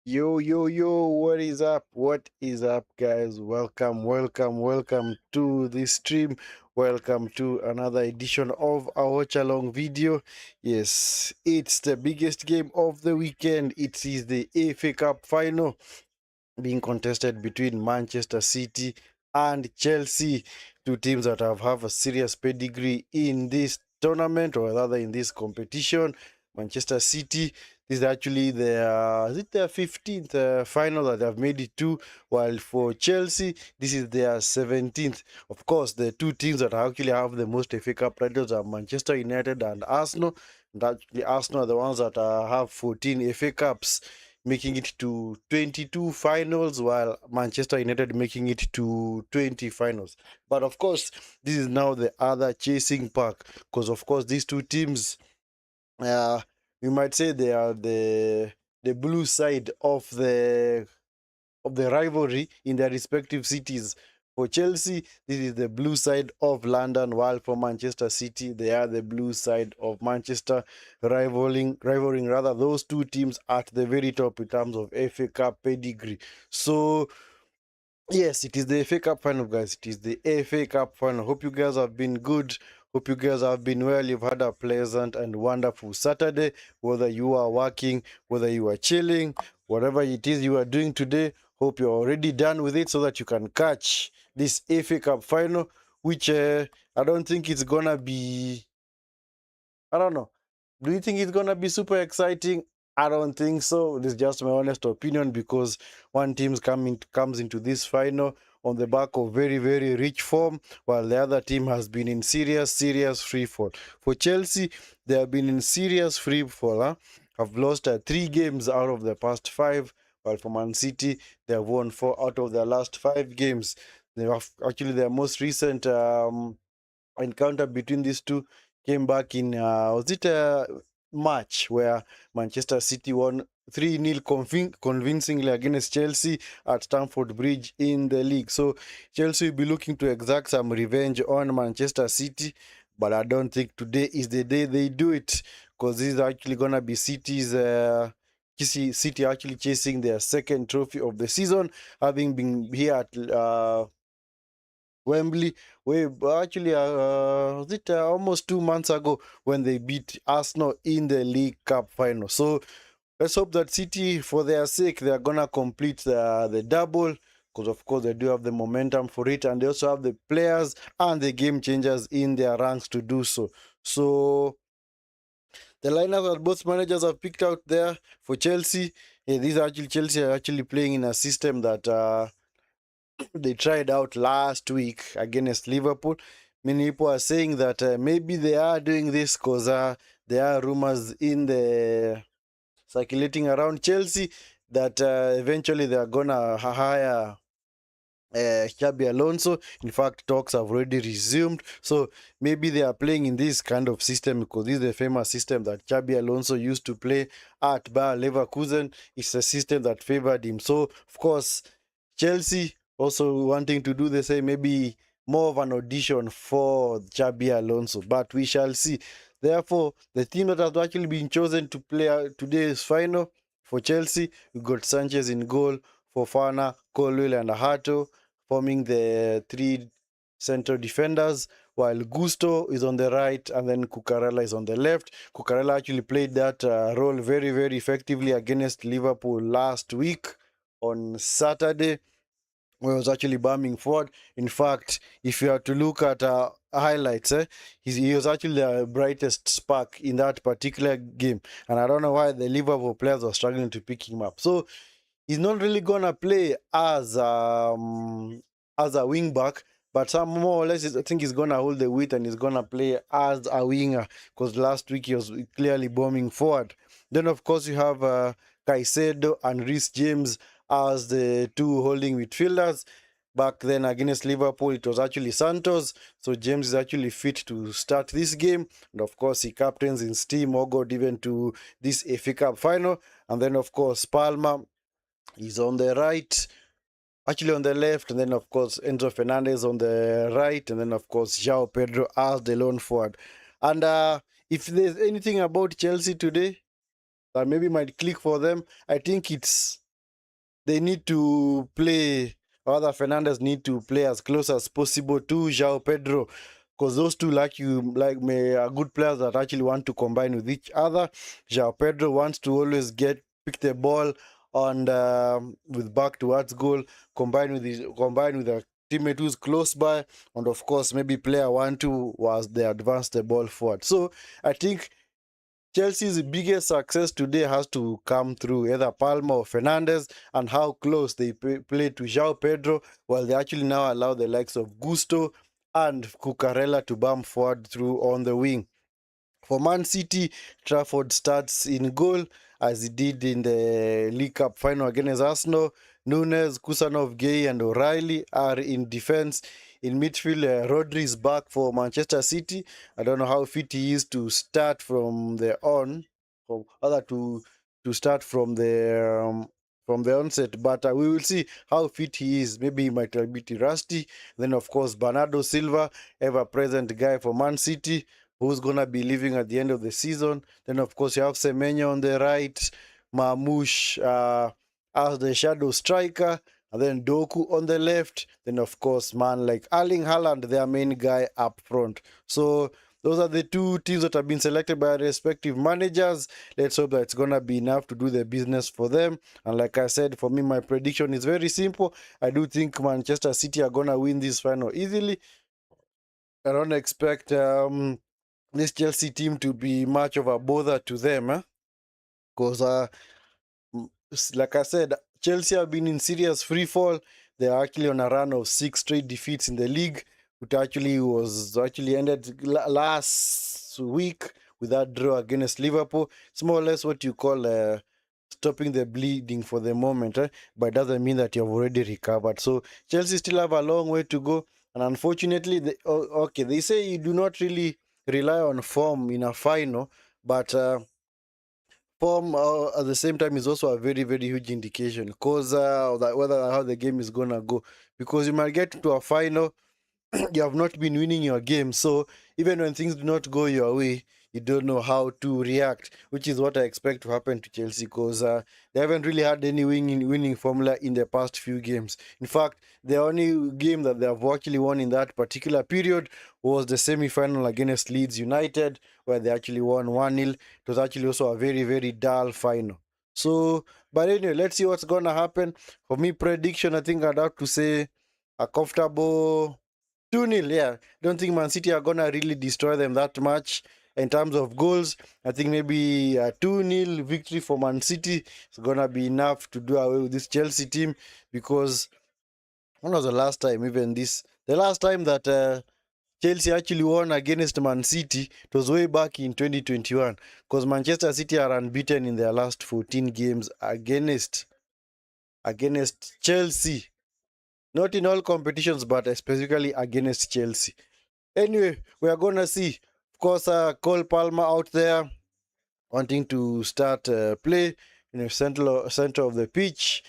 Yo, yo, yo, what is up? What is up, guys? Welcome to this stream. Welcome to another edition of our Watchalong video. Yes, it's the biggest game of the weekend. It is the FA Cup Final being contested between Manchester City and Chelsea, two teams that have a serious pedigree in this tournament, or rather in this competition. Manchester City, this is actually their, is it their 15th final that they've made it to, while for Chelsea, this is their 17th. Of course, the two teams that actually have the most FA Cup titles are Manchester United and Arsenal. And actually, Arsenal are the ones that have 14 FA Cups, making it to 22 finals, while Manchester United making it to 20 finals. But of course, this is now the other chasing pack, because of course these two teams, uh, we might say they are the blue side of the rivalry in their respective cities. For Chelsea, this is the blue side of London, while for Manchester City, they are the blue side of Manchester, rivaling rather those two teams at the very top in terms of FA Cup pedigree. So yes, it is the FA Cup final, guys. It is the FA Cup final. Hope you guys have been good. Hope you guys have been well. You've had a pleasant and wonderful Saturday, whether you are working, whether you are chilling, whatever it is you are doing today. Hope you're already done with it so that you can catch this FA Cup final, which I don't think it's gonna be. I don't know. Do you think it's gonna be super exciting? I don't think so. This is just my honest opinion, because one team comes into this final on the back of very rich form, while the other team has been in serious free fall. For Chelsea, they have been in serious free fall. Have lost 3 games out of the past 5, while for Man City, they have won 4 out of their last 5 games. They have actually their most recent encounter between these two came back in was it March, where Manchester City won 3-0 convincingly against Chelsea at Stamford Bridge in the league. So Chelsea will be looking to exact some revenge on Manchester City, but I don't think today is the day they do it, because this is actually gonna be City actually chasing their second trophy of the season, having been here at Wembley, actually, was it almost 2 months ago when they beat Arsenal in the League Cup final. So let's hope that City, for their sake, they're gonna complete the double, because of course they do have the momentum for it, and they also have the players and the game changers in their ranks to do so. So the lineup that both managers have picked out there for Chelsea, these are actually Chelsea are actually playing in a system that they tried out last week against Liverpool. Many people are saying that maybe they are doing this because there are rumors in the circulating around Chelsea that eventually they are gonna hire Xabi Alonso. In fact, talks have already resumed. So maybe they are playing in this kind of system because this is the famous system that Xabi Alonso used to play at Bayer Leverkusen. It's a system that favored him. So, of course, Chelsea also wanting to do the same, maybe more of an audition for Xabi Alonso, but we shall see. Therefore, the team that has actually been chosen to play today's final for Chelsea, we got Sanchez in goal, Fofana, Colwill, and Hato forming the three central defenders, while Gusto is on the right and then Cucurella is on the left. Cucurella actually played that role very effectively against Liverpool last week on Saturday, where he was actually bombing forward. In fact, if you are to look at highlights, he was actually the brightest spark in that particular game. And I don't know why the Liverpool players were struggling to pick him up. So he's not really gonna play as a wing back, but some more or less I think he's gonna hold the width and he's gonna play as a winger, because last week he was clearly bombing forward. Then of course you have Caicedo and Reece James as the two holding midfielders. Back then against Liverpool, it was actually Santos. So James is actually fit to start this game. And of course, he captains in steam or got even to this FA Cup final. And then, of course, Palmer is on the right, actually on the left. And then, of course, Enzo Fernandez on the right. And then, of course, João Pedro as the lone forward. And if there's anything about Chelsea today that maybe might click for them, I think it's they need to play, other Fernandez need to play as close as possible to João Pedro, because those two, like you like me, are good players that actually want to combine with each other. João Pedro wants to always pick the ball and with back towards goal, combine with a teammate who's close by, and of course maybe player 1-2 was they advance the ball forward. So I think Chelsea's biggest success today has to come through either Palmer or Fernandez and how close they play to João Pedro, while they actually now allow the likes of Gusto and Cucurella to bump forward through on the wing. For Man City, Trafford starts in goal as he did in the League Cup final against Arsenal. Nunes, Kusanov, Gay, and O'Reilly are in defense. In midfield, Rodri is back for Manchester City. I don't know how fit he is to start from the on, or other to start from the onset, but we will see how fit he is. Maybe he might be a bit rusty. Then, of course, Bernardo Silva, ever present guy for Man City, who's gonna be leaving at the end of the season. Then of course you have Semenyo on the right, Marmoush as the shadow striker, and then Doku on the left. Then of course man like Erling Haaland, their main guy up front. So those are the two teams that have been selected by respective managers. Let's hope that it's gonna be enough to do the business for them. And like I said, for me, my prediction is very simple. I do think Manchester City are gonna win this final easily. I don't expect this Chelsea team to be much of a bother to them, because like I said, Chelsea have been in serious free fall. They're actually on a run of 6 straight defeats in the league, which actually ended last week with that draw against Liverpool. It's more or less what you call stopping the bleeding for the moment, but it doesn't mean that you've already recovered. So Chelsea still have a long way to go, and unfortunately, okay, they say you do not really rely on form in a final, but form at the same time is also a very very huge indication, because that whether how the game is gonna go, because you might get to a final you have not been winning your game. So even when things do not go your way, you don't know how to react, which is what I expect to happen to Chelsea, because they haven't really had any winning formula in the past few games. In fact, the only game that they have actually won in that particular period was the semi-final against Leeds United, where they actually won 1-0. It was actually also a very, very dull final. So, but anyway, let's see what's going to happen. For me, prediction, I think I'd have to say a comfortable 2-0, yeah. Don't think Man City are gonna really destroy them that much in terms of goals. I think maybe a 2-0 victory for Man City is gonna be enough to do away with this Chelsea team, because when was the last time, the last time that Chelsea actually won against Man City, it was way back in 2021, because Manchester City are unbeaten in their last 14 games against Chelsea. Not in all competitions, but specifically against Chelsea. Anyway, we are gonna see. Of course, Cole Palmer out there wanting to start play in the center of the pitch.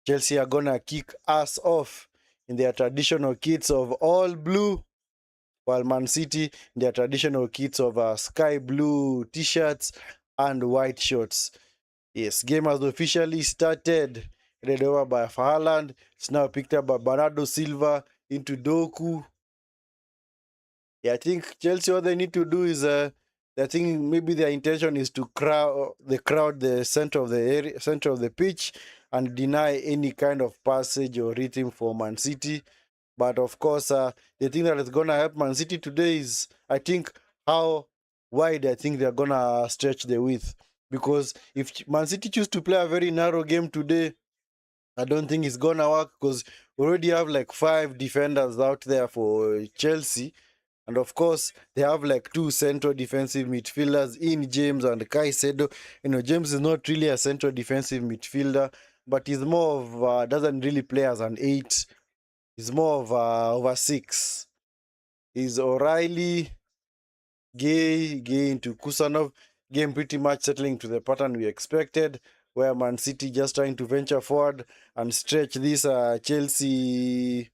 Chelsea are gonna kick us off in their traditional kits of all blue, while Man City in their traditional kits of sky blue t-shirts and white shorts. Yes, game has officially started. Headed over by Haaland. It's now picked up by Bernardo Silva into Doku. Yeah, I think Chelsea, what they need to do is, I think maybe their intention is to crowd the center of the pitch, and deny any kind of passage or rhythm for Man City. But of course, the thing that is gonna help Man City today is, I think, how wide I think they're gonna stretch the width. Because if Man City choose to play a very narrow game today, I don't think it's gonna work, because we already have like 5 defenders out there for Chelsea. And of course, they have like 2 central defensive midfielders in James and Caicedo. James is not really a central defensive midfielder, but he's more of, doesn't really play as an 8. He's more of over 6. He's O'Reilly, Gay into Kusanov. Game pretty much settling to the pattern we expected, where Man City just trying to venture forward and stretch this Chelsea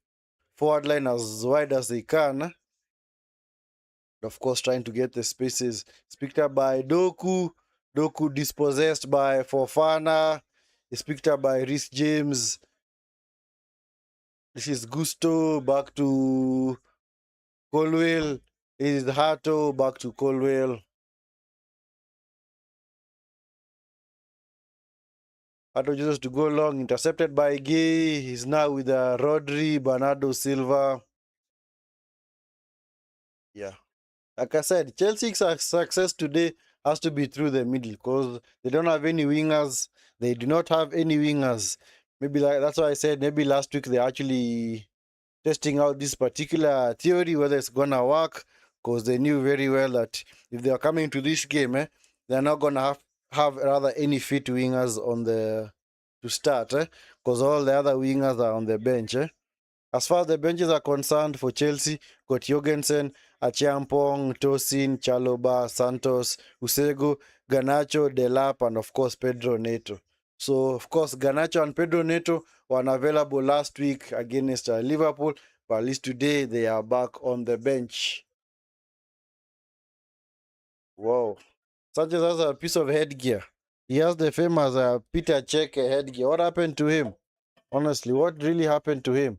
forward line as wide as they can. Of course, trying to get the spaces. It's picked up by Doku. Doku dispossessed by Fofana. It's picked up by Reece James. This is Gusto back to Colwell. This is Hato back to Colwell. Hato just to go long, intercepted by Gay. He's now with Rodri, Bernardo Silva. Yeah. Like I said, Chelsea's success today has to be through the middle because they don't have any wingers. They do not have any wingers. Maybe like that's why I said maybe last week they actually testing out this particular theory whether it's gonna work because they knew very well that if they are coming to this game, they're not gonna have rather any fit wingers on the to start, because all the other wingers are on the bench. As far as the benches are concerned for Chelsea, got Jorgensen, Achiampong, Tosin, Chaloba, Santos, Usego, Ganacho, Delap, and of course Pedro Neto. So, of course, Ganacho and Pedro Neto were unavailable last week against Liverpool, but at least today they are back on the bench. Wow. Sanchez has a piece of headgear. He has the famous Peter Cech headgear. What happened to him? Honestly, what really happened to him?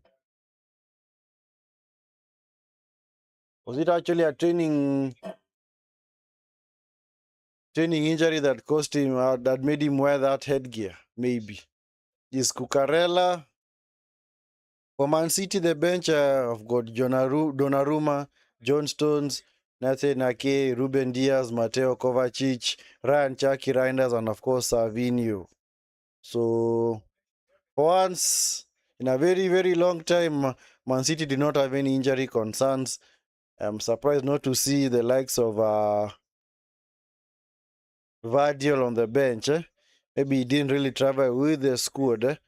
Was it actually a training injury that cost him, that made him wear that headgear? Maybe. Is Cucurella. For Man City, the bench have got Donnarumma, John Stones, Nathan Ake, Ruben Diaz, Mateo Kovacic, Ryan Chucky Reinders, and of course Savinho. So, for once, in a very, very long time, Man City did not have any injury concerns. I'm surprised not to see the likes of Vardiol on the bench. Maybe he didn't really travel with the squad.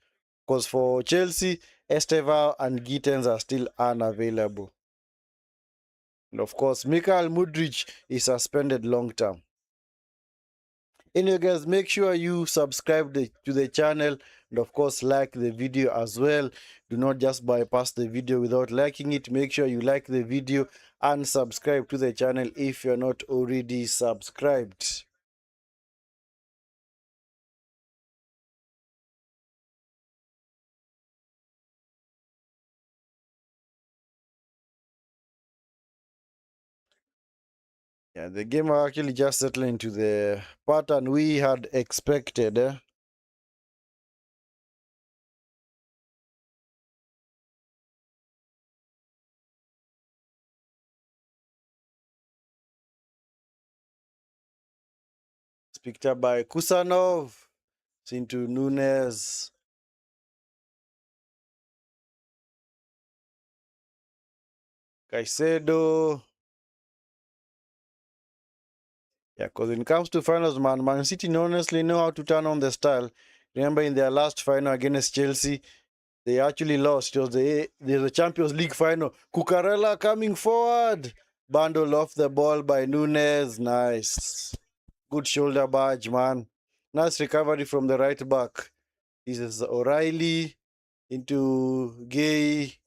Because for Chelsea, Estevao and Gittens are still unavailable. And of course, Mikhail Mudryk is suspended long term. Anyway, guys, make sure you subscribe to the channel and of course like the video as well. Do not just bypass the video without liking it. Make sure you like the video and subscribe to the channel if you're not already subscribed. Yeah, the game are actually just settling into the pattern we had expected. It's picked up by Kusanov. It's into Nunes. Caicedo. Yeah, because when it comes to finals, Man City honestly know how to turn on the style. Remember in their last final against Chelsea, they actually lost. It was the Champions League final. Cucurella coming forward. Bundle off the ball by Nunes. Nice. Good shoulder badge, man. Nice recovery from the right back. This is O'Reilly into Gay.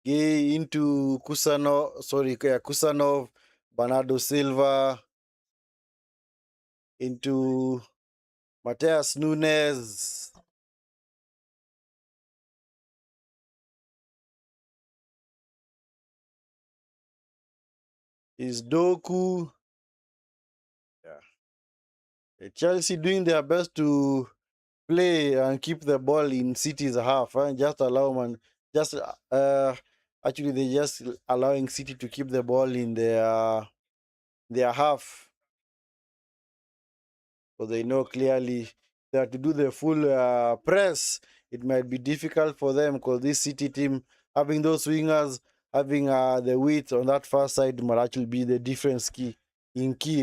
Gay into Kusanov. Bernardo Silva into Mateus Nunes. Is Doku. Yeah. Chelsea doing their best to play and keep the ball in City's half. Just allow man. Just actually they just allowing City to keep the ball in their half. So they know clearly that to do the full press, it might be difficult for them because this City team, having those wingers, having the width on that far side might actually be the difference key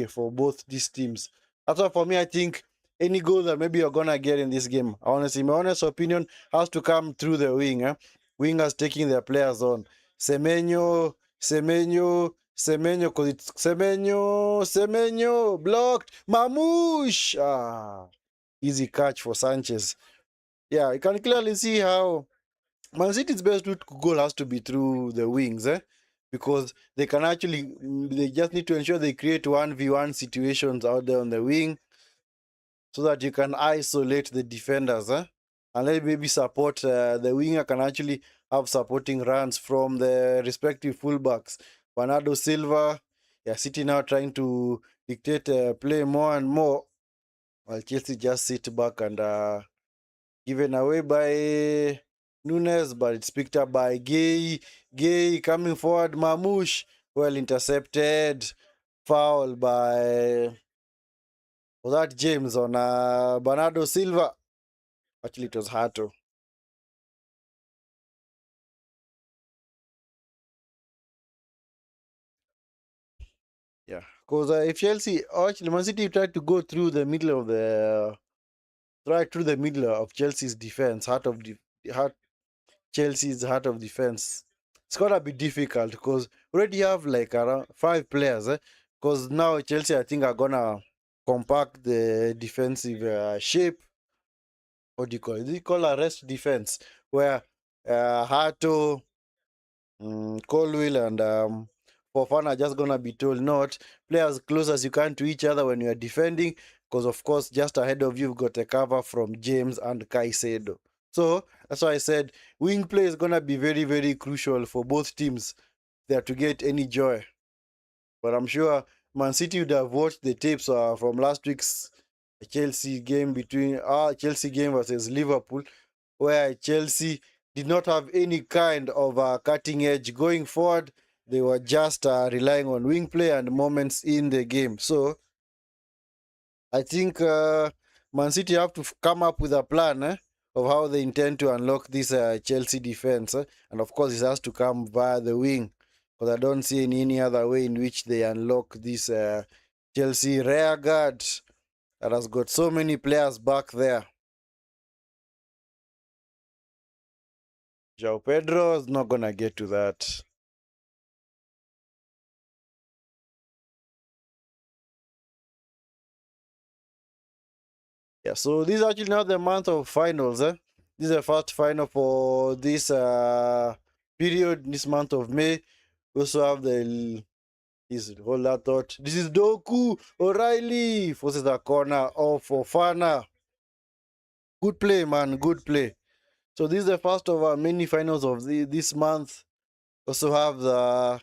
for both these teams. That's why for me, I think any goal that maybe you're gonna get in this game, honestly, my honest opinion, has to come through the wing. Wingers taking their players on. Semenyo, because it's Semenyo, blocked, Mamouche. Easy catch for Sanchez. Yeah, you can clearly see how Man City's best route to goal has to be through the wings, because they can they just need to ensure they create 1v1 situations out there on the wing. so that you can isolate the defenders, and let maybe support the winger can actually have supporting runs from the respective fullbacks. Bernardo Silva, yeah, City now trying to dictate play more and more, while Chelsea just sit back and given away by Nunes, but it's picked up by Gay. Gay coming forward, Mamouche, well intercepted, foul by was that James on Bernardo Silva. Actually, it was Hato. Yeah, because if Chelsea, actually, Man City tried to go through the middle of the right through the middle of Chelsea's defense, heart Chelsea's heart of defense. It's gonna be difficult because already have like around 5 players. Because now Chelsea, I think, are gonna compact the defensive shape. What do you call it? Do you call a rest defense? Where Hato, Colwill, and Fofana are just gonna be told not play as close as you can to each other when you are defending. Because of course, just ahead of you, you've got a cover from James and Caicedo. So that's why I said wing play is gonna be very, very crucial for both teams there to get any joy. But I'm sure Man City would have watched the tapes from last week's Chelsea game between Chelsea game versus Liverpool, where Chelsea did not have any kind of cutting edge going forward. They were just relying on wing play and moments in the game. So I think Man City have to come up with a plan of how they intend to unlock this Chelsea defense. And of course, it has to come via the wing because I don't see any other way in which they unlock this Chelsea rear guard that has got so many players back there. João Pedro is not going to get to that. Yeah, so this is actually now the month of finals. This is the first final for this period, this month of May. We also have the this whole lot thought. This is Doku O'Reilly forces the corner of Fofana. Good play, man. Good play. So this is the first of our many finals of this month. Also have the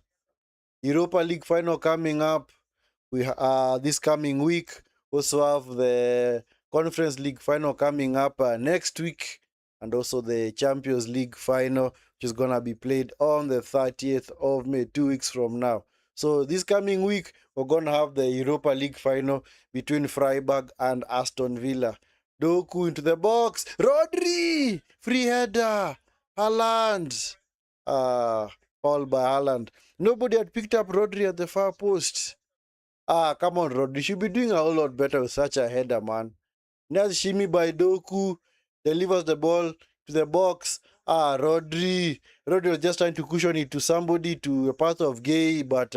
Europa League final coming up. We this coming week. Also have the Conference League final coming up next week, and also the Champions League final, which is gonna be played on the 30th of May, 2 weeks from now. So this coming week, we're gonna have the Europa League final between Freiburg and Aston Villa. Doku into the box. Rodri! Free header. Haaland. Foul by Haaland. Nobody had picked up Rodri at the far post. Come on, Rodri. You should be doing a whole lot better with such a header, man. Nice shimmy by Doku. Delivers the ball to the box. Rodri. Rodri was just trying to cushion it to somebody, to a part of Gay, but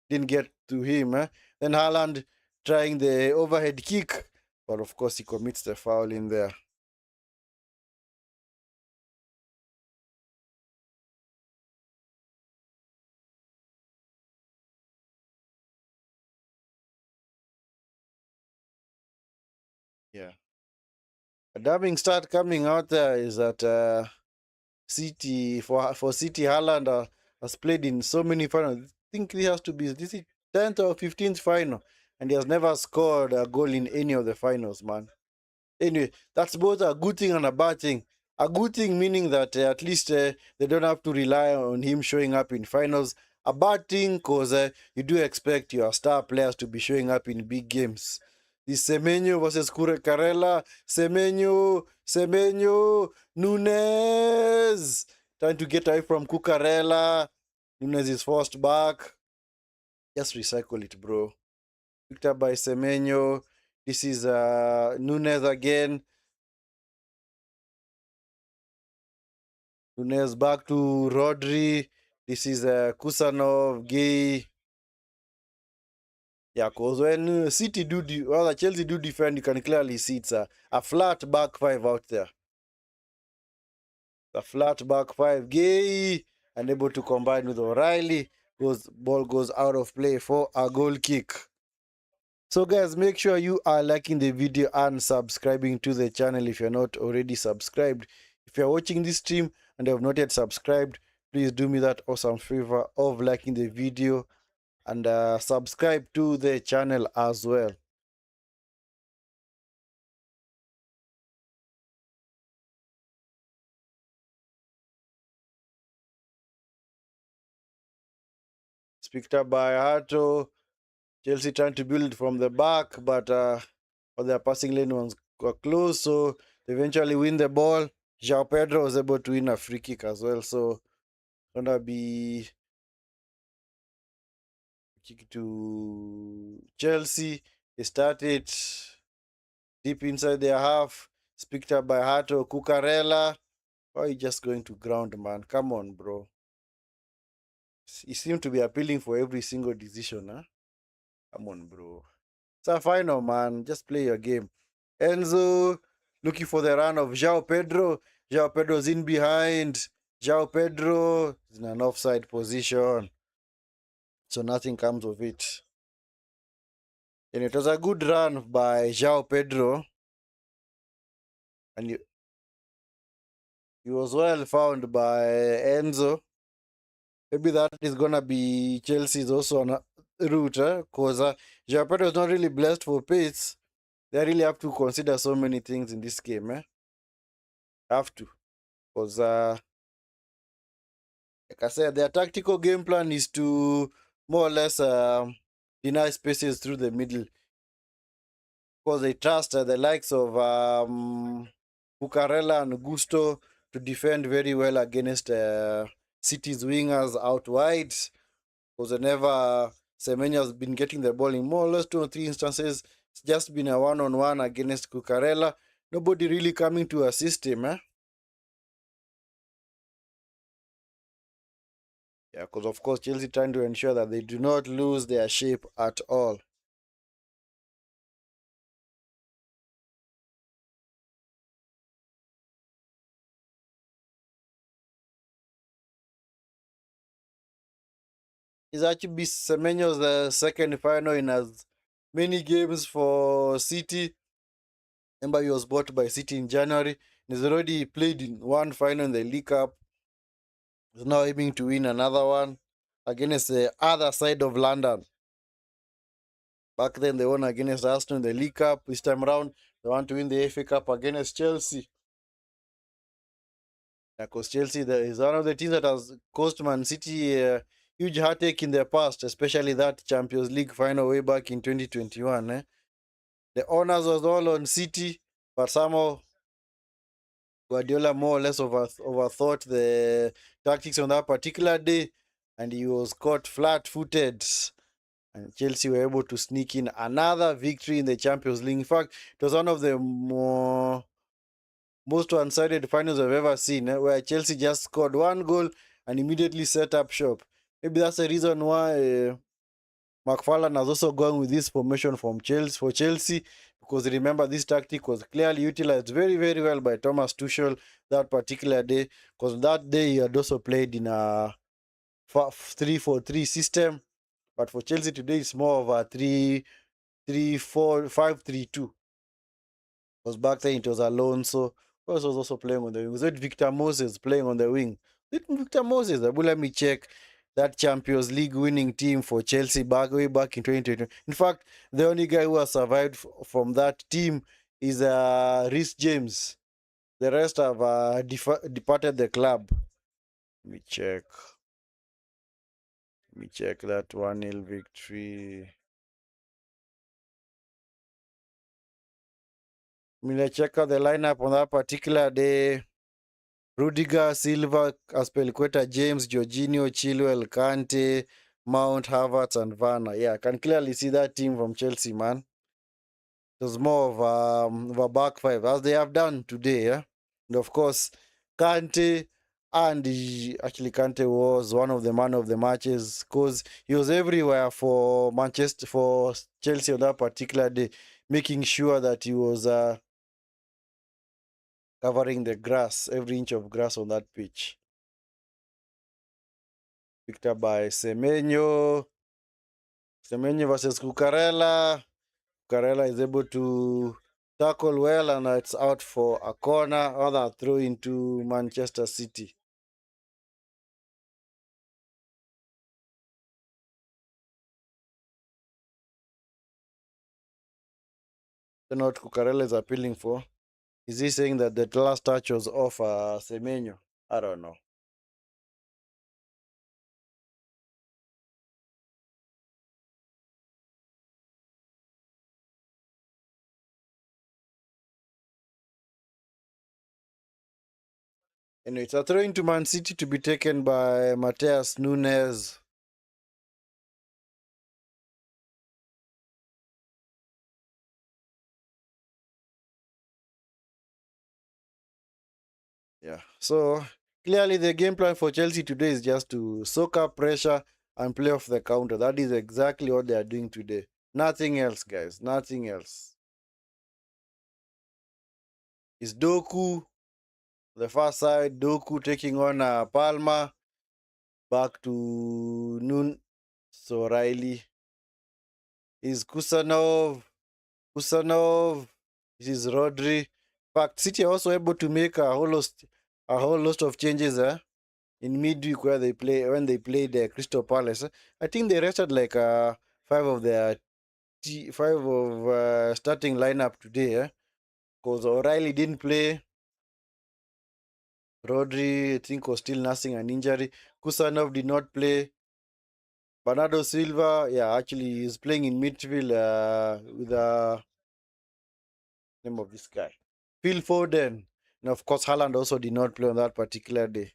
didn't get to him. Then Haaland trying the overhead kick. But of course, he commits the foul in there. Yeah. A damning start coming out there is that City for City Haaland has played in so many finals. I think he has to be this is 10th or 15th final, and he has never scored a goal in any of the finals, man. Anyway, that's both a good thing and a bad thing. A good thing meaning that at least they don't have to rely on him showing up in finals. A bad thing because you do expect your star players to be showing up in big games. This Semenyo versus Carella. Semenyo, Nunes. Trying to get away from Cucurella. Nunes is forced back. Just recycle it, bro. Picked up by Semenyo. This is Nunes again. Nunes back to Rodri. This is Kusanov, Gay. Yeah, because when City well, Chelsea do defend, you can clearly see it's a flat back five out there. A flat back five. Gay, unable to combine with O'Reilly. Ball goes out of play for a goal kick. So guys, make sure you are liking the video and subscribing to the channel if you're not already subscribed. If you're watching this stream and have not yet subscribed, please do me that awesome favor of liking the video and subscribe to the channel as well. It's picked up by Hato. Chelsea trying to build from the back, but all their passing lane ones were close, so they eventually win the ball. João Pedro was able to win a free kick as well, so gonna be kick to Chelsea. They started deep inside their half. It's picked up by Hato. Cucurella. Why are you just going to ground, man? Come on, bro. He seemed to be appealing for every single decision, huh? Come on, bro. It's a final, man. Just play your game. Enzo looking for the run of João Pedro. João Pedro's in behind. João Pedro is in an offside position. So nothing comes of it. And it was a good run by João Pedro. And he was well found by Enzo. Maybe that is going to be Chelsea's also on a route, because João Pedro is not really blessed for pace. They really have to consider so many things in this game. Have to. Because, like I said, their tactical game plan is to more or less deny spaces through the middle. Because they trust the likes of Bucarella and Gusto to defend very well against City's wingers out wide. Because whenever Semenya has been getting the ball in more or less 2 or 3 instances, it's just been a one-on-one against Cucurella. Nobody really coming to assist him. Yeah, because of course Chelsea trying to ensure that they do not lose their shape at all. It's actually Semenyo's second final in as many games for City. Remember, he was bought by City in January. He's already played in one final in the League Cup. He's now aiming to win another one against the other side of London. Back then, they won against Arsenal in the League Cup. This time around, they want to win the FA Cup against Chelsea. Because Chelsea is one of the teams that has caused Man City a huge heartache in the past, especially that Champions League final way back in 2021. The honors was all on City, but somehow Guardiola more or less overthought the tactics on that particular day, and he was caught flat-footed. And Chelsea were able to sneak in another victory in the Champions League. In fact, it was one of the most one-sided finals I've ever seen, where Chelsea just scored one goal and immediately set up shop. Maybe that's the reason why McFarlane has also gone with this formation for Chelsea, because remember this tactic was clearly utilized very, very well by Thomas Tuchel that particular day, because that day he had also played in a 3-4-3 system, but for Chelsea today it's more of a 3-4-5-3-2. Because back then it was Alonso, who was also playing on the wing. Was it Victor Moses playing on the wing? Is it Victor Moses? But let me check that Champions League winning team for Chelsea way back in 2020. In fact, the only guy who has survived from that team is Reece James. The rest have departed the club. Let me check. Let me check that 1-0 victory. I mean, I check out the lineup on that particular day. Rudiger, Silva, Aspelqueta, James, Jorginho, Chilwell, Kante, Mount, Havertz, and Werner. Yeah, I can clearly see that team from Chelsea, man. It was more of a back five, as they have done today, yeah? And of course, Kante, actually Kante was one of the man of the matches, because he was everywhere for Chelsea on that particular day, making sure that he was covering the grass, every inch of grass on that pitch. Picked up by Semenyo. Semenyo versus Cucurella. Cucurella is able to tackle well, and it's out for a corner. Other throw into Manchester City. Don't know what Cucurella is appealing for. Is he saying that the last touch was off Semenyo? I don't know. Anyway, it's a throw into Man City to be taken by Mateus Nunes. Yeah. So clearly the game plan for Chelsea today is just to soak up pressure and play off the counter. That is exactly what they are doing today. Nothing else, guys. Nothing else. It's Doku, the far side. Doku taking on Palma. Back to Noon. So Riley is Kusanov. Kusanov. This is Rodri. In fact, City are also able to make a whole host of changes in midweek where they play when they played Crystal Palace. I think they rested like five of their five of starting lineup today. Because O'Reilly didn't play. Rodri, I think, was still nursing an injury. Kusanov did not play. Bernardo Silva, yeah, actually is playing in midfield with the name of this guy. Phil Foden. And of course, Haaland also did not play on that particular day.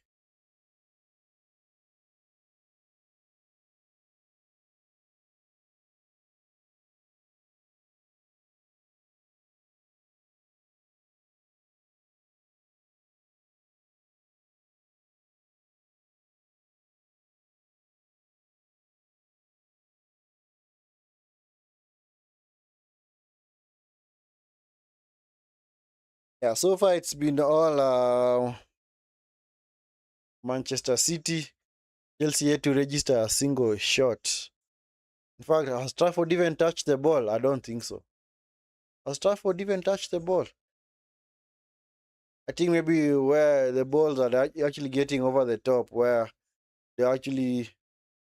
Yeah, so far it's been all Manchester City. Chelsea yet to register a single shot. In fact, has Trafford even touched the ball? I don't think so. Has Trafford even touched the ball? I think maybe where the balls are actually getting over the top, where they actually,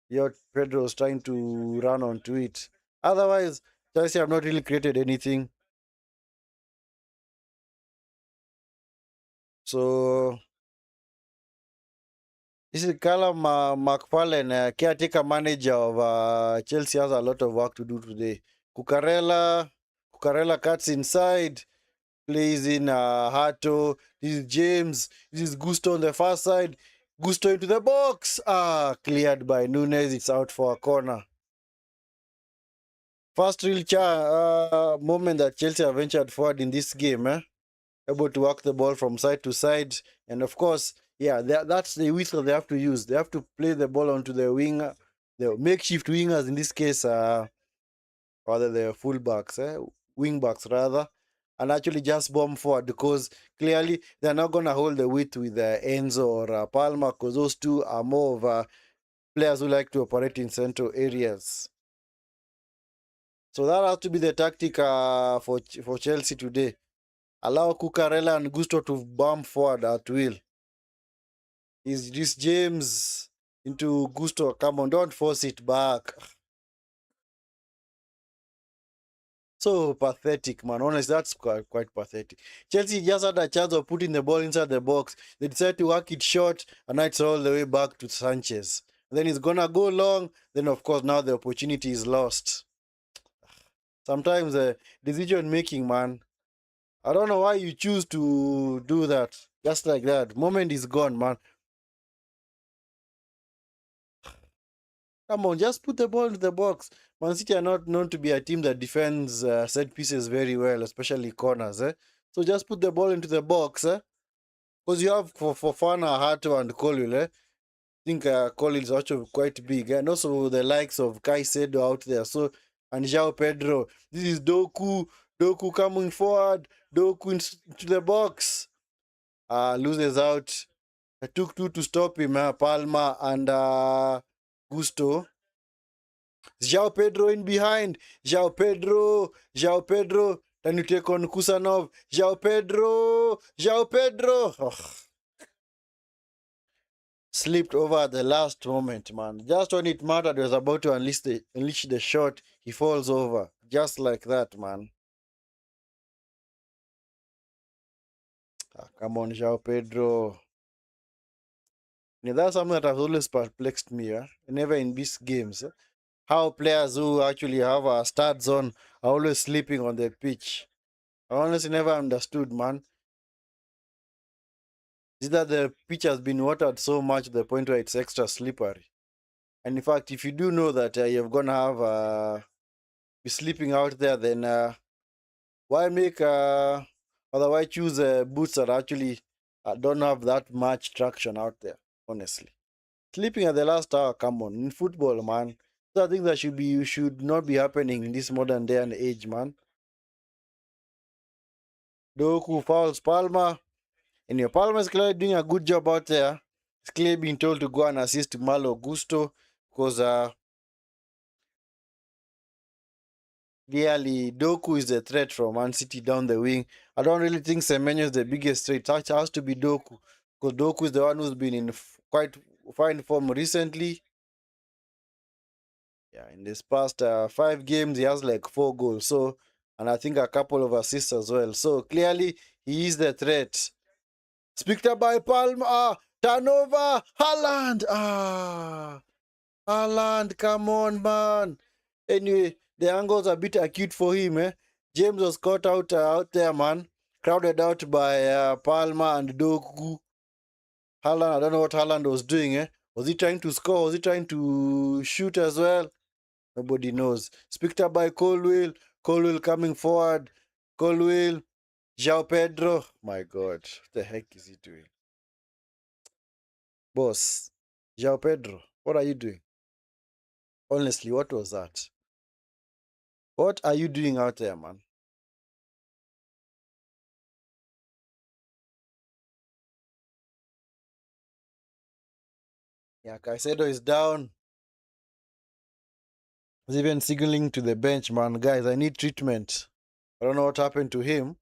yeah, Pedro's trying to run onto it. Otherwise, Chelsea have not really created anything. So this is Callum McFarlane, caretaker manager of Chelsea, has a lot of work to do today. Cucurella cuts inside, plays in Hato. This is James. This is Gusto on the far side. Gusto into the box. Cleared by Nunes. It's out for a corner. First real moment that Chelsea have ventured forward in this game. Able to work the ball from side to side. And of course, yeah, that's the whistle they have to use. They have to play the ball onto the wing, the makeshift wingers in this case, rather the fullbacks, wing backs rather, and actually just bomb forward because clearly they're not going to hold the width with Enzo or Palma because those two are more of players who like to operate in central areas. So that has to be the tactic for Chelsea today. Allow Cucurella and Gusto to bomb forward at will. Is this James into Gusto? Come on, don't force it back. So pathetic, man. Honestly, that's quite pathetic. Chelsea just had a chance of putting the ball inside the box. They decided to work it short, and now it's all the way back to Sanchez. Then it's gonna go long. Then, of course, now the opportunity is lost. Sometimes decision making, man. I don't know why you choose to do that. Just like that. Moment is gone, man. Come on, just put the ball into the box. Man City are not known to be a team that defends set pieces very well, especially corners. So just put the ball into the box. Because you have for Fofana, Hato, and Colwill. I think Colwill is also quite big. And also the likes of Caicedo out there. So, and João Pedro. This is Doku. Doku coming forward. Doku into the box. Loses out. I took two to stop him. Palma and Gusto. João Pedro in behind. João Pedro. João Pedro. Then you take on Kusanov. João Pedro. João Pedro. Oh, slipped over at the last moment, man. Just when it mattered, he was about to unleash the shot. He falls over. Just like that, man. Ah, come on, João Pedro. Yeah, that's something that has always perplexed me, whenever in these games. How players who actually have a start zone are always sleeping on the pitch. I honestly never understood, man. Is that the pitch has been watered so much to the point where it's extra slippery. And in fact, if you do know that you're gonna have be sleeping out there, then why make otherwise choose boots that actually don't have that much traction out there? Honestly, sleeping at the last hour, come on, in football, man. So I think that should not be happening in this modern day and age, man. Doku fouls Palmer. And your Palmer is clearly doing a good job out there. He's clearly being told to go and assist Malo Gusto because clearly Doku is the threat from Man City down the wing. I don't really think Semenyo is the biggest threat. It has to be Doku because Doku is the one who's been in quite fine form recently. Yeah, in this past 5 games, he has like 4 goals. So, and I think a couple of assists as well. So clearly, he is the threat. Picked up by Palmer. Turnover. Haaland. Haaland, come on, man. Anyway, the angles are a bit acute for him, eh? James was caught out there, man. Crowded out by Palmer and Doku. Haaland, I don't know what Haaland was doing, eh? Was he trying to score? Was he trying to shoot as well? Nobody knows. It's picked up by Colwill. Colwill coming forward. Colwill. João Pedro. My God. What the heck is he doing? Boss. João Pedro. What are you doing? Honestly, what was that? What are you doing out there, man? Yeah, Caicedo is down. He's even signaling to the bench, man. Guys, I need treatment. I don't know what happened to him.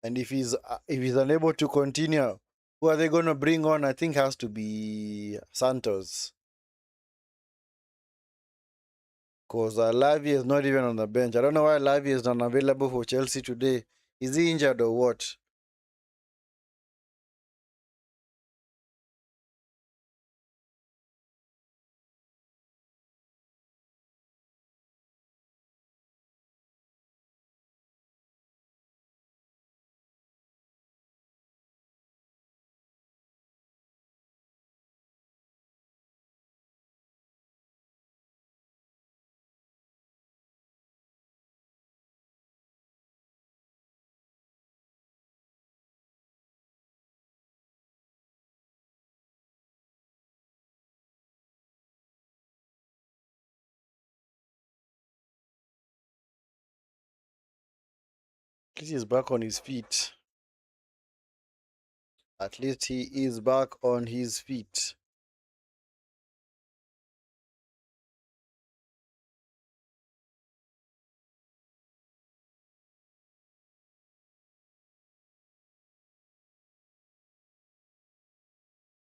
And if he's unable to continue, who are they going to bring on? I think has to be Santos. Because Lavi is not even on the bench. I don't know why Lavi is not available for Chelsea today. Is he injured or what? At least he's back on his feet. At least he is back on his feet.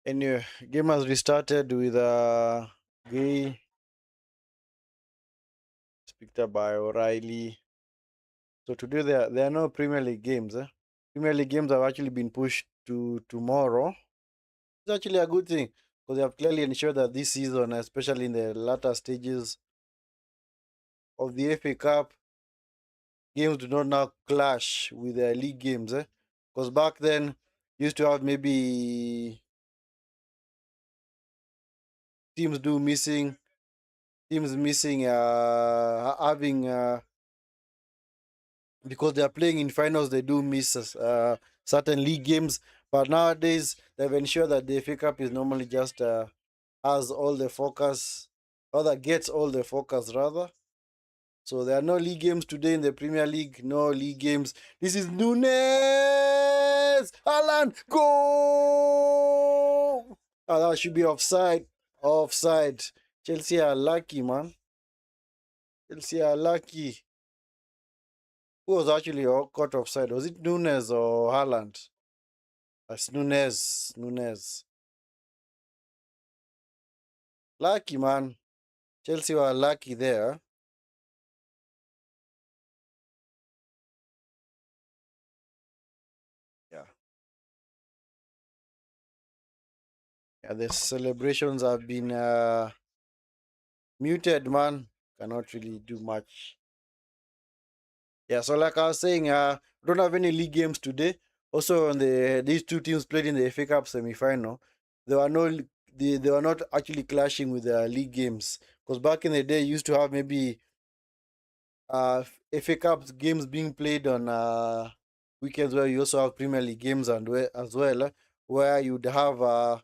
Anyway, game has restarted with Gay picked up by O'Reilly. So today there are no Premier League games. Premier League games have actually been pushed to tomorrow. It's actually a good thing because they have clearly ensured that this season, especially in the latter stages of the FA Cup, games do not now clash with the league games. Because back then, used to have maybe teams do missing, teams missing, having because they are playing in finals, they do miss certain league games. But nowadays, they've ensured that the FA Cup is normally just has all the focus, or that gets all the focus rather. So there are no league games today in the Premier League. No league games. This is Nunes, Alan, go! Oh, that should be offside. Offside. Chelsea are lucky, man. Chelsea are lucky. Who was actually caught offside? Was it Nunes or Haaland? That's Nunes. Nunes. Lucky, man. Chelsea were lucky there. Yeah. Yeah, the celebrations have been muted, man. Cannot really do much. Yeah, so like I was saying, don't have any league games today. Also, on these two teams played in the FA Cup semi-final. There were no, they were not actually clashing with the league games because back in the day, you used to have maybe FA Cup games being played on weekends where you also have Premier League games and as well, where you'd have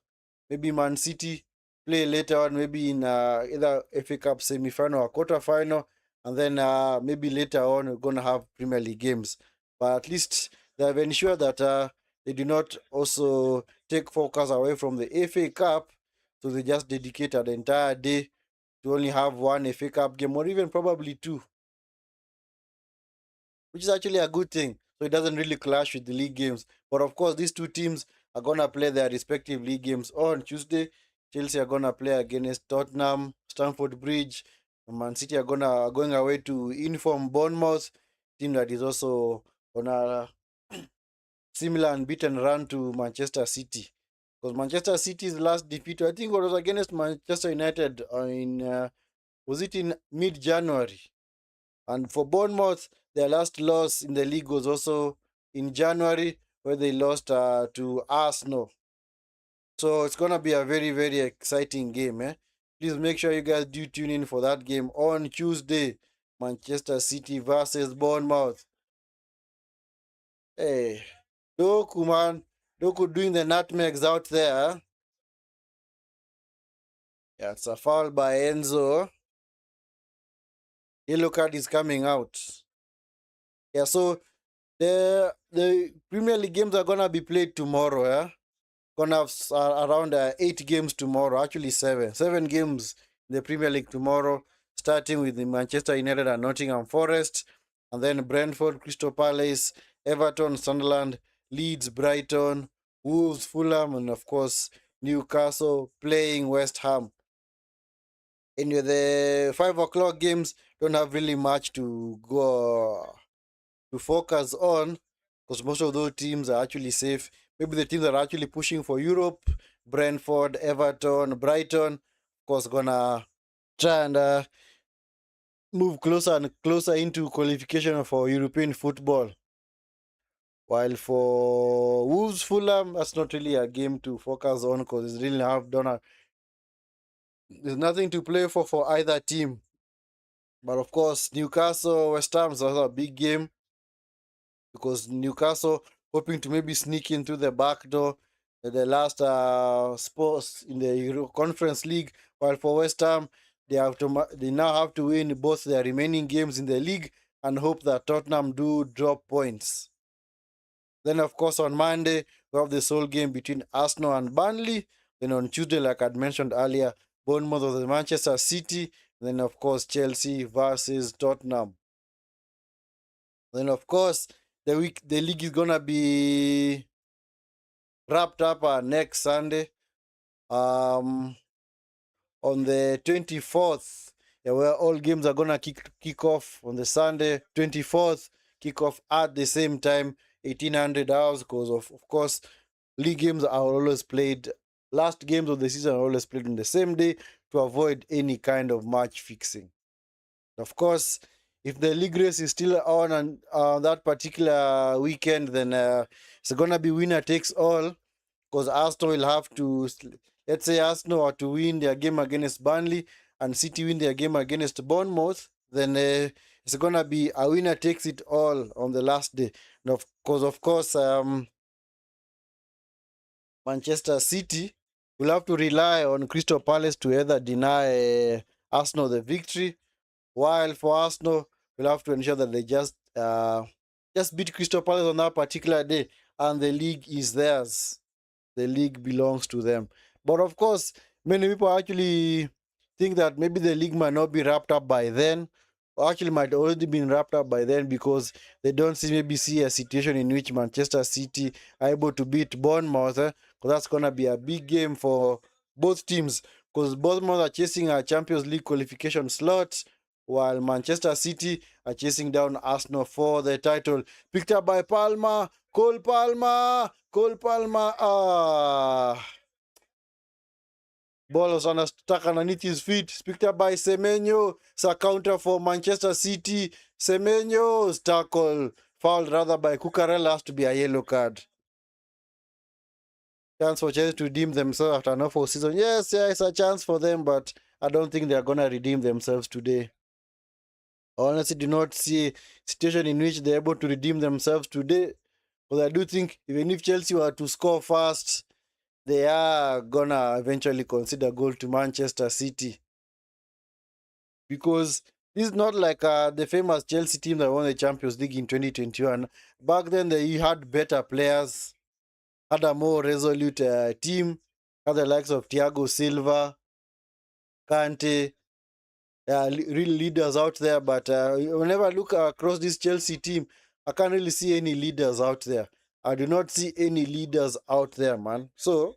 maybe Man City play later on, maybe in either FA Cup semi-final or quarter-final, and then maybe later on we're gonna have Premier League games. But at least they have ensured that they do not also take focus away from the FA Cup, so they just dedicate an entire day to only have one FA Cup game or even probably two, which is actually a good thing. So it doesn't really clash with the league games. But of course, these two teams are gonna play their respective league games on Tuesday. Chelsea are gonna play against Tottenham, Stamford Bridge. Man City are going away to inform Bournemouth, team that is also on a similar unbeaten run to Manchester City. Because Manchester City's last defeat, I think, was against Manchester United in was it in mid-January? And for Bournemouth, their last loss in the league was also in January, where they lost to Arsenal. So it's gonna be a very, very exciting game, eh? Please make sure you guys do tune in for that game on Tuesday. Manchester City versus Bournemouth. Hey, Doku, man. Doku doing the nutmegs out there. Yeah, it's a foul by Enzo. Yellow card is coming out. Yeah, so the Premier League games are gonna be played tomorrow, yeah? Gonna have around 8 games tomorrow. Actually, seven games in the Premier League tomorrow, starting with the Manchester United and Nottingham Forest, and then Brentford, Crystal Palace, Everton, Sunderland, Leeds, Brighton, Wolves, Fulham, and of course Newcastle playing West Ham. In the 5 o'clock games, don't have really much to go to focus on because most of those teams are actually safe. Maybe the teams that are actually pushing for Europe, Brentford, Everton, Brighton, of course, gonna try and move closer and closer into qualification for European football. While for Wolves, Fulham, that's not really a game to focus on because it's really have done there's nothing to play for either team. But of course, Newcastle, West Ham is also a big game because Newcastle hoping to maybe sneak into the back door at the last spots in the Euro Conference League. While for West Ham, they now have to win both their remaining games in the league and hope that Tottenham do drop points. Then, of course, on Monday, we have the sole game between Arsenal and Burnley. Then on Tuesday, like I'd mentioned earlier, Bournemouth versus Manchester City. Then, of course, Chelsea versus Tottenham. Then, of course, the league is gonna be wrapped up next Sunday. On the 24th, yeah, where all games are gonna kick off on the Sunday 24th, kick off at the same time, 1800 hours, because of course league games are always played. Last games of the season are always played on the same day to avoid any kind of match fixing. Of course, if the league race is still on that particular weekend, then it's gonna be winner takes all because Arsenal will have to, let's say Arsenal are to win their game against Burnley and City win their game against Bournemouth, then it's gonna be a winner takes it all on the last day. And of course, Manchester City will have to rely on Crystal Palace to either deny Arsenal the victory, while for Arsenal, we'll have to ensure that they just beat Crystal Palace on that particular day, and the league is theirs. The league belongs to them. But of course, Many people actually think that maybe the league might not be wrapped up by then, or actually might already been wrapped up by then because they don't see a situation in which Manchester City are able to beat Bournemouth. Because that's gonna be a big game for both teams. Because Bournemouth are chasing a Champions League qualification slot, while Manchester City are chasing down Arsenal for the title. Picked up by Palmer, Cole Palmer, Cole Palmer. Ball was stuck underneath his feet. Picked up by Semenyo. It's a counter for Manchester City. Semenyo's tackle. Fouled rather by Cucurella, has to be a yellow card. Chance for Chelsea to redeem themselves after an awful season. Yes, yeah, it's a chance for them, but I don't think they're going to redeem themselves today. I honestly do not see a situation in which they're able to redeem themselves today. Because I do think even if Chelsea were to score fast, they are going to eventually consider goal to Manchester City. Because this is not like the famous Chelsea team that won the Champions League in 2021. Back then, they had better players, had a more resolute team, had the likes of Thiago Silva, Kante, real leaders out there. But whenever I look across this Chelsea team, I can't really see any leaders out there. I do not see any leaders out there, man. So,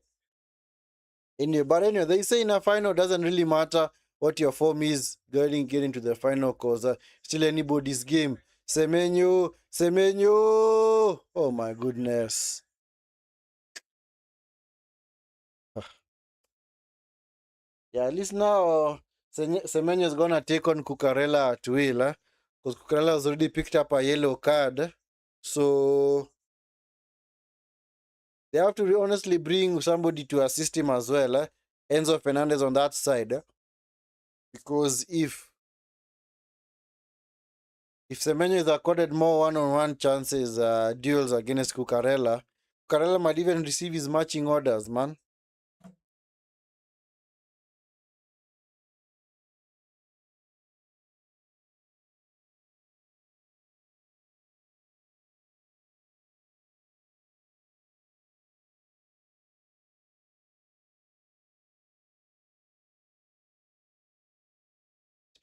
anyway, they say in a final doesn't really matter what your form is getting to the final because still anybody's game. Semenyo, Semenyo. Oh my goodness. Yeah, at least now Semenyo is gonna take on Cucurella at will, because Cucurella has already picked up a yellow card. So they have to honestly bring somebody to assist him as well. Enzo Fernandez on that side. Because if Semenyo is accorded more one-on-one chances, duels against Cucurella, Cucurella might even receive his matching orders, man.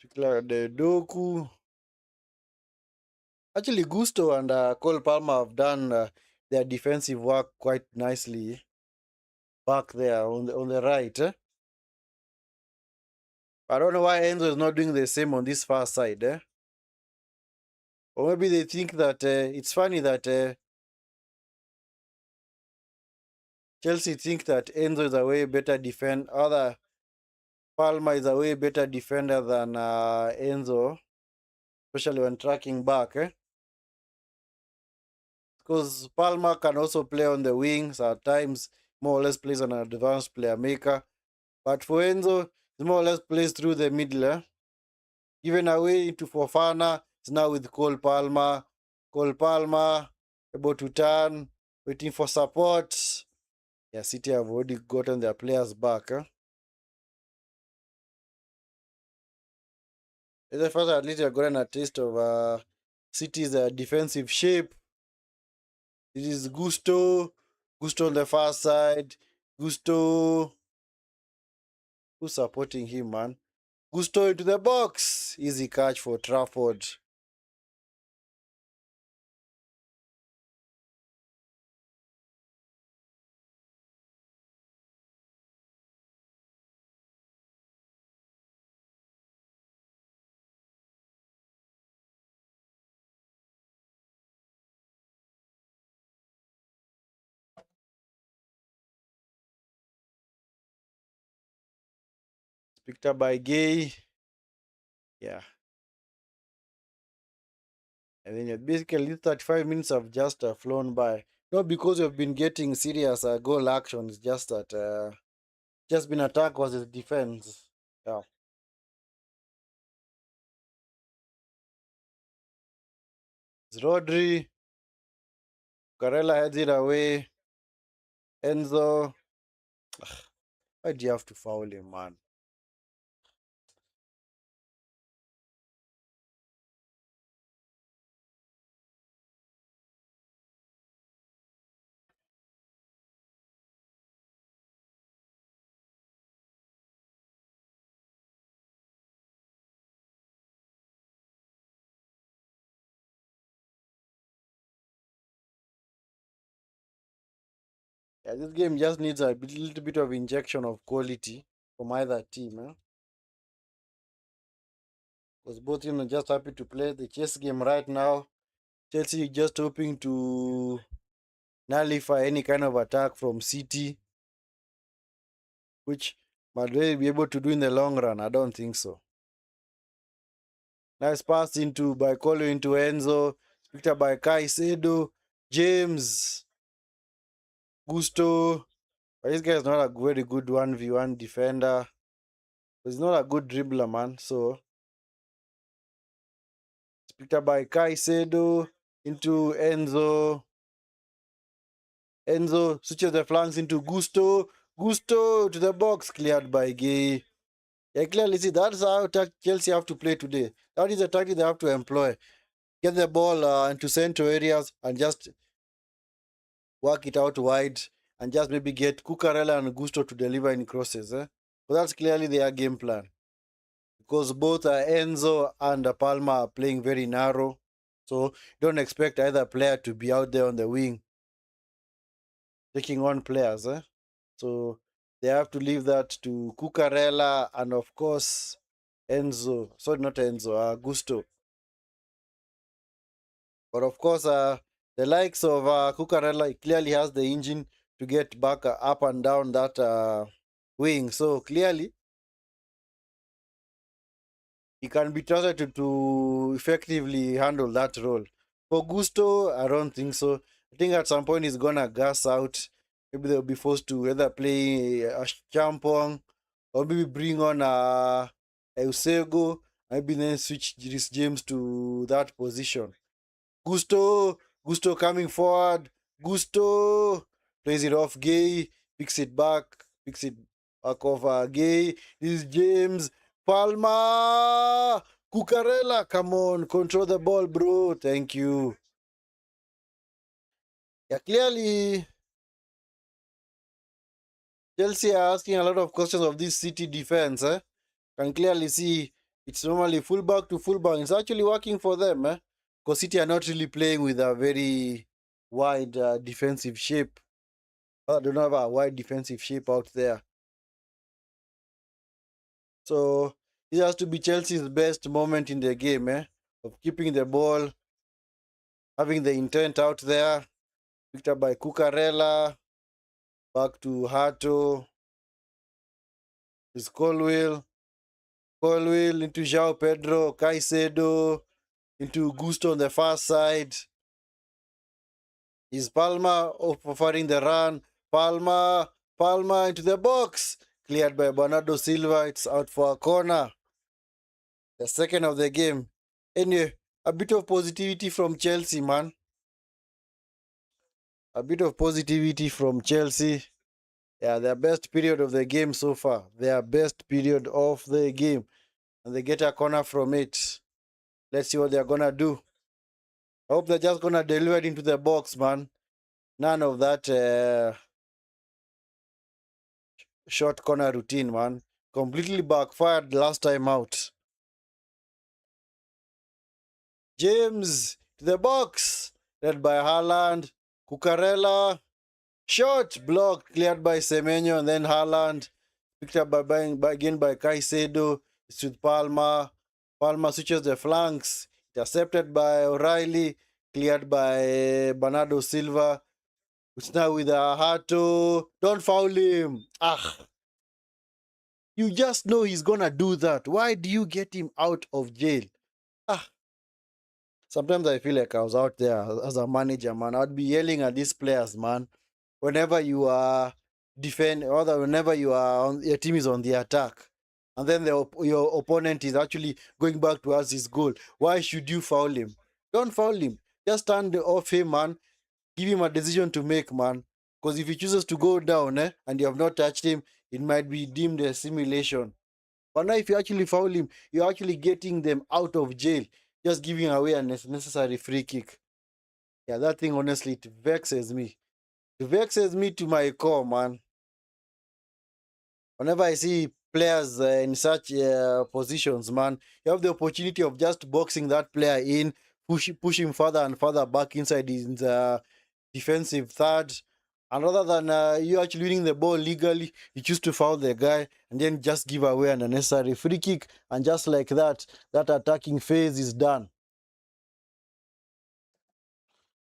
Particularly the Doku. Actually, Gusto and Cole Palmer have done their defensive work quite nicely back there on the right. I don't know why Enzo is not doing the same on this far side. Or maybe they think that it's funny that Chelsea think that Enzo is a way better defender. Other Palmer is a way better defender than Enzo, especially when tracking back. Because Palmer can also play on the wings at times, more or less plays an advanced player maker. But for Enzo, he more or less plays through the middle. Given away into Fofana, it's now with Cole Palmer. Cole Palmer, able to turn, waiting for support. Yeah, City have already gotten their players back. The first at least you're gotten a taste of City's defensive shape. It is Gusto. Gusto on the far side. Gusto. Who's supporting him, man? Gusto into the box. Easy catch for Trafford. Picked up by Gay. Yeah. And then basically 35 minutes have just flown by. Not because we've been getting serious goal action. It's just that just been attack versus defense. Yeah. It's Rodri. Carella heads it away. Enzo. Why do you have to foul him, man? Yeah, this game just needs a little bit of injection of quality from either team. Because both teams are just happy to play the chess game right now. Chelsea just hoping to nullify any kind of attack from City, which might they be able to do in the long run? I don't think so. Nice pass into by Colo into Enzo, picked up by Caicedo, James, Gusto. But this guy is not a very good 1v1 defender. He's not a good dribbler, man. So it's picked up by Caicedo into Enzo. Enzo switches the flanks into Gusto. Gusto to the box, cleared by Gay. Yeah, clearly see that's how Chelsea have to play today. That is the tactic they have to employ. Get the ball into central areas and just work it out wide and just maybe get Cucurella and Gusto to deliver in crosses. So that's clearly their game plan. Because both Enzo and Palma are playing very narrow. So don't expect either player to be out there on the wing taking on players. So they have to leave that to Cucurella and of course Enzo. Sorry, not Enzo, Gusto. But of course, the likes of Cucurella clearly has the engine to get back up and down that wing. So clearly, he can be trusted to effectively handle that role. For Gusto, I don't think so. I think at some point he's gonna gas out. Maybe they'll be forced to either play a Champong or maybe bring on Eusego. Maybe then switch Reece James to that position. Gusto coming forward. Gusto plays it off Gay, picks it back off Gay. This is James Palma. Cucurella, come on, control the ball, bro. Thank you. Yeah, clearly Chelsea are asking a lot of questions of this City defense. Can clearly see it's normally fullback to fullback. It's actually working for them. Because City are not really playing with a very wide defensive shape. They don't have a wide defensive shape out there. So this has to be Chelsea's best moment in the game, of keeping the ball, having the intent out there. Picked up by Cucurella, back to Hato. Is Colwill. Colwill into João Pedro, Caicedo, into Gusto on the far side. Is Palma offering the run? Palma into the box. Cleared by Bernardo Silva. It's out for a corner. The second of the game. Anyway, a bit of positivity from Chelsea, man. A bit of positivity from Chelsea. Yeah, their best period of the game so far. Their best period of the game. And they get a corner from it. Let's see what they're going to do. I hope they're just going to deliver it into the box, man. None of that short corner routine, man. Completely backfired last time out. James to the box. Led by Haaland. Cucurella. Shot blocked, cleared by Semenyo, and then Haaland. Picked up again by Caicedo. It's with Palma. Palma switches the flanks. Intercepted by O'Reilly. Cleared by Bernardo Silva. It's now with Hato. Don't foul him. You just know he's gonna do that. Why do you get him out of jail? Sometimes I feel like I was out there as a manager, man. I'd be yelling at these players, man. Whenever you are whenever you are your team is on the attack, and then your opponent is actually going back towards his goal. Why should you foul him? Don't foul him. Just stand off him, man. Give him a decision to make, man. Because if he chooses to go down, and you have not touched him, it might be deemed a simulation. But now if you actually foul him, you're actually getting them out of jail. Just giving away a necessary free kick. Yeah, that thing, honestly, it vexes me. It vexes me to my core, man. Whenever I see players in such positions, man, you have the opportunity of just boxing that player in, push him further and further back inside his defensive third, And rather than you actually winning the ball legally, you choose to foul the guy and then just give away an unnecessary free kick. And just like that, that attacking phase is done.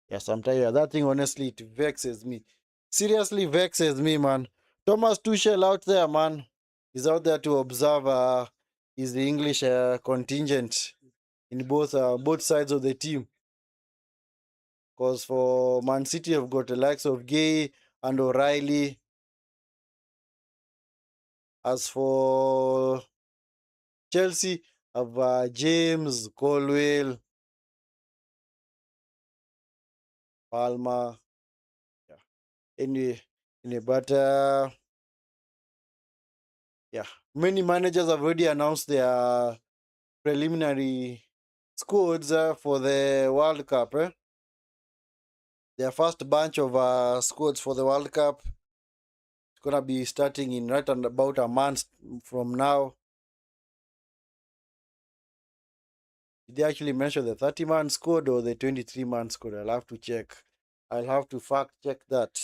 Yes, I'm tired. That thing, honestly, it vexes me. Seriously vexes me, man. Thomas Tuchel out there, man. He's out there to observe is the English contingent in both sides of the team. Because for Man City, have got the likes of Gay and O'Reilly. As for Chelsea, have James, Colwell, Palmer. Yeah. Anyway, but yeah, many managers have already announced their preliminary squads for the World Cup. Their first bunch of squads for the World Cup is gonna be starting in right and about a month from now. Did they actually mention the 30-man squad or the 23-man squad? I'll have to check. I'll have to fact check that.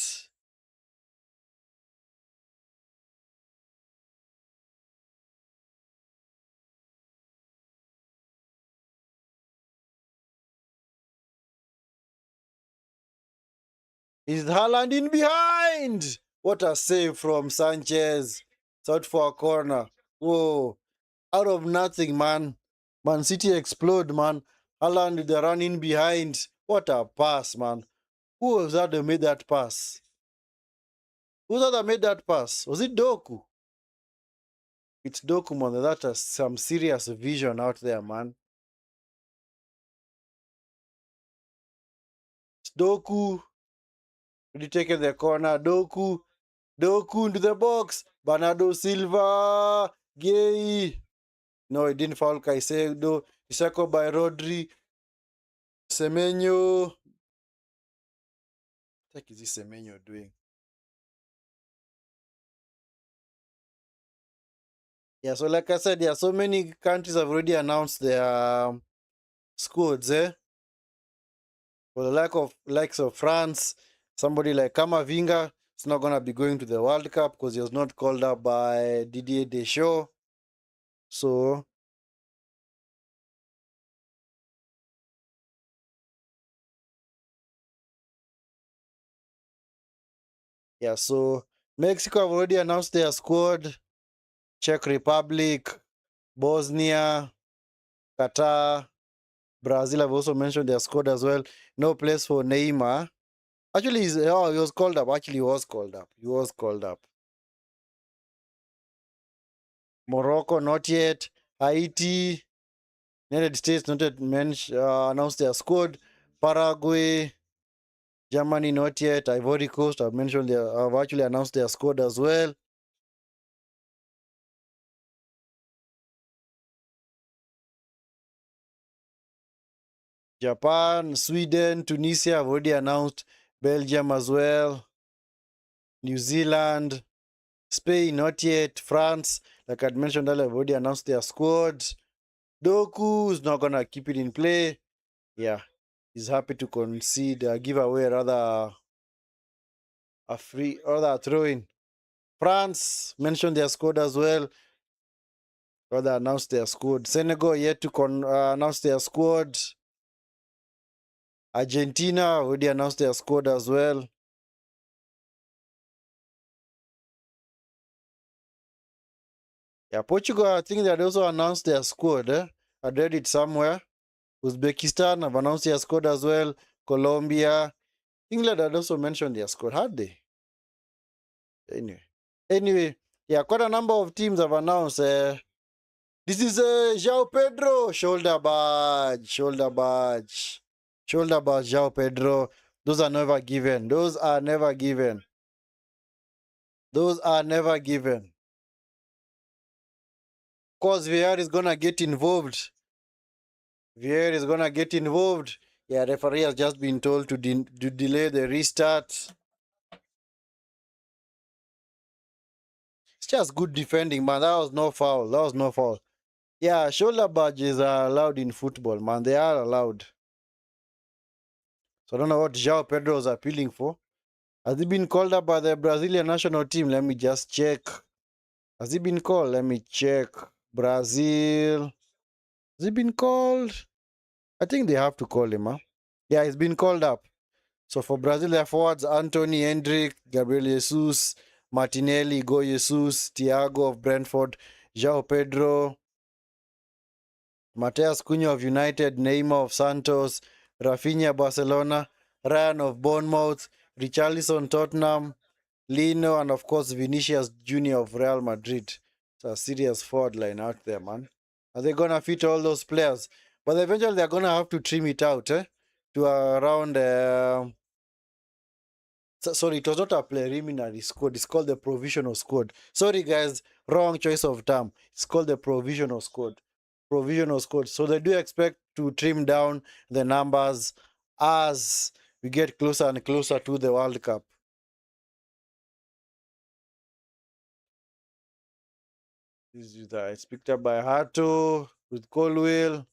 Is Haaland in behind? What a save from Sanchez. It's out for a corner. Whoa. Out of nothing, man. Man City explode, man. Haaland with the run in behind. What a pass, man. Who was that that made that pass? Who was that made that pass? Was it Doku? It's Doku, man. That has some serious vision out there, man. It's Doku. Really taking the corner. Doku into the box. Bernardo Silva. Gay. No, it didn't foul Caicedo. Isako by Rodri. Semenyo. What the heck is this Semenyo doing? Yeah, so like I said, yeah, so many countries have already announced their squads, For the likes of France, somebody like Kamavinga is not gonna be going to the World Cup because he was not called up by Didier Deschamps. So yeah, so Mexico have already announced their squad. Czech Republic, Bosnia, Qatar, Brazil have also mentioned their squad as well. No place for Neymar. Actually, he was called up. Actually, he was called up. He was called up. Morocco, not yet. Haiti, United States, not yet announced their squad. Paraguay, Germany, not yet. Ivory Coast, I've actually announced their squad as well. Japan, Sweden, Tunisia have already announced. Belgium as well. New Zealand, Spain, not yet. France, like I'd mentioned earlier, have already announced their squad. Doku is not gonna keep it in play. Yeah, he's happy to concede, give away rather a free or a throw in. France mentioned their squad as well. Rather announced their squad. Senegal yet to announce their squad. Argentina already announced their squad as well. Yeah, Portugal, I think they had also announced their squad. I read it somewhere. Uzbekistan have announced their squad as well. Colombia. England had also mentioned their squad. Had they? Anyway, yeah, quite a number of teams have announced. This is João Pedro. Shoulder badge. Shoulder badge. Shoulder badge, João Pedro. Those are never given. Those are never given. Those are never given. Of course, VR is gonna get involved. VR is gonna get involved. Yeah, referee has just been told to delay the restart. It's just good defending, man. That was no foul. That was no foul. Yeah, shoulder badges are allowed in football, man. They are allowed. So I don't know what João Pedro is appealing for. Has he been called up by the Brazilian national team? Let me just check. Has he been called? Let me check. Brazil. Has he been called? I think they have to call him, huh? Yeah, he's been called up. So for Brazil, their forwards, Anthony, Hendrick, Gabriel Jesus, Martinelli, Go Jesus, Thiago of Brentford, João Pedro, Mateus Cunha of United, Neymar of Santos, Rafinha Barcelona, Ryan of Bournemouth, Richarlison Tottenham, Lino, and of course Vinicius Jr. of Real Madrid. It's a serious forward line out there, man. Are they gonna fit all those players? But eventually they're gonna have to trim it out, to around. Sorry, it was not a preliminary squad. It's called the provisional squad. Sorry, guys, wrong choice of term. It's called the provisional squad. Provisional squad. So they do expect to trim down the numbers as we get closer and closer to the World Cup. This is it's picked up by Hato with Colwell,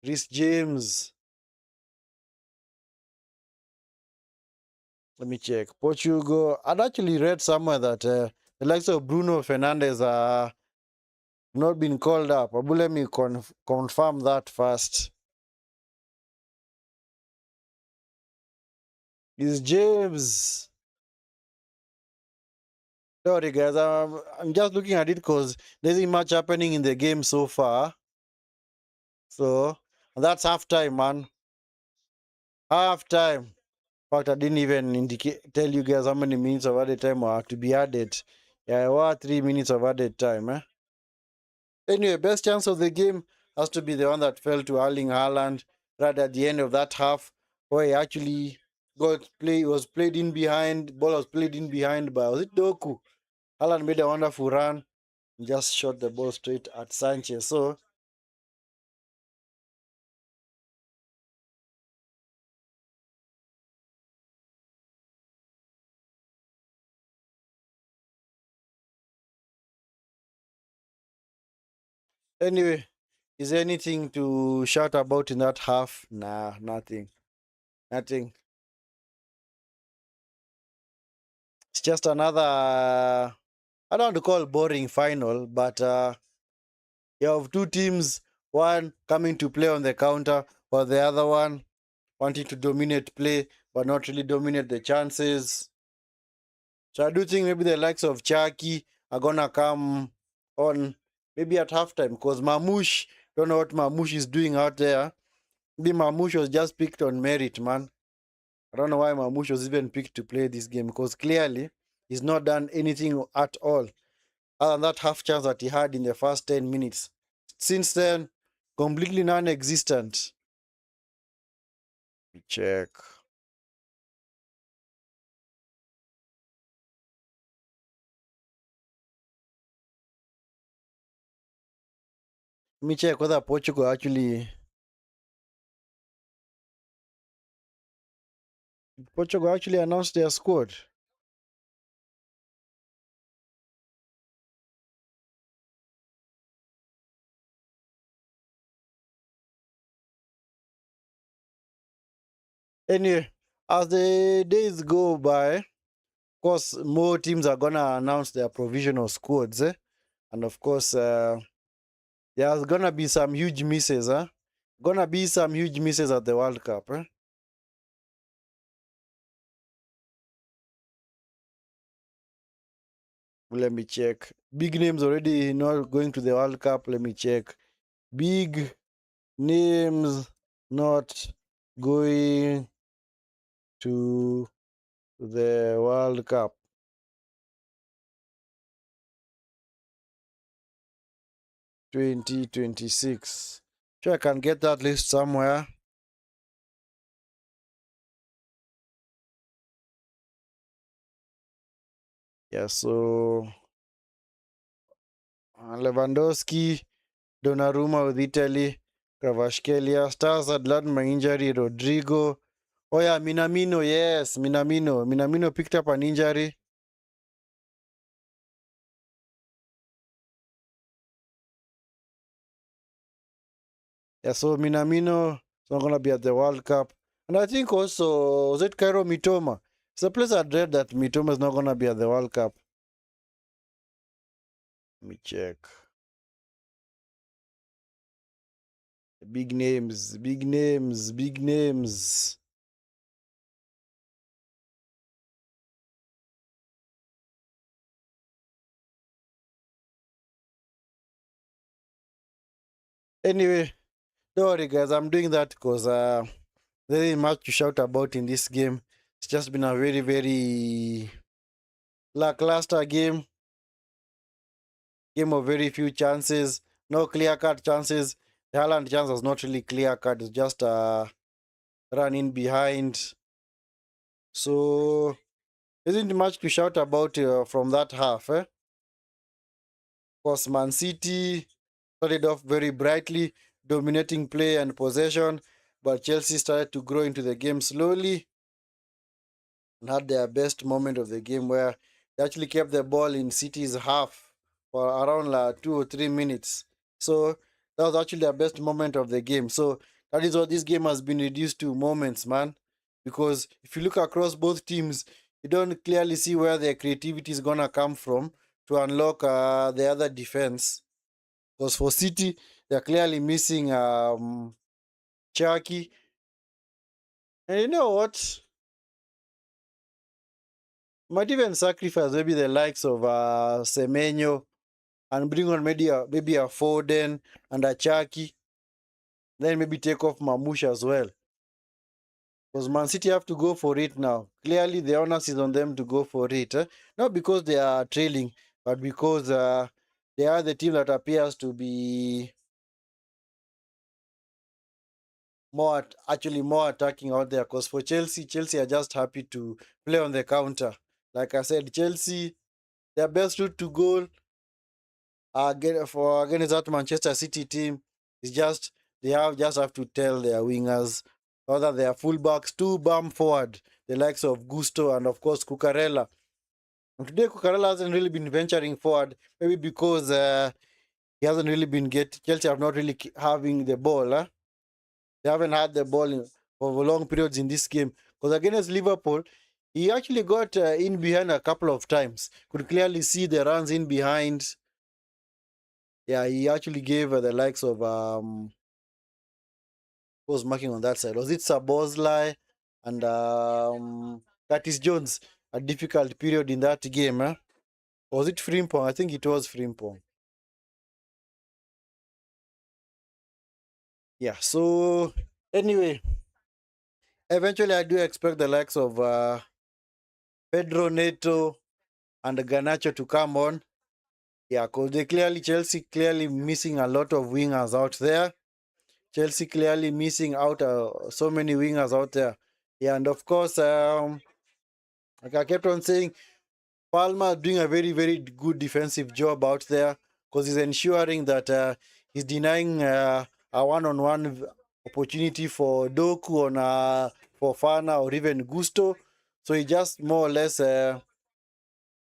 Rhys James. Let me check. Portugal. I'd actually read somewhere that the likes of Bruno Fernandes are not been called up. Abu, let me confirm that first. Is James? Sorry, guys. I'm just looking at it because there isn't much happening in the game so far. So that's half time, man. Half time. In fact, I didn't even tell you guys how many minutes of added time are to be added. Yeah, what 3 minutes of added time, eh? Anyway, best chance of the game has to be the one that fell to Erling Haaland right at the end of that half, where he actually was played in behind, ball was played in behind by, was it Doku? Haaland made a wonderful run, just shot the ball straight at Sanchez. So, anyway, is there anything to shout about in that half? Nah, nothing. Nothing. It's just another, I don't want to call boring final, but you have two teams, one coming to play on the counter, while the other one wanting to dominate play, but not really dominate the chances. So I do think maybe the likes of Chaki are gonna come on maybe at halftime because Mamouche, don't know what Mamouche is doing out there. Maybe Mamouche was just picked on merit, man. I don't know why Mamouche was even picked to play this game because clearly he's not done anything at all other than that half chance that he had in the first 10 minutes. Since then, completely non-existent. Check. Let me check whether Portugal actually announced their squad. Anyway, as the days go by, of course, more teams are gonna announce their provisional squads, and of course, there's gonna be some huge misses, Gonna be some huge misses at the World Cup, Let me check. Big names already not going to the World Cup. Let me check. Big names not going to the World Cup. 2026. Sure, I can get that list somewhere. Yeah, so Lewandowski, Donnarumma with Italy, Kvaratskhelia, Stars had learned my injury, Rodrigo. Oh yeah, Minamino, yes, Minamino. Minamino picked up an injury. Yeah, so Minamino is not gonna be at the World Cup. And I think also was it Cairo Mitoma It's a place I dread that Mitoma is not gonna be at the World Cup. Let me check. Big names, big names, big names. Anyway, don't worry, guys. I'm doing that because there isn't much to shout about in this game. It's just been a very, very lackluster game. Game of very few chances. No clear-cut chances. The Haaland chance was not really clear-cut. It's just run in behind. So, isn't much to shout about from that half. Of course, Man City started off very brightly, dominating play and possession, but Chelsea started to grow into the game slowly and had their best moment of the game where they actually kept the ball in City's half for around 2 or 3 minutes. So that was actually their best moment of the game. So that is what this game has been reduced to, moments, man. Because if you look across both teams, you don't clearly see where their creativity is gonna come from to unlock the other defense. Because for City, they're clearly missing Chucky. And you know what? Might even sacrifice maybe the likes of Semenyo and bring on maybe a Foden and a Chucky. Then maybe take off Mamush as well. Because Man City have to go for it now. Clearly, the onus is on them to go for it. Not because they are trailing, but because they are the team that appears to be actually more attacking out there. Because for Chelsea are just happy to play on the counter. Like I said, Chelsea, their best route to goal against that Manchester City team is just just have to tell their wingers, whether their fullbacks, to bomb forward, the likes of Gusto and of course Cucurella. And today Cucurella hasn't really been venturing forward, maybe because he hasn't really been Chelsea have not really having the ball. They haven't had the ball for long periods in this game. Because against Liverpool, he actually got in behind a couple of times. Could clearly see the runs in behind. Yeah, he actually gave the likes of who was marking on that side. Was it Sabozlai and Curtis Jones? A difficult period in that game. Was it Frimpong? I think it was Frimpong. Yeah, so anyway, eventually I do expect the likes of Pedro Neto and Ganacho to come on. Yeah, because Chelsea clearly missing a lot of wingers out there. Chelsea clearly missing out so many wingers out there. Yeah, and of course, like I kept on saying, Palmer doing a very, very good defensive job out there because he's ensuring that he's denying a one-on-one opportunity for Doku on for Fana or even Gusto. So he just more or less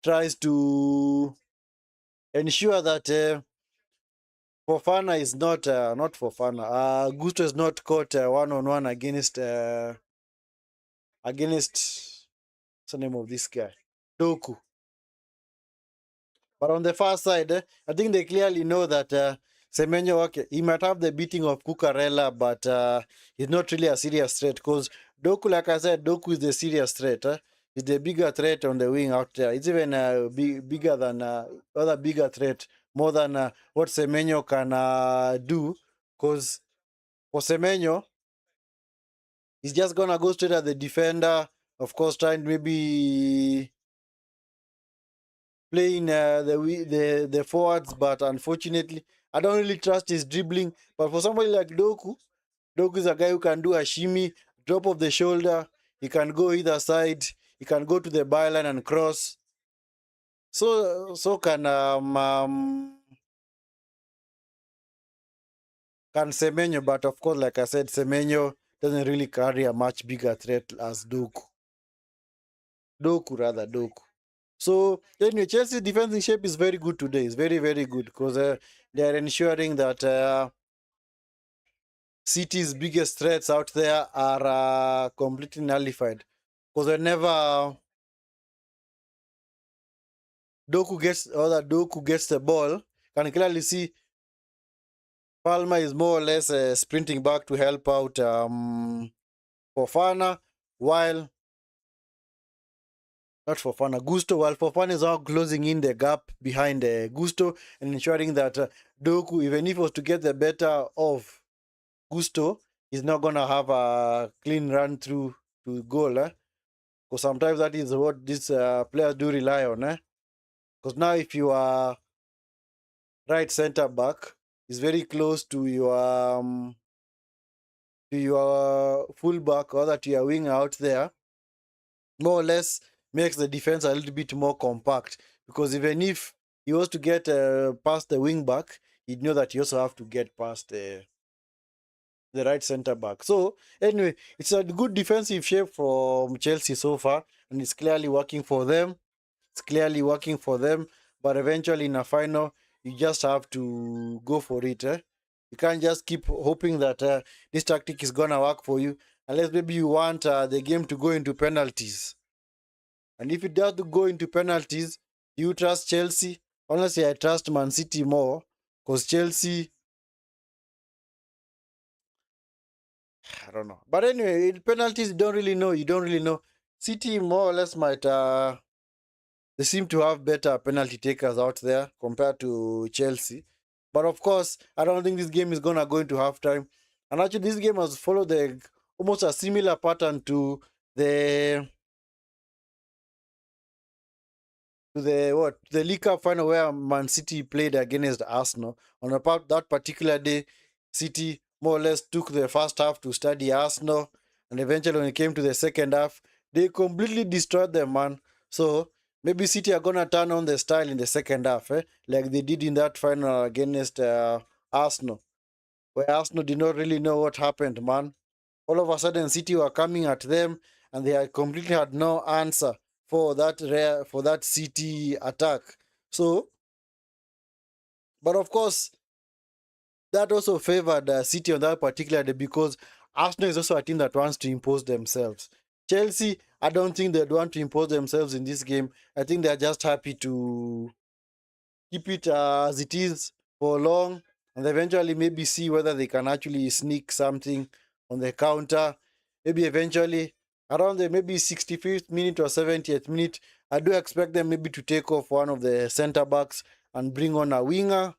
tries to ensure that Fofana is not Fofana. Gusto is not caught one-on-one against what's the name of this guy? Doku. But on the far side, I think they clearly know that Semenyo, okay, he might have the beating of Cucurella, but he's not really a serious threat because Doku, like I said, Doku is the serious threat. He's the bigger threat on the wing out there. It's even bigger than other bigger threat, more than what Semenyo can do. Because for Semenyo, he's just gonna go straight at the defender. Of course, trying maybe playing the forwards, but unfortunately, I don't really trust his dribbling. But for somebody like Doku, Doku is a guy who can do a shimmy, drop of the shoulder. He can go either side. He can go to the byline and cross. So can Semenyo, but of course, like I said, Semenyo doesn't really carry a much bigger threat as Doku. Doku. So anyway, Chelsea's defensive shape is very good today. It's very, very good because they are ensuring that City's biggest threats out there are completely nullified. Because whenever Doku gets the ball, can clearly see Palmer is more or less sprinting back to help out Fofana, while not Fofana, Gusto, while Fofana is now closing in the gap behind Gusto and ensuring that Doku, even if he was to get the better of Gusto, is not going to have a clean run through to goal. Because sometimes that is what these players do rely on. Because now if you are right center back, is very close to your fullback or that you are wing out there, more or less makes the defense a little bit more compact. Because even if he was to get past the wing back, he'd know that you also have to get past the right center back. So anyway, it's a good defensive shape from Chelsea so far, and it's clearly working for them. It's clearly working for them, but eventually in a final, you just have to go for it. You can't just keep hoping that this tactic is gonna work for you, unless maybe you want the game to go into penalties. And if it does to go into penalties, you trust Chelsea. Honestly, I trust Man City more, because Chelsea, I don't know. But anyway, in penalties, you don't really know. You don't really know. City more or less might they seem to have better penalty takers out there compared to Chelsea. But of course, I don't think this game is gonna go into halftime. And actually, this game has followed almost a similar pattern the the League Cup final where Man City played against Arsenal. On that particular day, City more or less took the first half to study Arsenal, and eventually when it came to the second half, they completely destroyed them, man. So maybe City are gonna turn on the style in the second half, like they did in that final against Arsenal, where Arsenal did not really know what happened, man. All of a sudden, City were coming at them, and they had completely had no answer for that City attack. So, but of course, that also favored City on that particular day, because Arsenal is also a team that wants to impose themselves. Chelsea, I don't think they'd want to impose themselves in this game. I think they're just happy to keep it as it is for long, and eventually maybe see whether they can actually sneak something on the counter. Maybe eventually around the maybe 65th minute or 70th minute, I do expect them maybe to take off one of the center backs and bring on a winger.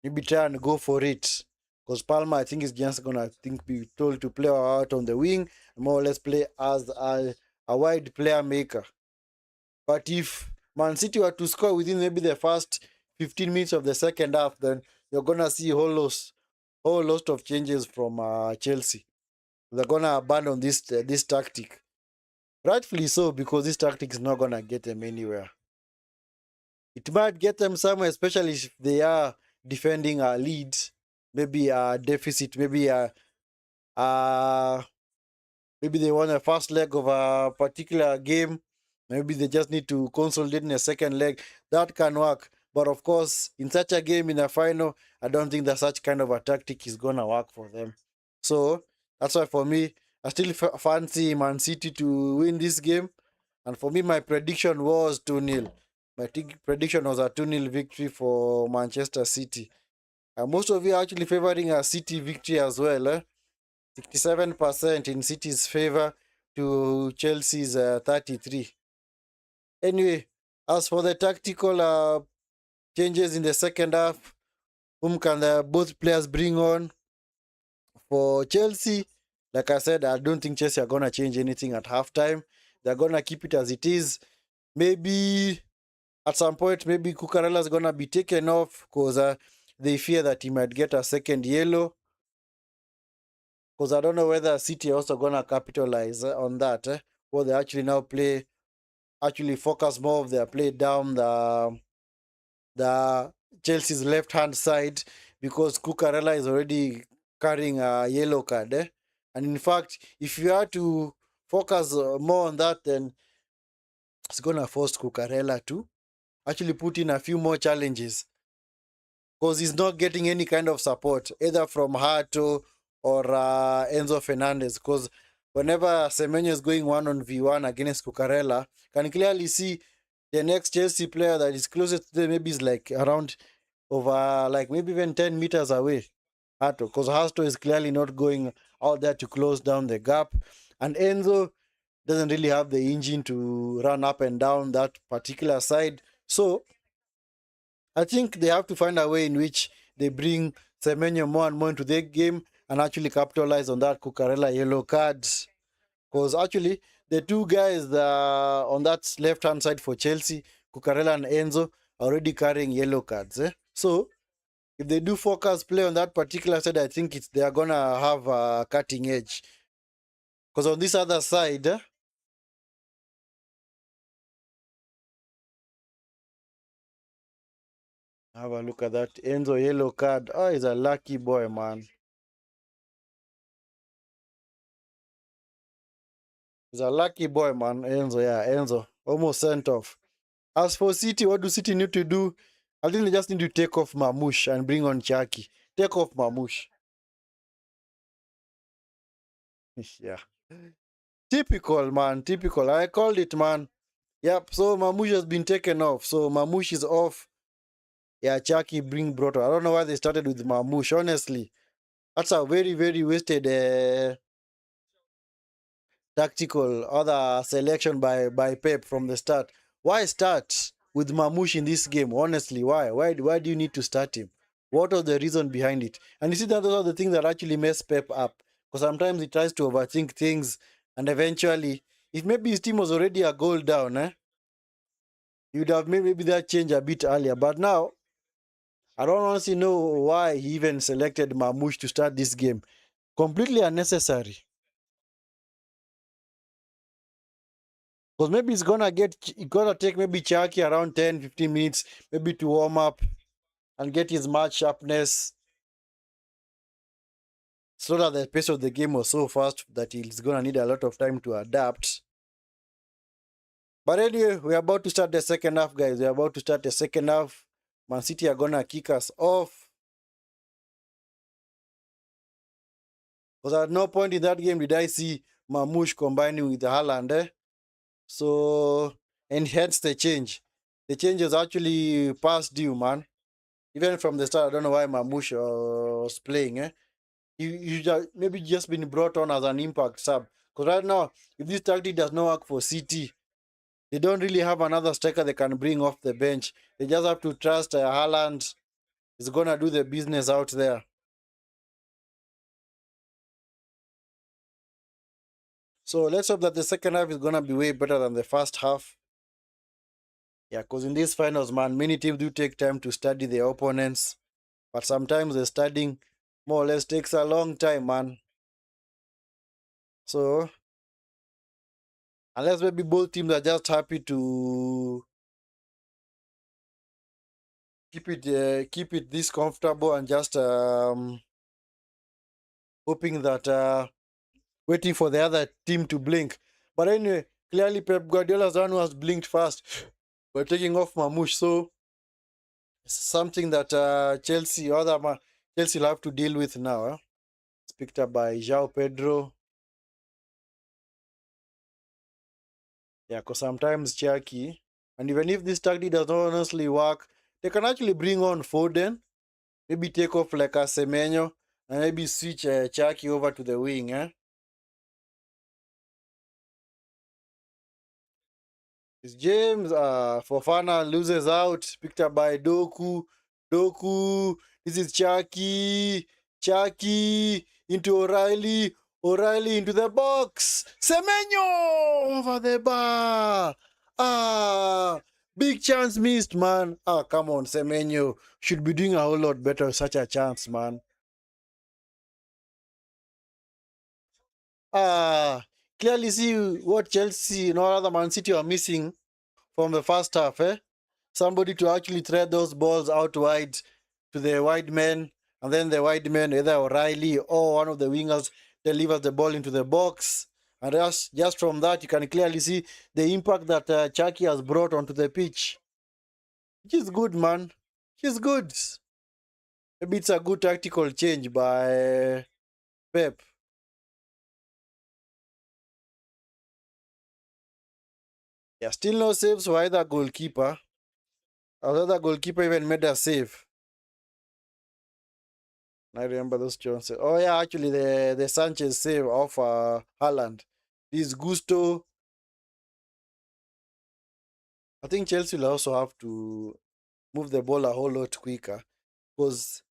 Maybe try and go for it. Because Palmer, I think, is just gonna be told to play out on the wing and more or less play as a wide player maker. But if Man City were to score within maybe the first 15 minutes of the second half, then you're gonna see a whole lot of changes from Chelsea. They're gonna abandon this tactic, rightfully so, because this tactic is not gonna get them anywhere. It might get them somewhere, especially if they are defending a lead, maybe a deficit, uh, maybe they won a first leg of a particular game. Maybe they just need to consolidate in a second leg. That can work. But of course, in such a game, in a final, I don't think that such kind of a tactic is going to work for them. So that's why for me, I still fancy Man City to win this game. And for me, my prediction was 2-0. My prediction was a 2-0 victory for Manchester City. And most of you are actually favoring a City victory as well. 67% in City's favor to Chelsea's 33. Anyway, as for the tactical changes in the second half, whom can both players bring on? For Chelsea, like I said, I don't think Chelsea are going to change anything at halftime. They're going to keep it as it is. Maybe at some point, maybe Cucurella is going to be taken off because they fear that he might get a second yellow. Because I don't know whether City are also going to capitalize on that. Or they actually now actually focus more of their play down the Chelsea's left hand side, because Cucurella is already carrying a yellow card. And in fact, if you are to focus more on that, then it's gonna force Cucurella to actually put in a few more challenges, because he's not getting any kind of support either from Hato or Enzo Fernandez. Because whenever Semenyo is going 1-on-1 against Cucurella, can clearly see the next Chelsea player that is closest to them maybe is like around over like maybe even 10 meters away. Hato, because Hasto is clearly not going out there to close down the gap. And Enzo doesn't really have the engine to run up and down that particular side. So I think they have to find a way in which they bring Semenyo more and more into their game and actually capitalize on that Cucurella yellow cards. Because actually, the two guys on that left hand side for Chelsea, Cucurella and Enzo, are already carrying yellow cards. So if they do focus play on that particular side, I think they are gonna have a cutting edge. Because on this other side, have a look at that Enzo yellow card. Oh, he's a lucky boy, man. He's a lucky boy, man. Enzo, yeah, Enzo. Almost sent off. As for City, what do City need to do? I think they just need to take off Mamouche and bring on Chaki. Take off Mamouche. Yeah. Typical, man. Typical. I called it, man. Yep. So Mamouche has been taken off. So Mamouche is off. Yeah, Chaki bring Broto. I don't know why they started with Mamouche, honestly. That's a very, very wasted tactical other selection by Pep from the start. Why start with Mamouche in this game? Honestly, why? Why do you need to start him? What was the reason behind it? And you see that those are the things that actually mess Pep up. Because sometimes he tries to overthink things and eventually, if maybe his team was already a goal down, you'd have made maybe that change a bit earlier. But now, I don't honestly know why he even selected Mamouche to start this game. Completely unnecessary. Because maybe it's gonna take maybe Chucky around 10, 15 minutes, maybe to warm up and get his match sharpness. So that the pace of the game was so fast that he's gonna need a lot of time to adapt. But anyway, we're about to start the second half, guys. We're about to start the second half. Man City are gonna kick us off. Because at no point in that game did I see Mamouche combining with Haaland. So, and hence the change. The change is actually past due, man. Even from the start, I don't know why Mamouche was playing. Maybe just been brought on as an impact sub. Because right now, if this tactic does not work for City, they don't really have another striker they can bring off the bench. They just have to trust Haaland is going to do the business out there. So let's hope that the second half is going to be way better than the first half. Yeah, because in these finals, man, many teams do take time to study their opponents. But sometimes the studying more or less takes a long time, man. So, unless maybe both teams are just happy to keep it this comfortable and just hoping that waiting for the other team to blink. But anyway, clearly Pep Guardiola's the one who has blinked fast. We're taking off Mamouche, so it's something that Chelsea will have to deal with now. It's picked up by João Pedro. Yeah, because sometimes Chucky, and even if this tactic does not honestly work, they can actually bring on Foden, maybe take off like a Semenyo, and maybe switch Chucky over to the wing. It's James Fofana loses out, picked up by Doku. Doku, this is Chucky. Chucky into O'Reilly. O'Reilly into the box. Semenyo over the bar. Big chance missed, man. Come on, Semenyo. Should be doing a whole lot better with such a chance, man. Clearly see what Chelsea and all other Man City are missing from the first half, somebody to actually thread those balls out wide to the wide men, and then the wide men, either O'Reilly or one of the wingers, delivers the ball into the box. And just from that, you can clearly see the impact that Chucky has brought onto the pitch. He's good, man. He's good. Maybe it's a good tactical change by Pep. Yeah, still no saves for either goalkeeper. Another goalkeeper even made a save. I remember those chances. Oh yeah, actually the Sanchez save of Haaland. This Gusto. I think Chelsea will also have to move the ball a whole lot quicker because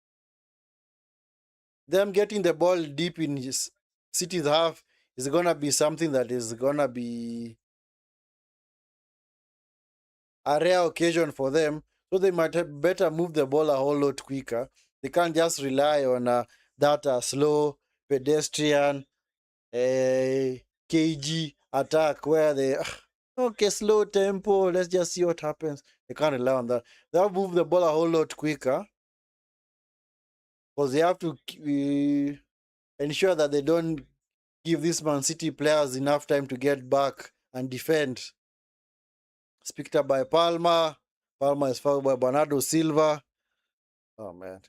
them getting the ball deep in his City's half is gonna be something that is gonna be a rare occasion for them. So they might have better move the ball a whole lot quicker. They can't just rely on that slow pedestrian KG attack where they okay, slow tempo, let's just see what happens. They can't rely on that. They'll move the ball a whole lot quicker because they have to ensure that they don't give these Man City players enough time to get back and defend. It's picked up by Palmer. Palmer is fouled by Bernardo Silva. Oh man.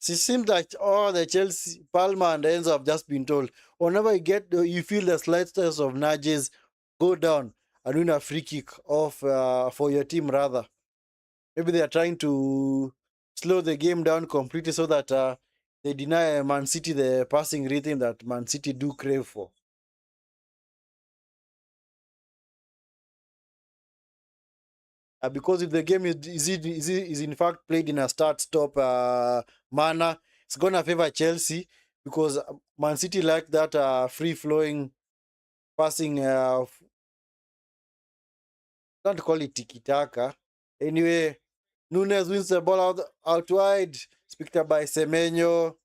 It seems like all the Chelsea, Palmer and Enzo have just been told, whenever you feel the slightest of nudges, go down and win a free kick off for your team rather. Maybe they are trying to slow the game down completely so that they deny Man City the passing rhythm that Man City do crave for. Because if the game is in fact played in a start-stop manner, it's gonna favor Chelsea because Man City like that free-flowing passing. Don't call it tiki-taka. Anyway, Nunes wins the ball out wide. It's picked up by Semenyo.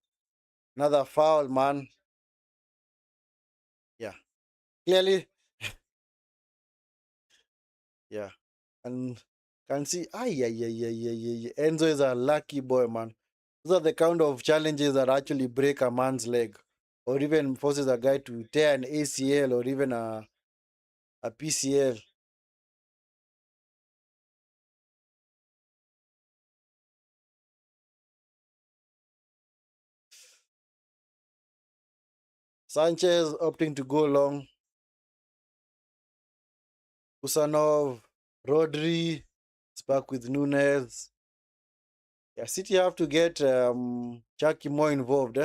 Another foul, man. Yeah, clearly, yeah, and can see. Ay, ay, ay, ay, ay, ay. Enzo is a lucky boy, man. Those are the kind of challenges that actually break a man's leg or even forces a guy to tear an ACL or even a PCL. Sanchez opting to go long. Kusanov, Rodri is back with Nunes. Yeah, City have to get Chucky more involved.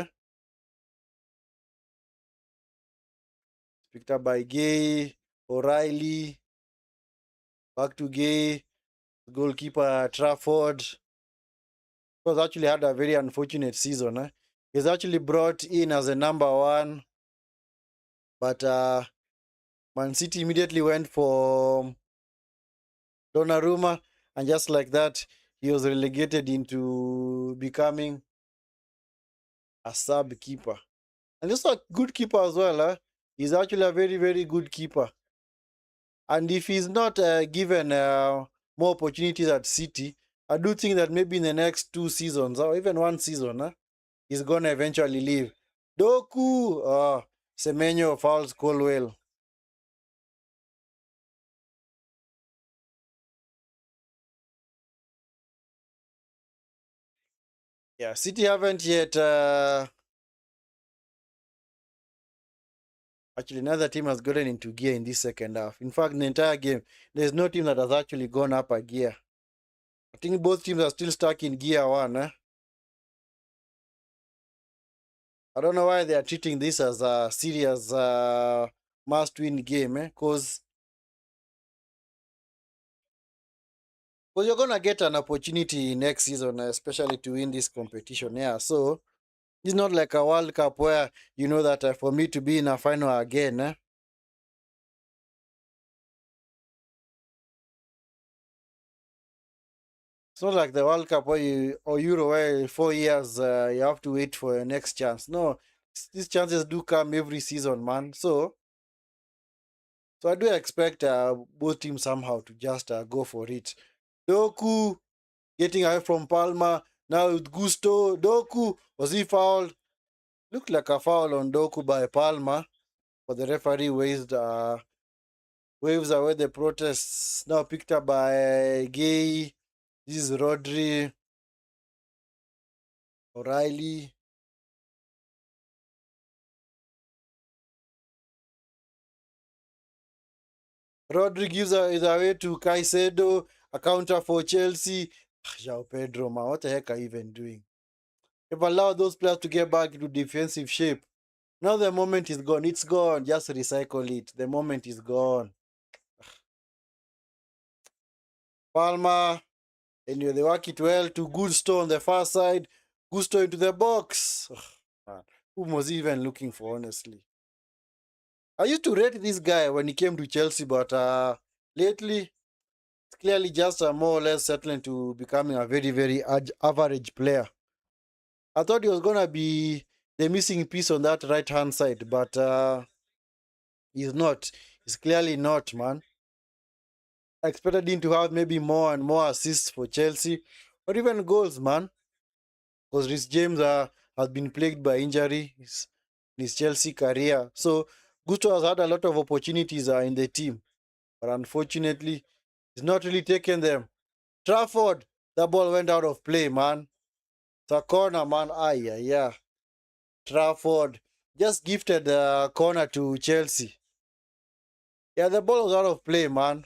Picked up by Gay, O'Reilly, back to Gay, goalkeeper Trafford. Was actually had a very unfortunate season. He's actually brought in as a number one, but Man City immediately went for Donnarumma, and just like that, he was relegated into becoming a sub keeper. And just a good keeper as well. He's actually a very, very good keeper. And if he's not given more opportunities at City, I do think that maybe in the next 2 seasons or even 1 season, he's going to eventually leave. Doku, Semenyo fouls Colwell. Yeah, City haven't yet. Actually, neither team has gotten into gear in this second half. In fact, in the entire game, there's no team that has actually gone up a gear. I think both teams are still stuck in gear one. I don't know why they are treating this as a serious must-win game, because you're gonna get an opportunity next season, especially to win this competition. Yeah, so it's not like a World Cup where you know that for me to be in a final again. It's not like the World Cup where you or Euro where 4 years you have to wait for your next chance. No, these chances do come every season, man. So I do expect both teams somehow to just go for it. Doku getting away from Palma now with Gusto. Doku, was he fouled? Looked like a foul on Doku by Palma, but the referee waves away the protests. Now picked up by Gay. This is Rodri, O'Reilly. Rodri gives is away to Caicedo, a counter for Chelsea. João Pedro, man, what the heck are you even doing? You've allowed those players to get back into defensive shape. Now the moment is gone. It's gone. Just recycle it. The moment is gone. Palmer, anyway, they work it well to Gusto on the far side. Gusto into the box. Ugh, man. Who was he even looking for, honestly? I used to rate this guy when he came to Chelsea, but lately, it's clearly just more or less settling to becoming a very, very average player. I thought he was going to be the missing piece on that right hand side, but he's not. He's clearly not, man. I expected him to have maybe more and more assists for Chelsea, or even goals, man. Because Rhys James has been plagued by injury in his Chelsea career. So Gusto has had a lot of opportunities in the team, but unfortunately, he's not really taken them. Trafford, the ball went out of play, man. It's a corner, man. Ah, yeah, yeah. Trafford just gifted the corner to Chelsea. Yeah, the ball was out of play, man.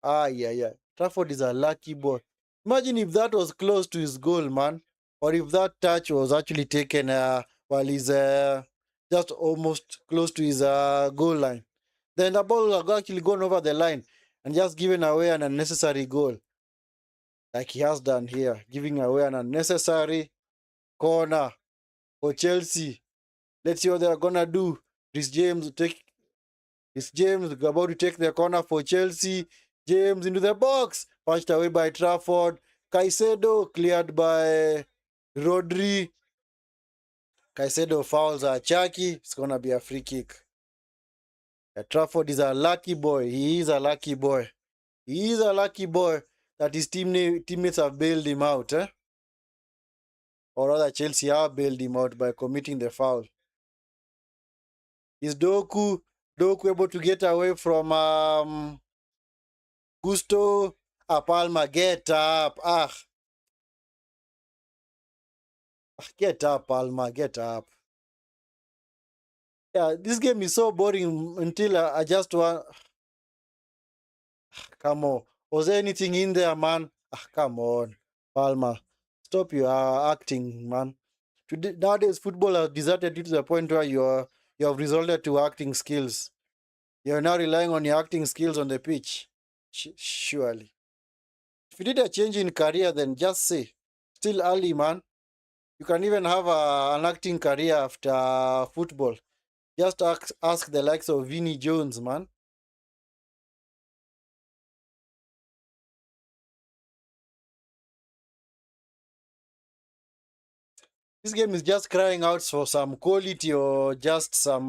Ah, yeah, yeah. Trafford is a lucky boy. Imagine if that was close to his goal, man. Or if that touch was actually taken while he's just almost close to his goal line. Then the ball would have actually gone over the line and just given away an unnecessary goal. Like he has done here, giving away an unnecessary corner for Chelsea. Let's see what they're gonna do. This James about to take the corner for Chelsea. James into the box. Punched away by Trafford. Caicedo cleared by Rodri. Caicedo fouls Chucky. It's going to be a free kick. Trafford is a lucky boy. He is a lucky boy. He is a lucky boy that his teammates have bailed him out. Or rather, Chelsea have bailed him out by committing the foul. Is Doku able to get away from Gusto? Palma, get up. Get up, Palma, get up. Yeah, this game is so boring until I just want. Come on. Was there anything in there, man? Come on, Palma. Stop your acting, man. Today, nowadays, football has deserted you to the point where you have resorted to acting skills. You're now relying on your acting skills on the pitch. Surely. If you did a change in career, then just say. Still early, man. You can even have an acting career after football. Just ask the likes of Vinnie Jones, man. This game is just crying out for some quality or just some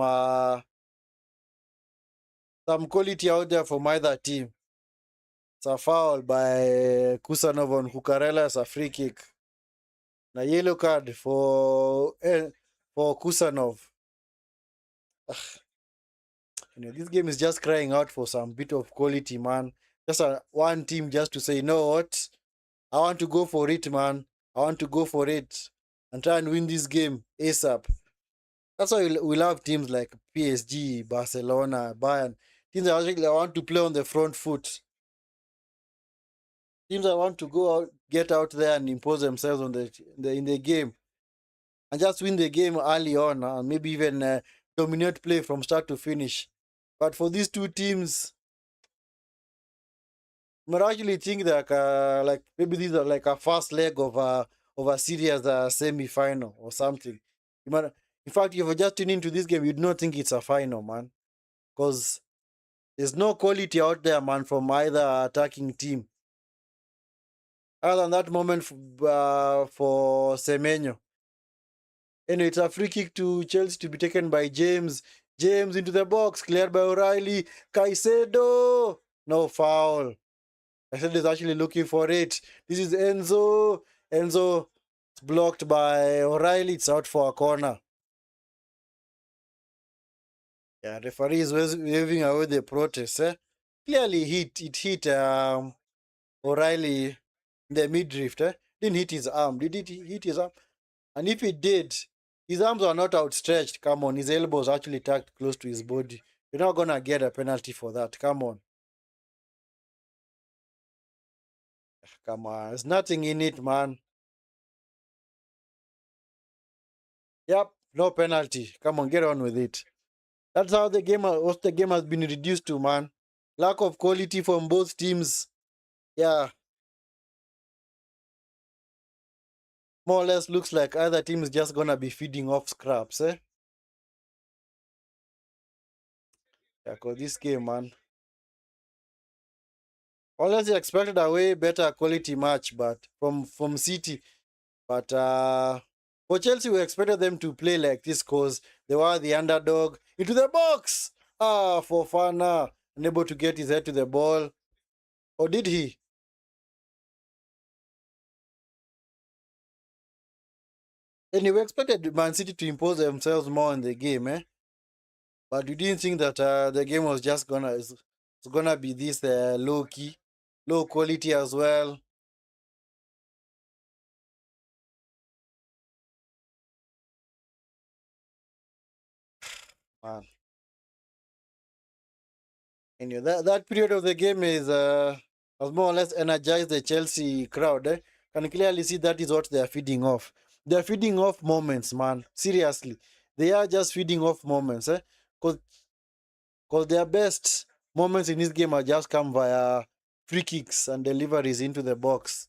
quality out there from either team. It's a foul by Kusanov on Cucurella. It's a free kick. A yellow card for Kusanov. This game is just crying out for some bit of quality, man. Just one team just to say, you know what? I want to go for it, man. I want to go for it and try and win this game ASAP. That's why we love teams like PSG, Barcelona, Bayern. Teams that actually want to play on the front foot. Teams that want to go out, get out there and impose themselves on in the game and just win the game early on, and maybe even dominate play from start to finish. But for these two teams, I might actually think that like maybe these are like a first leg of a series semi-final or something. You might, in fact, if you're just tuning into this game, you'd not think it's a final, man, because there's no quality out there, man, from either attacking team. Other than that moment for Semenyo. Anyway, it's a free kick to Chelsea to be taken by James. James into the box, cleared by O'Reilly. Caicedo! No foul. Caicedo is actually looking for it. This is Enzo. Enzo, it's blocked by O'Reilly. It's out for a corner. Yeah, referee is waving away the protest. Clearly, it hit O'Reilly in the midriff. Didn't hit his arm. Did it hit his arm? And if it did, his arms are not outstretched. Come on, his elbows actually tucked close to his body. You're not gonna get a penalty for that. Come on. Come on. There's nothing in it, man. Yep, no penalty. Come on, get on with it. That's how what the game has been reduced to, man. Lack of quality from both teams. Yeah, more or less looks like either team is just gonna be feeding off scraps, eh? Yeah, cause this game, man. Honestly, expected a way better quality match, but from City. But for Chelsea, we expected them to play like this because they were the underdog into the box. Fofana unable to get his head to the ball, or did he? Anyway, we expected Man City to impose themselves more in the game, eh? But we didn't think that the game was just it's gonna be this low key, low quality as well. Man, anyway, that period of the game is has more or less energized the Chelsea crowd. Eh? Can clearly see that is what they are feeding off. They are feeding off moments, man. Seriously, they are just feeding off moments. Eh? Cause their best moments in this game are just come via free kicks and deliveries into the box.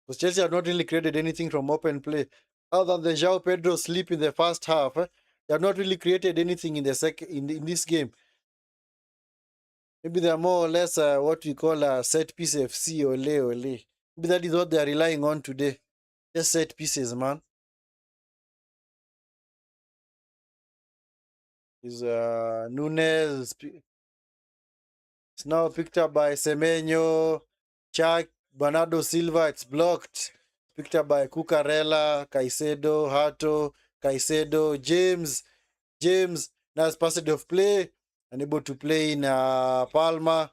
Because Chelsea have not really created anything from open play. Other than the João Pedro slip in the first half, they have not really created anything in the second in this game. Maybe they are more or less what we call a set piece FC ole ole. Maybe that is what they are relying on today. Just set pieces, man. Is Nunes it's now picked up by Semenyo, Chuck, Bernardo Silva, it's blocked. Picked up by Cucurella, Caicedo, Hato, Caicedo, James, nice passage of play, unable to play in Palma.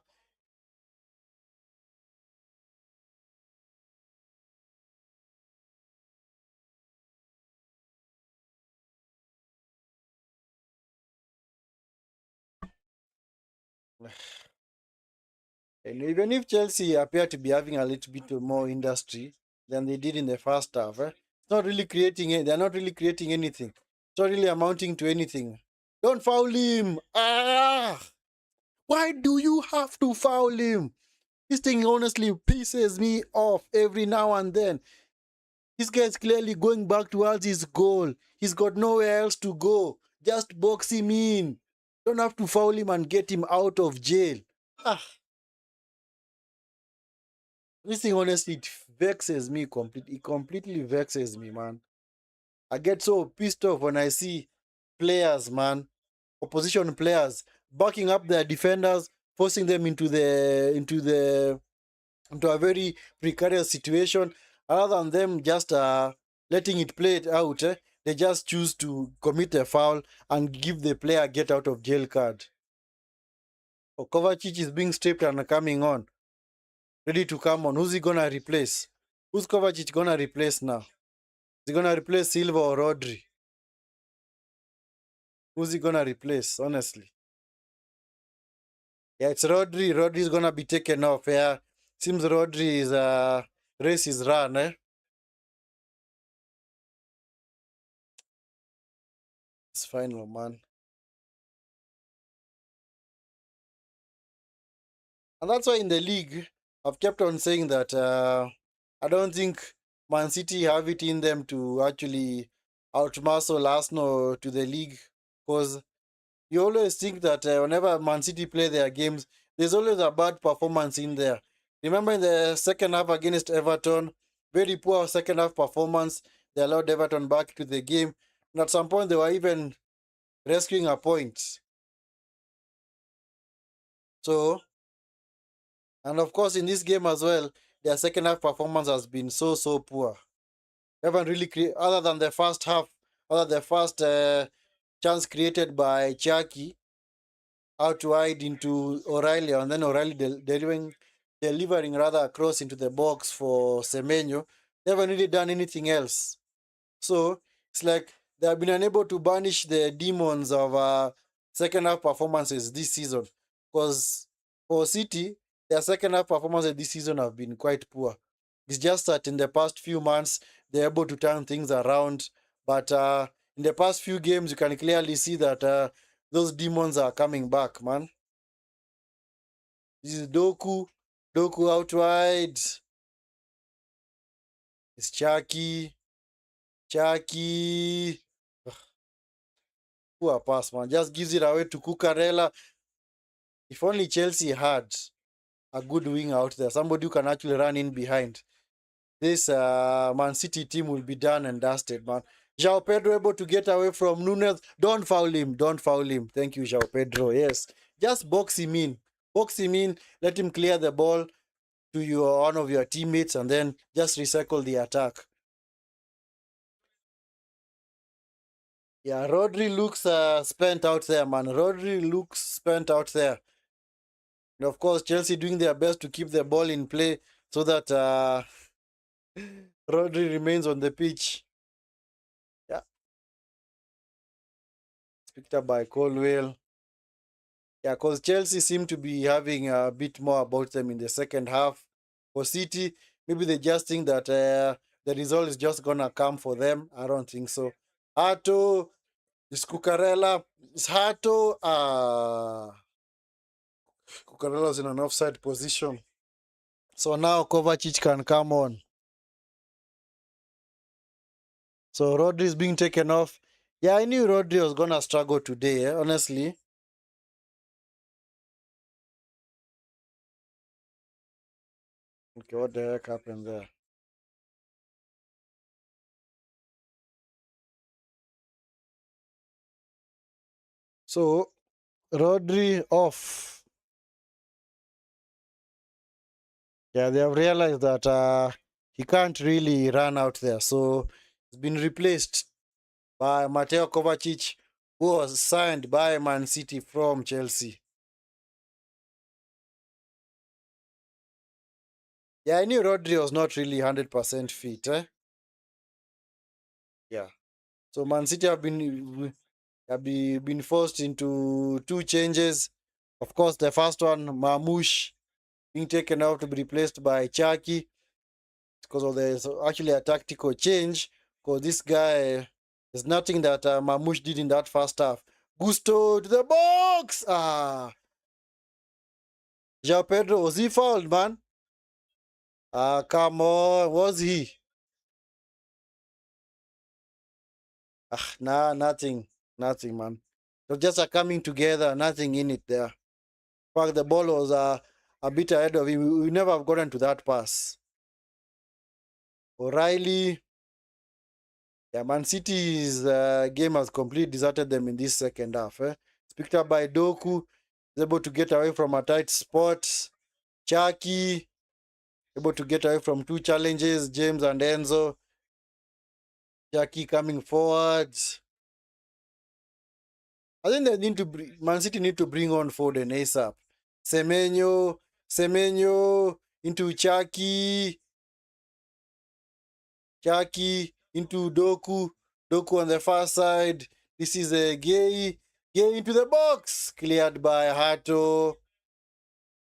And even if Chelsea appear to be having a little bit more industry than they did in the first half, it's not really creating it. They're not really creating anything. It's not really amounting to anything. Don't foul him. Why do you have to foul him? This thing honestly pisses me off every now and then. This guy is clearly going back towards his goal. He's got nowhere else to go. Just box him in. Don't have to foul him and get him out of jail. Ah, this thing honestly it vexes me completely. It completely vexes me, man. I get so pissed off when I see players, man, opposition players backing up their defenders, forcing them into a very precarious situation. Rather than them just letting it play it out, they just choose to commit a foul and give the player a get out of jail card. Oh, Kovacic is being stripped and coming on, ready to come on. Who's he gonna replace? Who's Kovacic gonna replace now? Is he gonna replace Silva or Rodri? Who's he gonna replace? Honestly, yeah, it's Rodri. Rodri's gonna be taken off. Yeah, seems Rodri is race is run. Eh, it's final, man. And that's why in the league, I've kept on saying that I don't think Man City have it in them to actually outmuscle Arsenal to the league. Because you always think that whenever Man City play their games, there's always a bad performance in there. Remember in the second half against Everton, very poor second half performance. They allowed Everton back to the game. And at some point, they were even rescuing a point. So and of course, in this game as well, their second half performance has been so poor. They haven't really other than the first half, other the first chance created by Chucky out wide into O'Reilly, and then O'Reilly delivering rather across into the box for Semenyo. They haven't really done anything else. So it's like they have been unable to banish the demons of second half performances this season. Because for City, their second half performances this season have been quite poor. It's just that in the past few months, they're able to turn things around. But in the past few games, you can clearly see that those demons are coming back, man. This is Doku. Doku out wide. It's Chucky. Chucky. Poor pass, man. Just gives it away to Cucurella. If only Chelsea had a good wing out there, somebody who can actually run in behind, this Man City team will be done and dusted, man. João Pedro able to get away from Nunes. Don't foul him. Don't foul him. Thank you, João Pedro. Yes. Just box him in. Box him in. Let him clear the ball to one of your teammates and then just recycle the attack. Yeah, Rodri looks spent out there, man. Rodri looks spent out there. And of course, Chelsea doing their best to keep the ball in play so that Rodri remains on the pitch. Yeah. It's picked up by Colwell. Yeah, because Chelsea seem to be having a bit more about them in the second half. For City, maybe they just think that the result is just going to come for them. I don't think so. Hato, it's Cucurella. It's Hato. Cucurella's in an offside position. So now Kovacic can come on. So Rodri is being taken off. Yeah, I knew Rodri was going to struggle today, honestly. Okay, what the heck happened there? So, Rodri off. Yeah, they have realized that he can't really run out there. So, he's been replaced by Mateo Kovacic, who was signed by Man City from Chelsea. Yeah, I knew Rodri was not really 100% fit. Yeah. So, Man City have been forced into two changes. Of course, the first one, Mamouche, being taken out to be replaced by Chucky because of there's actually a tactical change. Because this guy, there's nothing that Mamouche did in that first half. Gusto to the box! João Pedro, was he fouled, man? Come on, was he? Nah, nothing. Nothing, man. So just a coming together, nothing in it there. In fact, the ball was a bit ahead of him. We never have gotten to that pass. O'Reilly, yeah, Man City's game has completely deserted them in this second half. It's picked up by Doku, is able to get away from a tight spot. Chucky, able to get away from two challenges, James and Enzo. Chucky coming forward. I think they need to Man City need to bring on Foden ASAP. Semenyo into Chucky. Chucky into Doku. Doku on the far side. This is a Gay. Gay into the box. Cleared by Hato.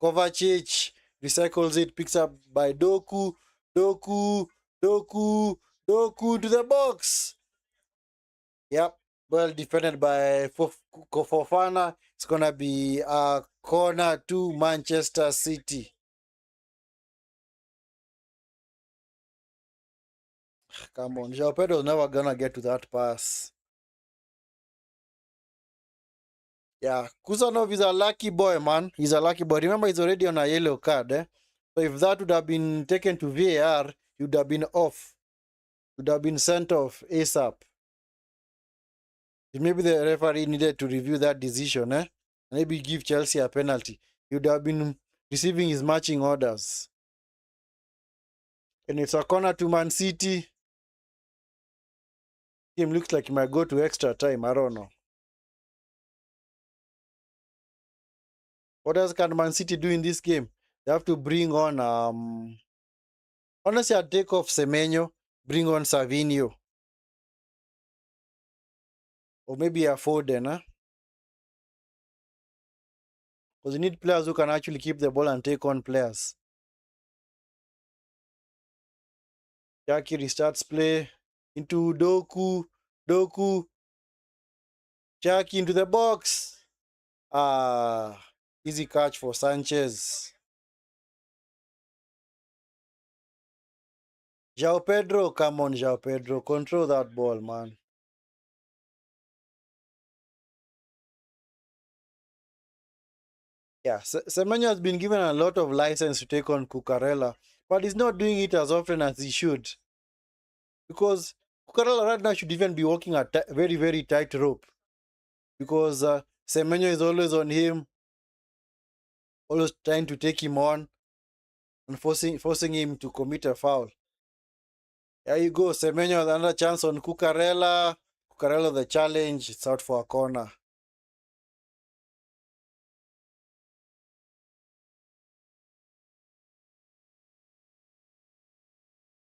Kovacic recycles it. Picks up by Doku. Doku. Doku to the box. Yep. Well defended by Fofana. It's going to be a corner to Manchester City. Come on. João Pedro's never going to get to that pass. Yeah, Kusanov is a lucky boy, man. He's a lucky boy. Remember, he's already on a yellow card. So if that would have been taken to VAR, he would have been off. Would have been sent off ASAP. Maybe the referee needed to review that decision, maybe give Chelsea a penalty. He would have been receiving his matching orders. And it's a corner to Man City. Game looks like he might go to extra time. I don't know. What else can Man City do in this game? They have to bring on honestly, I'd take off Semenyo, bring on Savinho. Or maybe a Foden, huh? Because you need players who can actually keep the ball and take on players. Jackie restarts play into Doku. Doku. Jackie into the box. Ah, easy catch for Sanchez. João Pedro, come on, João Pedro. Control that ball, man. Yeah, Semenyo has been given a lot of license to take on Cucurella, but he's not doing it as often as he should. Because Cucurella right now should even be walking a very, very tight rope. Because Semenyo is always on him, always trying to take him on and forcing him to commit a foul. There you go, Semenyo with another chance on Cucurella. Cucurella the challenge, it's out for a corner.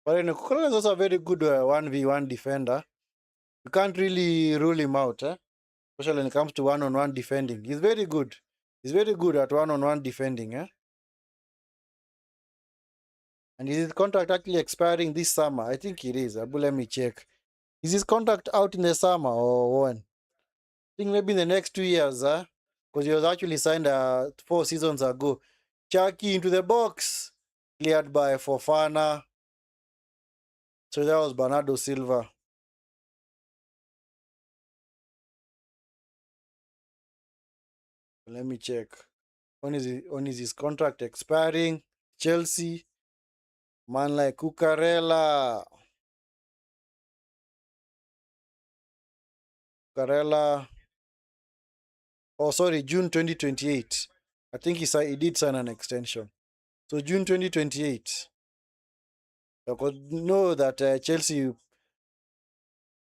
But Cucurella is also a very good 1v1 defender. You can't really rule him out, especially when it comes to one-on-one defending. He's very good. He's very good at one-on-one defending. And is his contract actually expiring this summer? I think it is. Abu, let me check. Is his contract out in the summer or when? I think maybe in the next 2 years, because he was actually signed 4 seasons ago. Chucky into the box. Cleared by Fofana. So that was Bernardo Silva. Let me check. When is his contract expiring? Chelsea. Man like Cucurella. Cucurella. Oh, sorry, June 2028. I think he did sign an extension. So June 2028. Because know that Chelsea,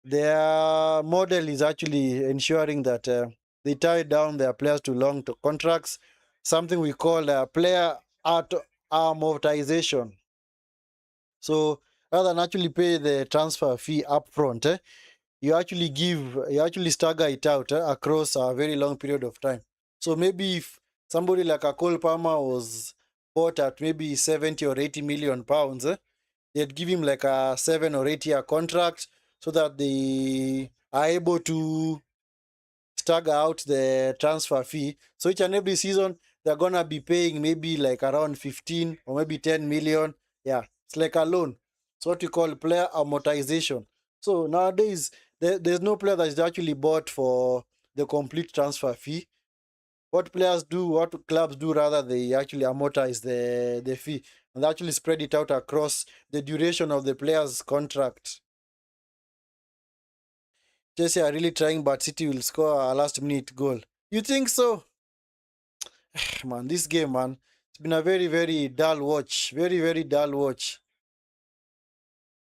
their model is actually ensuring that they tie down their players to long contracts, something we call player amortization. So rather than actually pay the transfer fee upfront, you actually stagger it out across a very long period of time. So maybe if somebody like a Cole Palmer was bought at maybe 70 or 80 million pounds, they'd give him like a 7 or 8 year contract so that they are able to stagger out the transfer fee. So each and every season, they're going to be paying maybe like around 15 or maybe 10 million. Yeah, it's like a loan. It's what we call player amortization. So nowadays, there's no player that is actually bought for the complete transfer fee. What players do, what clubs do, rather, they actually amortize the fee and actually spread it out across the duration of the player's contract. Chelsea are really trying, but City will score a last minute goal. You think so? Man, this game, man, it's been a very, very dull watch. Very, very dull watch.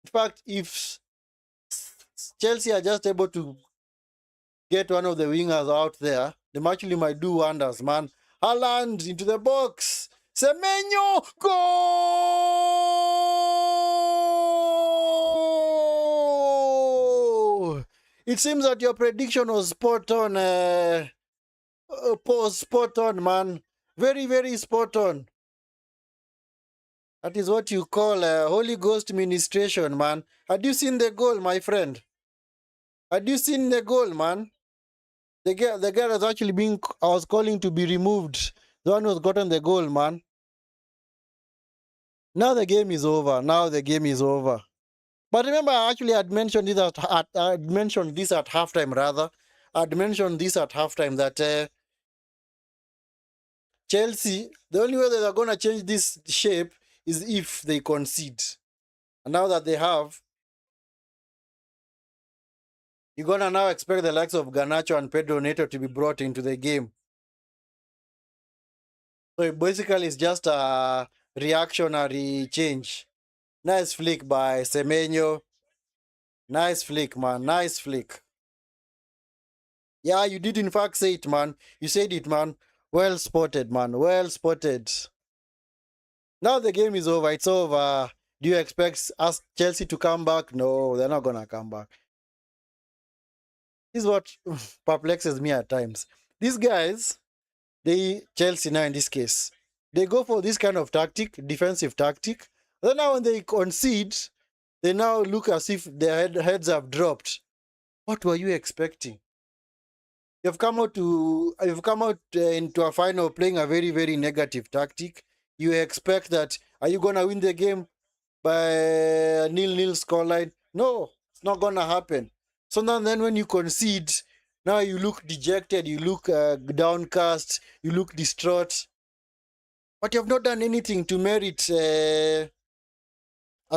In fact, if Chelsea are just able to get one of the wingers out there, they actually might do wonders, man. Haaland into the box. Semenyo, goal! It seems that your prediction was spot on, spot on, man. Very, very spot on. That is what you call Holy Ghost ministration, man. Had you seen the goal, my friend? Had you seen the goal, man? The guy was actually I was calling to be removed. The one who's gotten the goal, man. Now the game is over. Now the game is over. But remember, I actually had mentioned this I'd mentioned this at halftime, rather. I'd mentioned this at halftime that Chelsea, the only way that they're going to change this shape is if they concede. And now that they have, you're going to now expect the likes of Garnacho and Pedro Neto to be brought into the game. So basically, it's just a reactionary change. Nice flick by Semenyo. Nice flick, man. Nice flick. Yeah, you did in fact say it, man. You said it, man. Well spotted, man. Well spotted. Now the game is over. It's over. Do you expect us Chelsea to come back? No, they're not gonna come back. This is what perplexes me at times. These guys, Chelsea now in this case, they go for this kind of tactic, defensive tactic. Then now when they concede, they now look as if their heads have dropped. What were you expecting? You've come out into a final playing a very, very negative tactic. You expect that, are you gonna win the game by a nil-nil scoreline? No, it's not gonna happen. So now then when you concede, now you look dejected, you look downcast, you look distraught. But you have not done anything to merit a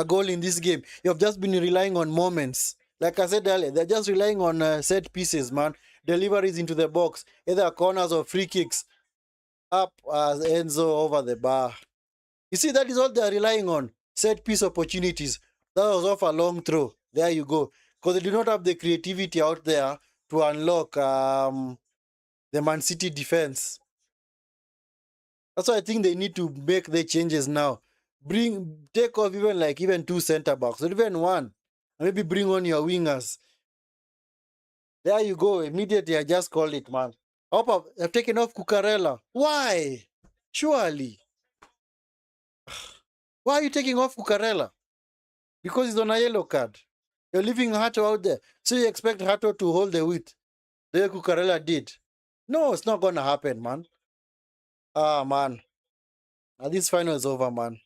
goal in this game. You have just been relying on moments. Like I said earlier, they're just relying on set pieces, man. Deliveries into the box, either corners or free kicks. Up as Enzo over the bar. You see, that is all they're relying on. Set piece opportunities. That was off a long throw. There you go. Because they do not have the creativity out there to unlock the Man City defense. That's why I think they need to make the changes now. Take off even two centre backs, or even one. And maybe bring on your wingers. There you go. Immediately I just called it, man. I hope I've taken off Cucurella. Why? Surely. Why are you taking off Cucurella? Because he's on a yellow card. You're leaving Hato out there. So you expect Hato to hold the width the way Cucurella did. No, it's not gonna happen, man. Ah, man. This final is over, man.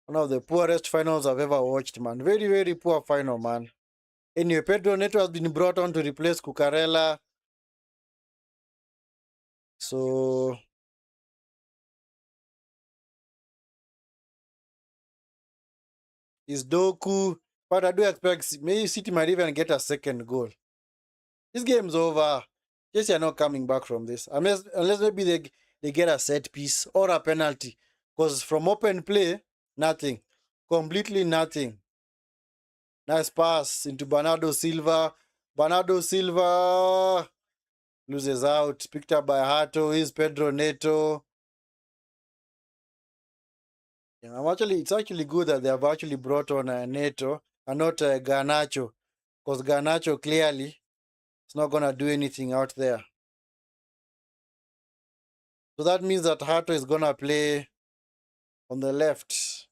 One of the poorest finals I've ever watched, man. Very, very poor final, man. Anyway, Pedro Neto has been brought on to replace Cucurella. So is Doku. But I do expect maybe City might even get a second goal. This game's over. Chelsea are not coming back from this. Unless maybe they get a set piece or a penalty. Because from open play, nothing. Completely nothing. Nice pass into Bernardo Silva. Bernardo Silva loses out. Picked up by Hato. Here's Pedro Neto. Yeah, it's actually good that they have actually brought on Neto and not Garnacho. Because Garnacho clearly is not going to do anything out there. So that means that Hato is going to play on the left.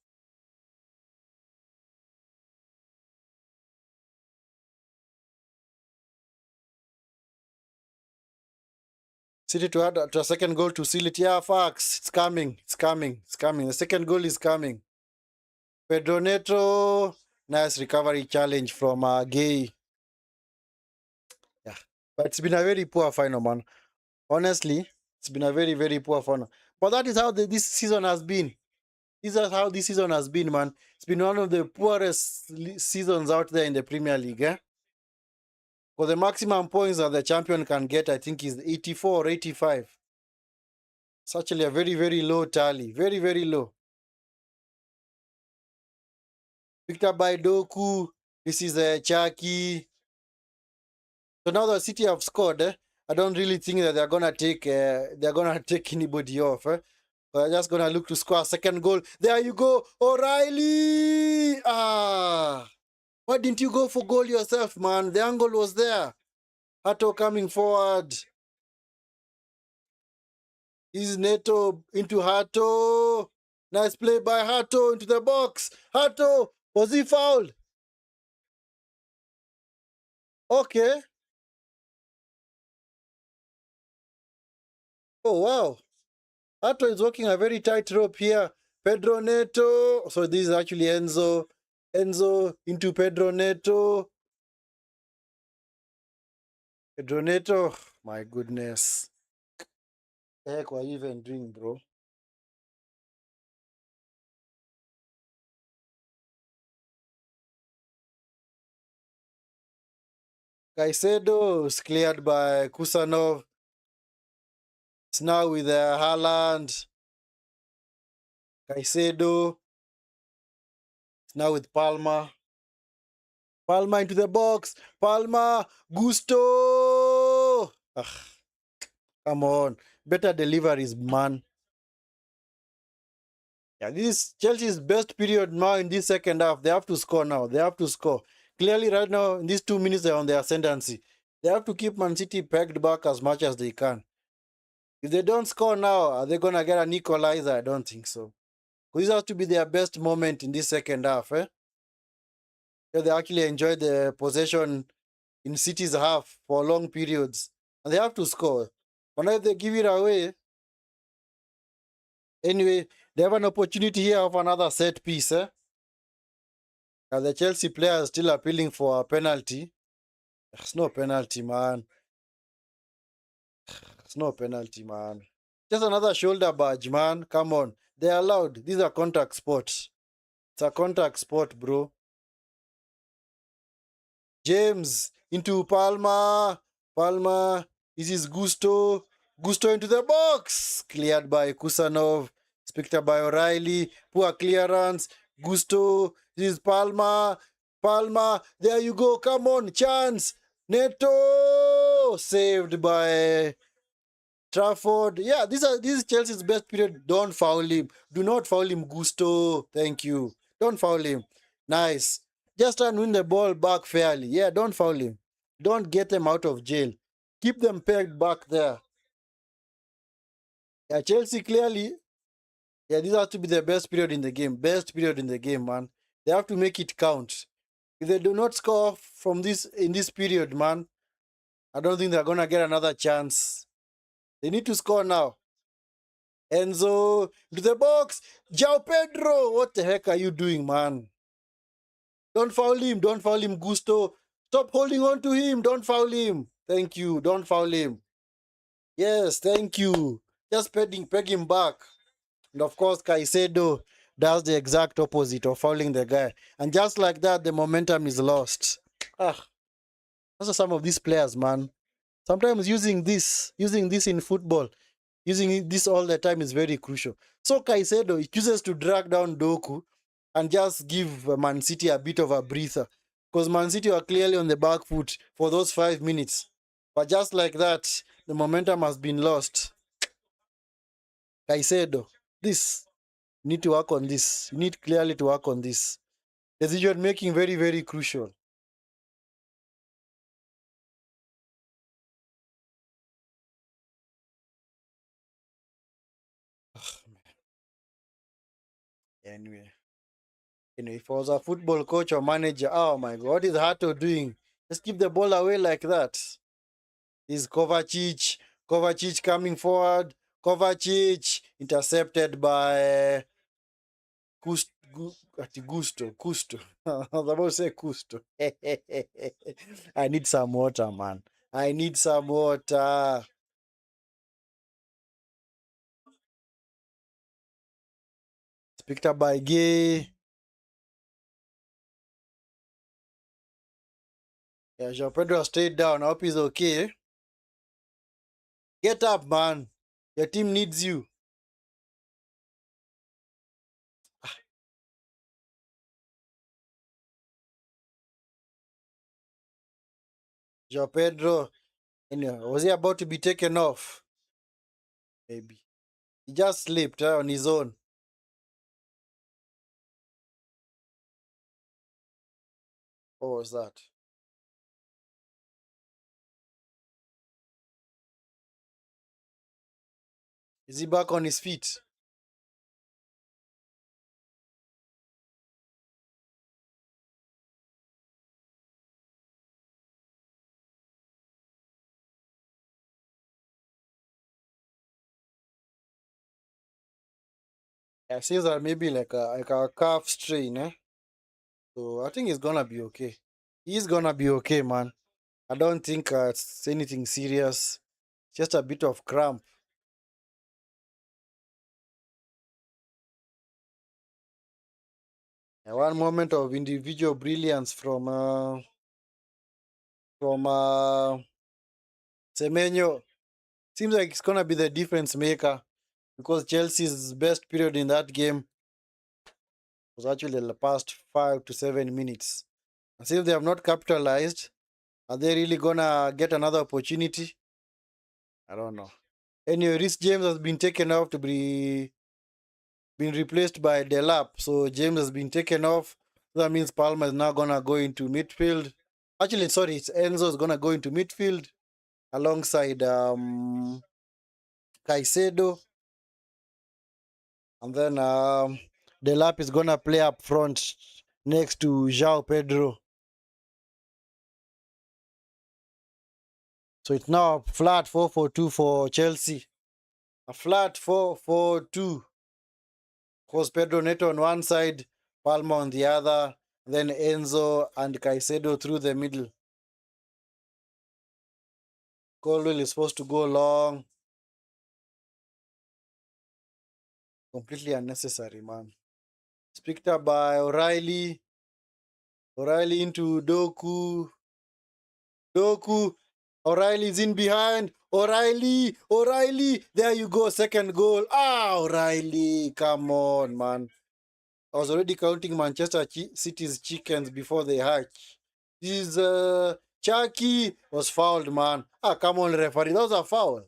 City to add to a second goal to seal it. Yeah, facts. It's coming. It's coming. It's coming. The second goal is coming. Pedro Neto. Nice recovery challenge from Gay. Yeah. But it's been a very poor final, man. Honestly, it's been a very, very poor final. But that is how this season has been. This is how this season has been, man. It's been one of the poorest seasons out there in the Premier League, eh? Because the maximum points that the champion can get, I think, is 84 or 85. It's actually a very, very low tally. Very, very low. Picked up by Doku. This is Chaki. So now the City have scored. I don't really think that they're gonna take anybody off. They're just gonna look to score a second goal. There you go, O'Reilly. Why didn't you go for goal yourself, man? The angle was there. Hato coming forward. Is Neto into Hato. Nice play by Hato into the box. Hato, was he fouled? Okay. Oh, wow. Hato is walking a very tight rope here. Pedro Neto. So this is actually Enzo. Enzo into Pedro Neto. Pedro Neto. My goodness. The heck were you even doing, bro? Caicedo is cleared by Kusanov. It's now with Haaland. Caicedo. It's now with Palma. Palma into the box. Palma. Gusto. Come on. Better deliveries, man. Yeah, this is Chelsea's best period now in this second half. They have to score now. They have to score. clearly right now in these 2 minutes they're on the ascendancy. They have to keep Man City pegged back as much as they can. If they don't score now, are they gonna get an equalizer? I don't think so. Because this has to be their best moment in this second half, eh? Yeah, they actually enjoy the possession in City's half for long periods. And they have to score. But now if they give it away, anyway, they have an opportunity here of another set piece, eh? And the Chelsea player is still appealing for a penalty. It's no penalty, man. It's no penalty, man. Just another shoulder badge, man. Come on. They're allowed. These are contact sports. It's a contact sport, bro. James into Palmer. Palmer. This is Gusto. Gusto into the box. Cleared by Kusanov. Picked up by O'Reilly. Poor clearance. Gusto. This is Palmer. Palmer. There you go. Come on. Chance. Neto. Saved by Trafford. Yeah, this is Chelsea's best period. Don't foul him. Do not foul him, Gusto. Thank you. Don't foul him. Nice. Just try and win the ball back fairly. Yeah, don't foul him. Don't get them out of jail. Keep them pegged back there. Yeah, Chelsea clearly. Yeah, this has to be the best period in the game. Best period in the game, man. They have to make it count. If they do not score from this in this period, man, I don't think they're gonna get another chance. They need to score now. Enzo to the box. Jao Pedro. What the heck are you doing, man? Don't foul him. Don't foul him, Gusto. Stop holding on to him. Don't foul him. Thank you. Don't foul him. Yes, thank you. Just peg him back. And of course, Caicedo does the exact opposite of fouling the guy. And just like that, the momentum is lost. Ah, those are some of these players, man. Sometimes using this in football, using this all the time is very crucial. So Caicedo, he chooses to drag down Doku and just give Man City a bit of a breather. Because Man City were clearly on the back foot for those 5 minutes. But just like that, the momentum has been lost. Caicedo, this, you need to work on this. You need clearly to work on this. Decision making very, very crucial. Anyway. If I was a football coach or manager, oh my God, what is Hato doing? Just keep the ball away like that. Is Kovacic. Kovacic coming forward. Kovacic intercepted by Gusto. Gusto. I was about to say Gusto. I need some water, man. I need some water. It's picked up by Gay. Yeah, Jean Pedro stayed down. I hope he's okay. Get up, man. Your team needs you. Jean Pedro. Anyway, was he about to be taken off? Maybe. He just slipped on his own. What was that? Is he back on his feet? I see that maybe like a calf strain, eh? So I think he's gonna be okay. He's gonna be okay, man. I don't think it's anything serious. Just a bit of cramp. And one moment of individual brilliance from Semenyo. Seems like it's gonna be the difference maker because Chelsea's best period in that game was actually the past 5 to 7 minutes. And since they have not capitalized, are they really gonna get another opportunity? I don't know. Anyway, Rhys James has been taken off to be been replaced by Delap. So James has been taken off. That means Palmer is now gonna go into midfield. Actually, sorry, it's Enzo is gonna go into midfield alongside Caicedo, and then Delap is gonna play up front next to João Pedro. So it's now a flat 4-4-2 for Chelsea. A flat 4-4-2. Because Pedro Neto on one side, Palma on the other, then Enzo and Caicedo through the middle. Colwell is supposed to go long. Completely unnecessary, man. It's picked up by O'Reilly. O'Reilly into Doku. Doku. O'Reilly's in behind. O'Reilly. There you go. Second goal. Ah, O'Reilly. Come on, man. I was already counting Manchester City's chickens before they hatch. This Chucky was fouled, man. Ah, come on, referee. That was a foul.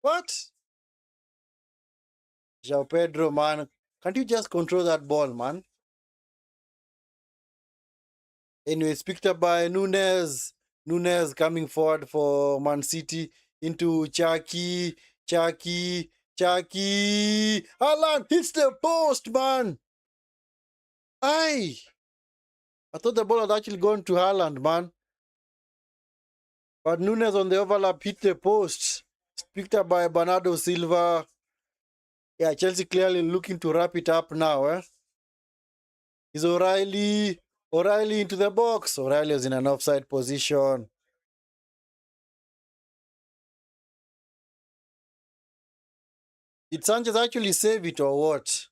What? João Pedro, man. Can't you just control that ball, man? Anyways, picked up by Nunes. Nunes coming forward for Man City into Chucky. Haaland hits the post, man. Aye. I thought the ball had actually gone to Haaland, man. But Nunes on the overlap hit the post. Picked up by Bernardo Silva. Yeah, Chelsea clearly looking to wrap it up now. Is O'Reilly into the box? O'Reilly is in an offside position. Did Sanchez actually save it or what?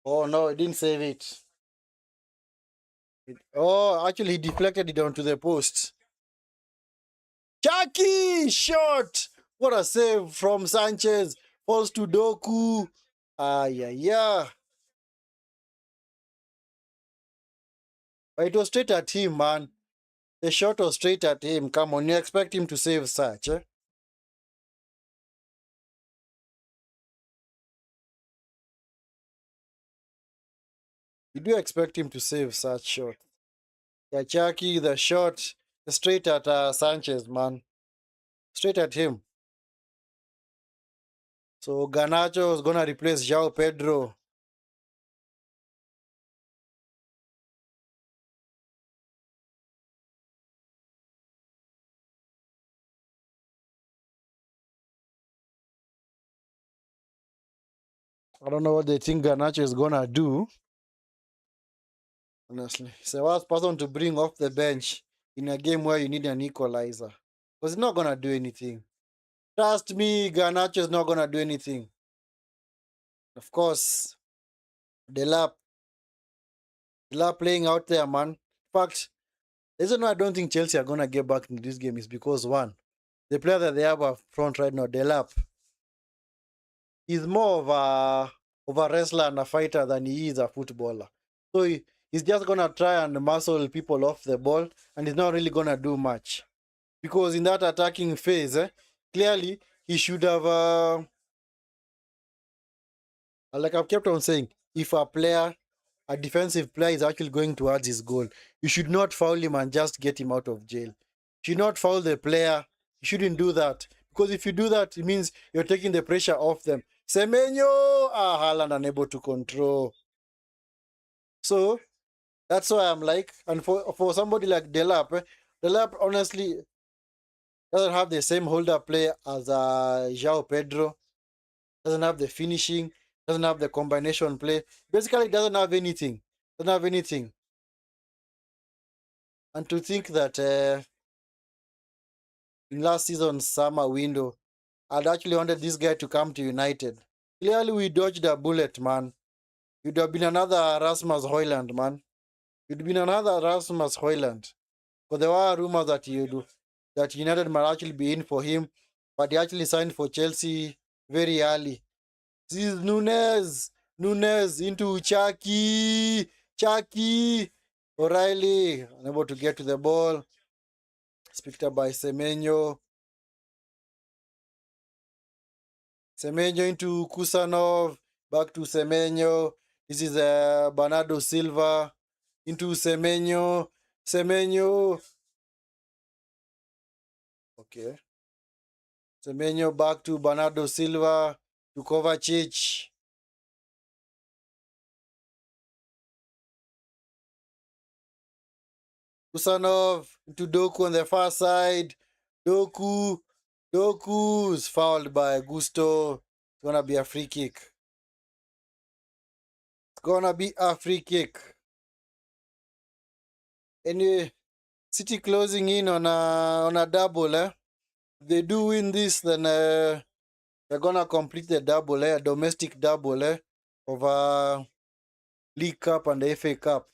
Oh no, he didn't save it. Oh, actually he deflected it onto the post. Chucky shot! What a save from Sanchez. Falls to Doku. Yeah. But it was straight at him, man. The shot was straight at him. Come on, you expect him to save such, eh? You do expect him to save such shot. Yeah, Chucky, the shot straight at Sanchez, man. Straight at him. So Garnacho is going to replace João Pedro. I don't know what they think Garnacho is going to do. Honestly. He's the worst person to bring off the bench in a game where you need an equalizer. Because he's not going to do anything. Trust me, Garnacho is not going to do anything. Of course, Delap playing out there, man. In fact, the reason why I don't think Chelsea are going to get back into this game is because, one, the player that they have up front right now, Delap, he's more of a wrestler and a fighter than he is a footballer. So he's just going to try and muscle people off the ball, and he's not really going to do much. Because in that attacking phase, clearly, he should have, like I've kept on saying, if a defensive player is actually going towards his goal, you should not foul him and just get him out of jail. You should not foul the player. You shouldn't do that. Because if you do that, it means you're taking the pressure off them. Semenyo! Haaland unable to control. So, that's why I'm like, and for somebody like Delap, Delap honestly doesn't have the same hold-up play as João Pedro. Doesn't have the finishing. Doesn't have the combination play. Basically, doesn't have anything. And to think that in last season's summer window, I'd actually wanted this guy to come to United. Clearly, we dodged a bullet, man. You'd have been another Rasmus Højlund, man. You'd been another Rasmus Højlund. Because there were rumors that that United might actually be in for him, but he actually signed for Chelsea very early. This is Nunes into Chucky. O'Reilly, unable to get to the ball. It's picked up by Semenyo. Semenyo into Kusanov. Back to Semenyo. This is Bernardo Silva into Semenyo. Semenyo. Okay. Semenyo back to Bernardo Silva to Kovacic. Kusanov into Doku on the far side. Doku. Doku is fouled by Gusto. It's gonna be a free kick. It's gonna be a free kick. Anyway, City closing in on a double. If they do win this, then they're gonna complete the double, a domestic double of League Cup and the FA Cup.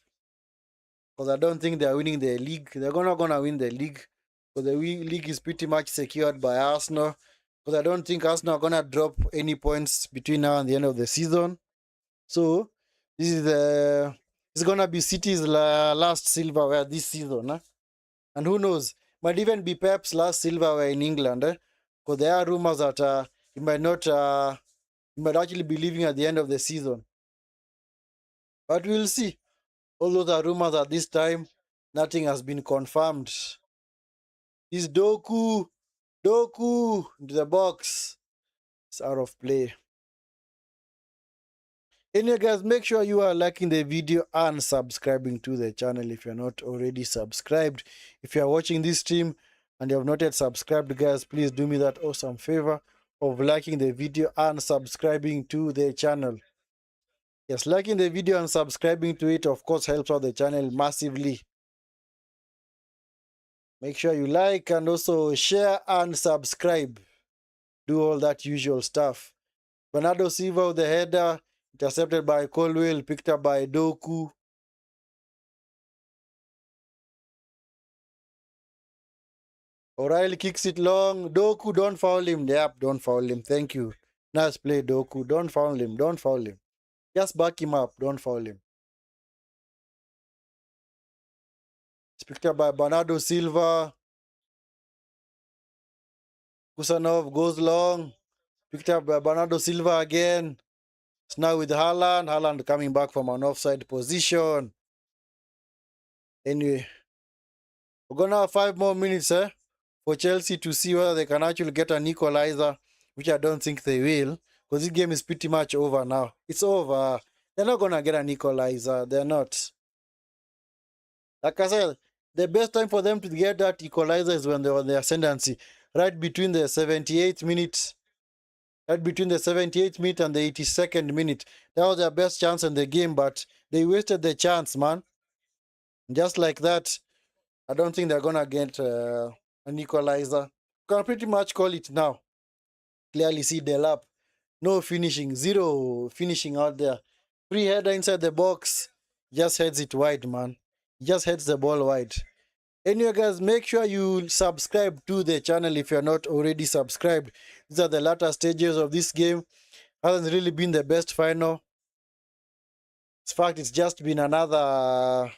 Because I don't think they're winning the league. They're gonna win the league. Because the league is pretty much secured by Arsenal. Because I don't think Arsenal are gonna drop any points between now and the end of the season. So this is it's gonna be City's last silverware this season. And who knows? Might even be Pep's last silverware in England. Because there are rumors that he might not he might actually be leaving at the end of the season. But we'll see. All those are rumors at this time. Nothing has been confirmed. Is Doku into the box. It's out of play. Anyway, guys, make sure you are liking the video and subscribing to the channel if you're not already subscribed. If you are watching this stream and you have not yet subscribed, guys, please do me that awesome favor of liking the video and subscribing to the channel. Yes, liking the video and subscribing to it, of course, helps out the channel massively. Make sure you like and also share and subscribe. Do all that usual stuff. Bernardo Silva with the header, intercepted by Colwell, picked up by Doku. O'Reilly kicks it long. Doku, don't foul him. Yep, don't foul him. Thank you. Nice play, Doku. Don't foul him. Don't foul him. Just back him up. Don't foul him. It's picked up by Bernardo Silva. Kusanov goes long. Picked up by Bernardo Silva again. It's now with Haaland. Haaland coming back from an offside position. Anyway, we're going to have 5 more minutes for Chelsea to see whether they can actually get an equalizer, which I don't think they will, because this game is pretty much over now. It's over. They're not going to get an equalizer. They're not. Like I said, the best time for them to get that equalizer is when they're on the ascendancy, right between the 78th minute. Right between the 78th minute and the 82nd minute. That was their best chance in the game, but they wasted the chance, man. Just like that, I don't think they're going to get an equalizer. Can pretty much call it now. Clearly see Delap. No finishing. Zero finishing out there. Free header inside the box. Just heads it wide, man. Just heads the ball wide. Anyway, guys, make sure you subscribe to the channel if you're not already subscribed. These are the latter stages of this game. Hasn't really been the best final. In fact, it's just been another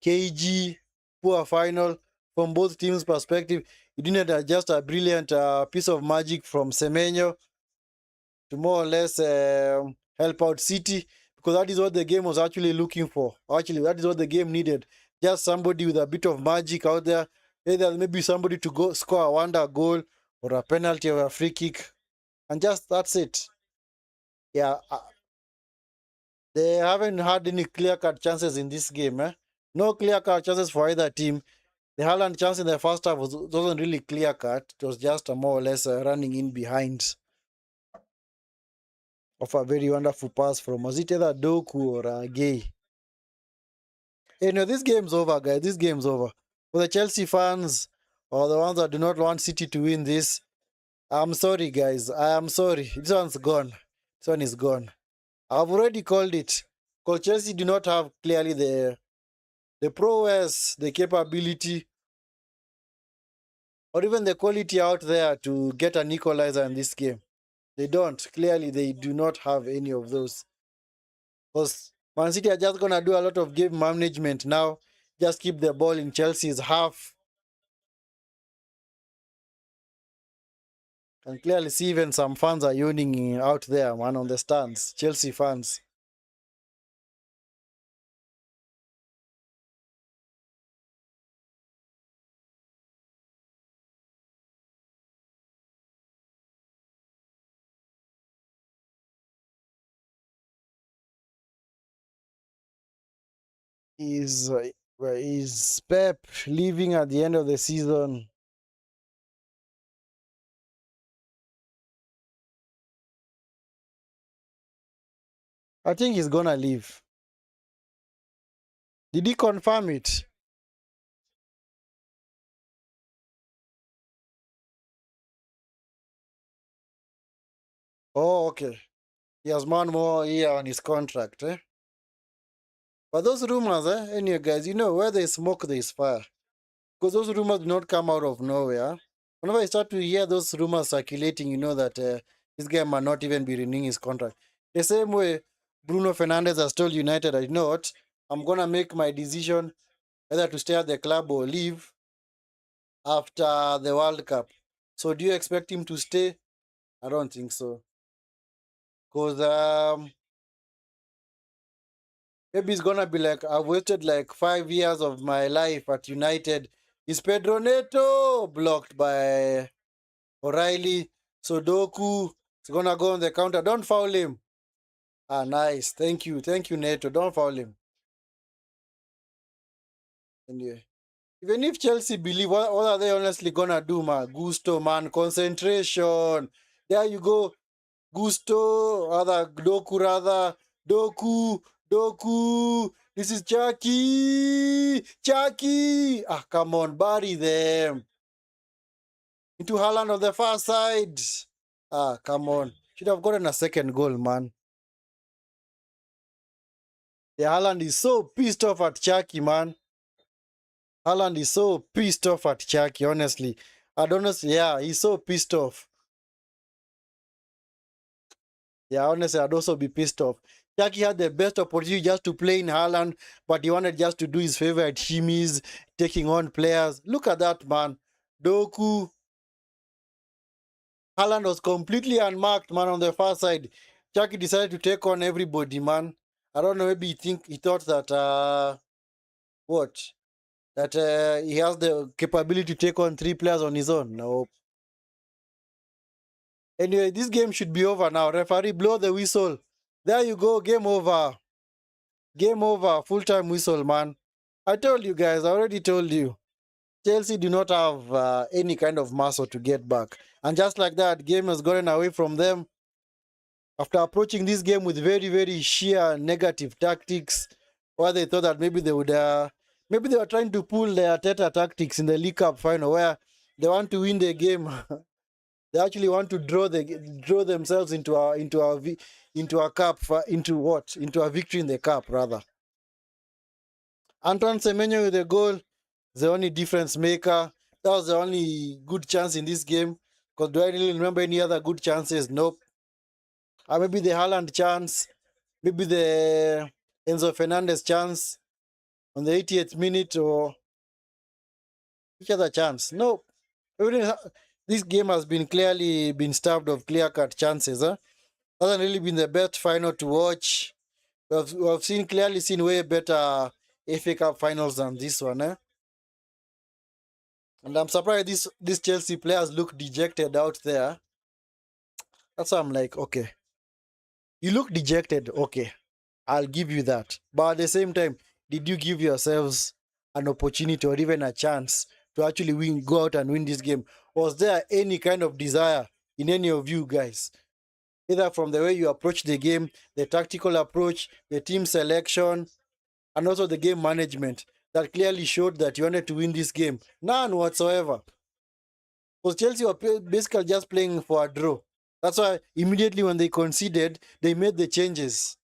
KG poor final from both teams' perspective. It didn't just a brilliant piece of magic from Semenyo to more or less help out City, because that is what the game was actually looking for. Actually, that is what the game needed. Just somebody with a bit of magic out there. Either maybe somebody to go score a wonder goal or a penalty or a free kick. And just that's it. Yeah, they haven't had any clear-cut chances in this game. No clear-cut chances for either team. The Haaland chance in the first half wasn't really clear-cut. It was just a more or less running in behind of a very wonderful pass from, was it either Doku or Gay? Anyway, this game's over, guys. This game's over. For the Chelsea fans or the ones that do not want City to win this, I'm sorry, guys. I am sorry. This one's gone. This one is gone. I've already called it. Because Chelsea do not have clearly the prowess, the capability, or even the quality out there to get an equalizer in this game. They don't. Clearly, they do not have any of those. Because Man City are just going to do a lot of game management now. Just keep the ball in Chelsea's half. And clearly see even some fans are yawning out there, man, on the stands. Chelsea fans. Is Pep leaving at the end of the season? I think he's gonna leave. Did he confirm it? Oh, okay. He has one more year on his contract, eh? But those rumors, anyway, guys, where there's smoke, there's fire. Because those rumors do not come out of nowhere. Whenever I start to hear those rumors circulating, you know that this guy might not even be renewing his contract. The same way Bruno Fernandes has told United, I know what, I'm going to make my decision whether to stay at the club or leave after the World Cup. So do you expect him to stay? I don't think so. Because maybe it's gonna be like I've wasted like 5 years of my life at United. Is Pedro Neto blocked by O'Reilly? So Doku is gonna go on the counter. Don't foul him. Ah, nice. Thank you, Neto. Don't foul him. Anyway, even if Chelsea believe, what are they honestly gonna do, man? Gusto, man, concentration. There you go. Gusto, rather Doku, rather Doku, Doku. This is Chucky. Ah, come on, bury them into Haaland on the far side. Ah, come on, should have gotten a second goal, man. The Haaland is so pissed off at Chucky, man. Haaland is so pissed off at Chucky, honestly. I don't know. Yeah, he's so pissed off. Yeah, honestly, I'd also be pissed off. Jackie had the best opportunity just to play in Haaland, but he wanted just to do his favorite shimmies, taking on players. Look at that, man. Doku. Haaland was completely unmarked, man, on the far side. Jackie decided to take on everybody, man. I don't know, maybe he thought that, what? That he has the capability to take on three players on his own. No. Anyway, this game should be over now. Referee, blow the whistle. There you go, game over. Game over, full time whistle, man. I told you guys, I already told you. Chelsea do not have any kind of muscle to get back. And just like that, game has gotten away from them after approaching this game with very, very sheer negative tactics, where they thought that maybe they would, maybe they were trying to pull their Teta tactics in the League Cup final, where they want to win the game. They actually want to draw themselves into a cup, into what? Into a victory in the cup, rather. Antoine Semenyo with the goal, the only difference maker. That was the only good chance in this game. Because do I really remember any other good chances? Nope. Or maybe the Haaland chance, maybe the Enzo Fernandez chance on the 80th minute, or which other chance? Nope. This game has been clearly been starved of clear-cut chances. Hasn't really been the best final to watch. We have clearly seen way better FA Cup finals than this one. And I'm surprised these Chelsea players look dejected out there. That's why I'm like, okay, you look dejected, okay, I'll give you that. But at the same time, did you give yourselves an opportunity or even a chance to actually go out and win this game? Was there any kind of desire in any of you guys? Either from the way you approach the game, the tactical approach, the team selection, and also the game management that clearly showed that you wanted to win this game? None whatsoever. Because Chelsea were basically just playing for a draw. That's why immediately when they conceded, they made the changes.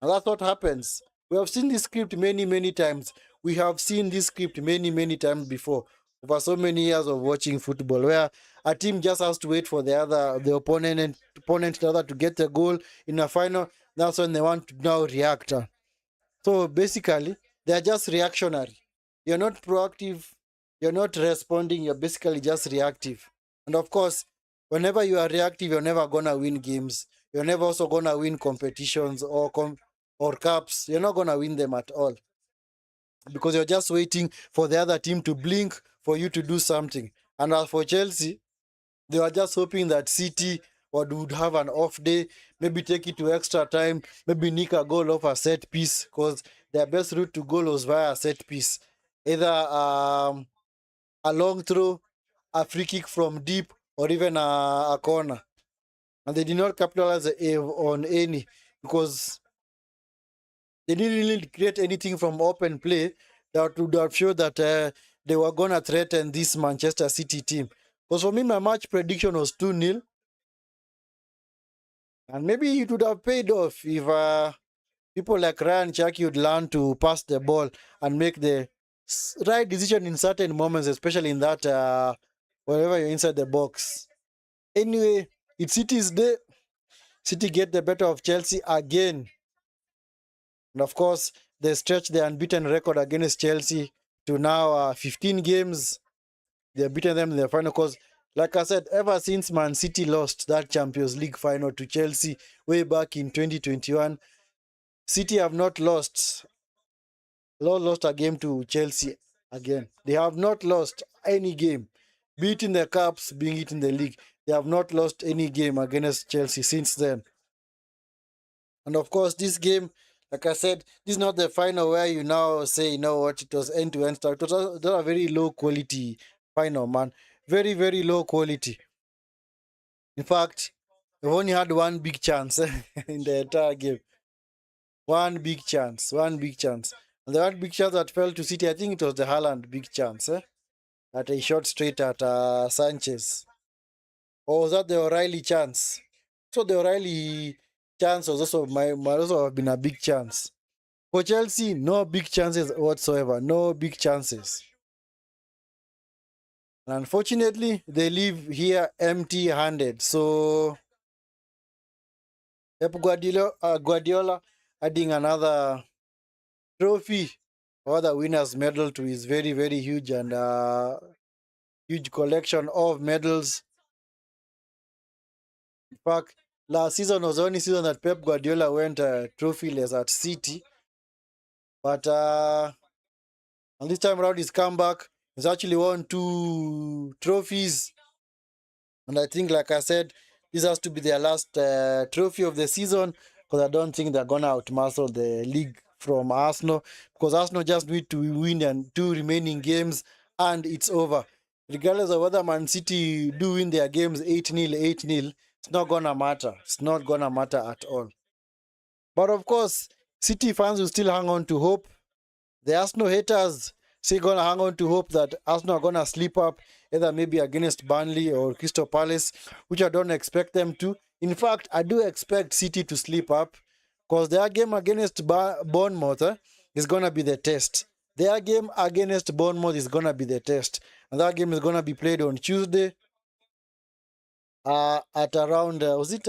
And that's what happens. We have seen this script many, many times. We have seen this script many, many times before. Over so many years of watching football, where a team just has to wait for the opponent rather to get a goal in a final. That's when they want to now react. So basically, they are just reactionary. You're not proactive. You're not responding. You're basically just reactive. And of course, Whenever you are reactive, you're never gonna win games. You're never also gonna win competitions or cups. You're not gonna win them at all because you're just waiting for the other team to blink for you to do something. And as for Chelsea, they were just hoping that City would have an off day, maybe take it to extra time, maybe nick a goal off a set piece, because their best route to goal was via a set piece. Either a long throw, a free kick from deep, or even a corner. And they did not capitalize on any because they didn't really create anything from open play that would have showed that they were going to threaten this Manchester City team. Because for me, my match prediction was 2-0. And maybe it would have paid off if people like Ryan Chucky would learn to pass the ball and make the right decision in certain moments, especially in that wherever you're inside the box. Anyway, it's City's day. City get the better of Chelsea again. And of course, they stretch the unbeaten record against Chelsea to now 15 games. They've beaten them in the final because, like I said, ever since Man City lost that Champions League final to Chelsea way back in 2021, City have not lost a game to Chelsea again. They have not lost any game, be it in the cups, being it in the league. They have not lost any game against Chelsea since then. And of course, this game, like I said, this is not the final where you now say, you know what, it was end to end stuff. It was a very low quality final, man. Very, very low quality. In fact, we've only had one big chance in the entire game. One big chance. One big chance. And the one big chance that fell to City, I think it was the Haaland big chance. That he shot straight at Sanchez. Or was that the O'Reilly chance? So the O'Reilly chance was also might also have been a big chance. For Chelsea, no big chances whatsoever. No big chances. And unfortunately, they leave here empty-handed. So Pep Guardiola adding another trophy or the winners medal to his very, very huge and huge collection of medals. In fact, last season was the only season that Pep Guardiola went trophyless at City. But and this time around his comeback, he's actually won 2 trophies. And I think, like I said, this has to be their last trophy of the season because I don't think they're going to outmuscle the league from Arsenal because Arsenal just need to win and 2 remaining games and it's over. Regardless of whether Man City do win their games 8-0, 8-0, it's not going to matter. It's not going to matter at all. But of course, City fans will still hang on to hope. The Arsenal haters still gonna hang on to hope that Arsenal are gonna slip up either maybe against Burnley or Crystal Palace, which I don't expect them to. In fact, I do expect City to slip up because their game against Bournemouth is gonna be the test. Their game against Bournemouth is gonna be the test, and that game is gonna be played on Tuesday. At around was it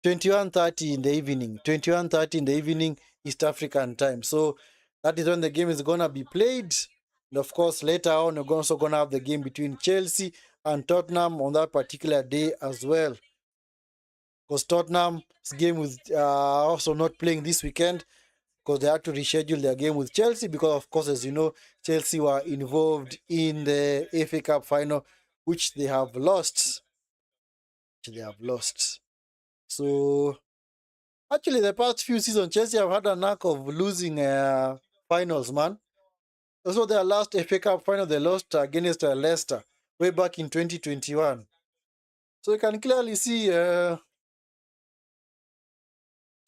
21:30 in the evening, 21:30 in the evening East African time. So that is when the game is gonna be played. And of course, later on, we're also gonna have the game between Chelsea and Tottenham on that particular day as well. Because Tottenham's game with also not playing this weekend because they had to reschedule their game with Chelsea because, of course, as you know, Chelsea were involved in the FA Cup final, which they have lost. So actually, the past few seasons, Chelsea have had a knack of losing finals, man. Also, their last FA Cup final, they lost against Leicester way back in 2021. So you can clearly see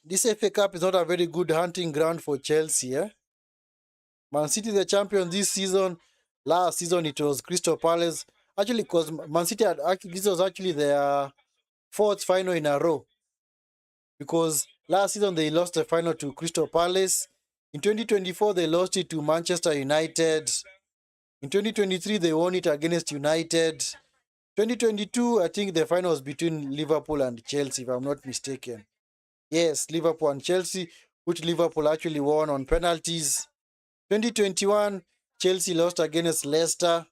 this FA Cup is not a very good hunting ground for Chelsea. Man City, the champion this season. Last season, it was Crystal Palace. Actually, because Man City this was actually their 4th final in a row. Because last season they lost the final to Crystal Palace. In 2024, they lost it to Manchester United. In 2023, they won it against United. 2022, I think the final was between Liverpool and Chelsea, if I'm not mistaken. Yes, Liverpool and Chelsea, which Liverpool actually won on penalties. 2021, Chelsea lost against Leicester.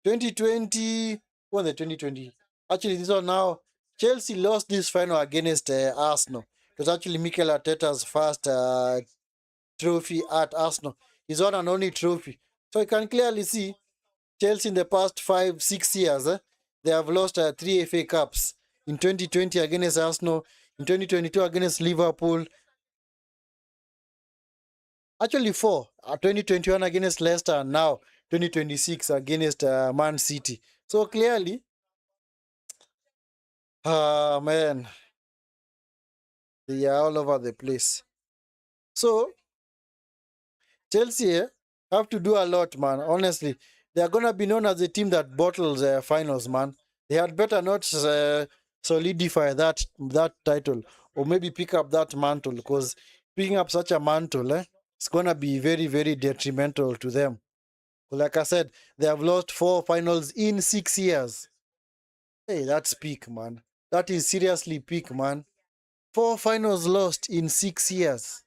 2020, won the 2020. Actually, this one now, Chelsea lost this final against Arsenal. It was actually Mikel Arteta's first trophy at Arsenal. His one and only trophy. So you can clearly see Chelsea in the past 5, 6 years, they have lost 3 FA Cups. In 2020 against Arsenal, in 2022 against Liverpool, actually four. 2021 against Leicester, and now 2026 against Man City. So clearly, man, they are all over the place. So Chelsea have to do a lot, man. Honestly, they are gonna be known as the team that bottles finals, man. They had better not solidify that title, or maybe pick up that mantle, because picking up such a mantle, it's gonna be very, very detrimental to them. Like I said, they have lost 4 finals in 6 years. Hey, that's peak, man. That is seriously peak, man. 4 finals lost in 6 years.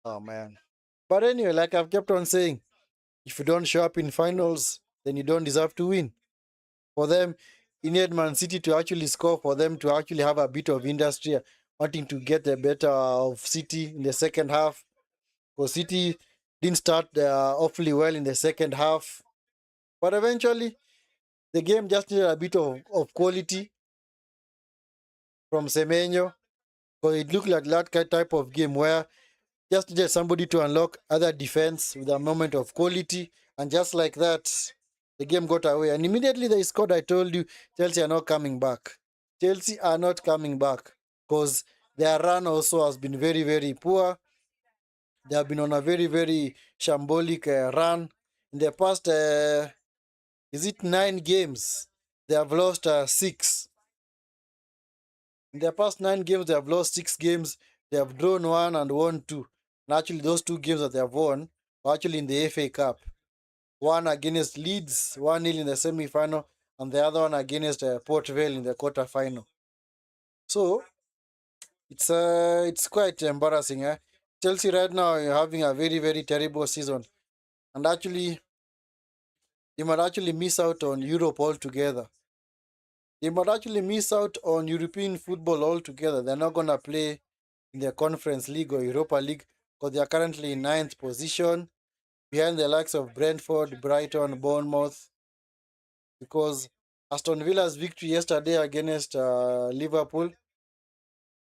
Oh man. But anyway, like I've kept on saying, if you don't show up in finals, then you don't deserve to win. For them, you need Man City to actually score, for them to actually have a bit of industry, wanting to get the better of City in the second half. Because City didn't start awfully well in the second half. But eventually, the game just needed a bit of quality from Semenyo. Because it looked like that type of game where just needed somebody to unlock other defense with a moment of quality. And just like that, the game got away. And immediately they scored, I told you, Chelsea are not coming back. Chelsea are not coming back because their run also has been very, very poor. They have been on a very, very shambolic run. In the past, is it 9 games? They have lost 6. In their past 9 games, they have lost 6 games. They have drawn 1 and won 2. And actually, those 2 games that they have won are actually in the FA Cup. One against Leeds, 1-0 in the semi-final, and the other one against Port Vale in the quarter-final. So it's quite embarrassing. Chelsea right now are having a very, very terrible season, and actually they might actually miss out on Europe altogether. They might actually miss out on European football altogether. They're not gonna play in the Conference League or Europa League because they are currently in ninth position behind the likes of Brentford, Brighton, Bournemouth. Because Aston Villa's victory yesterday against Liverpool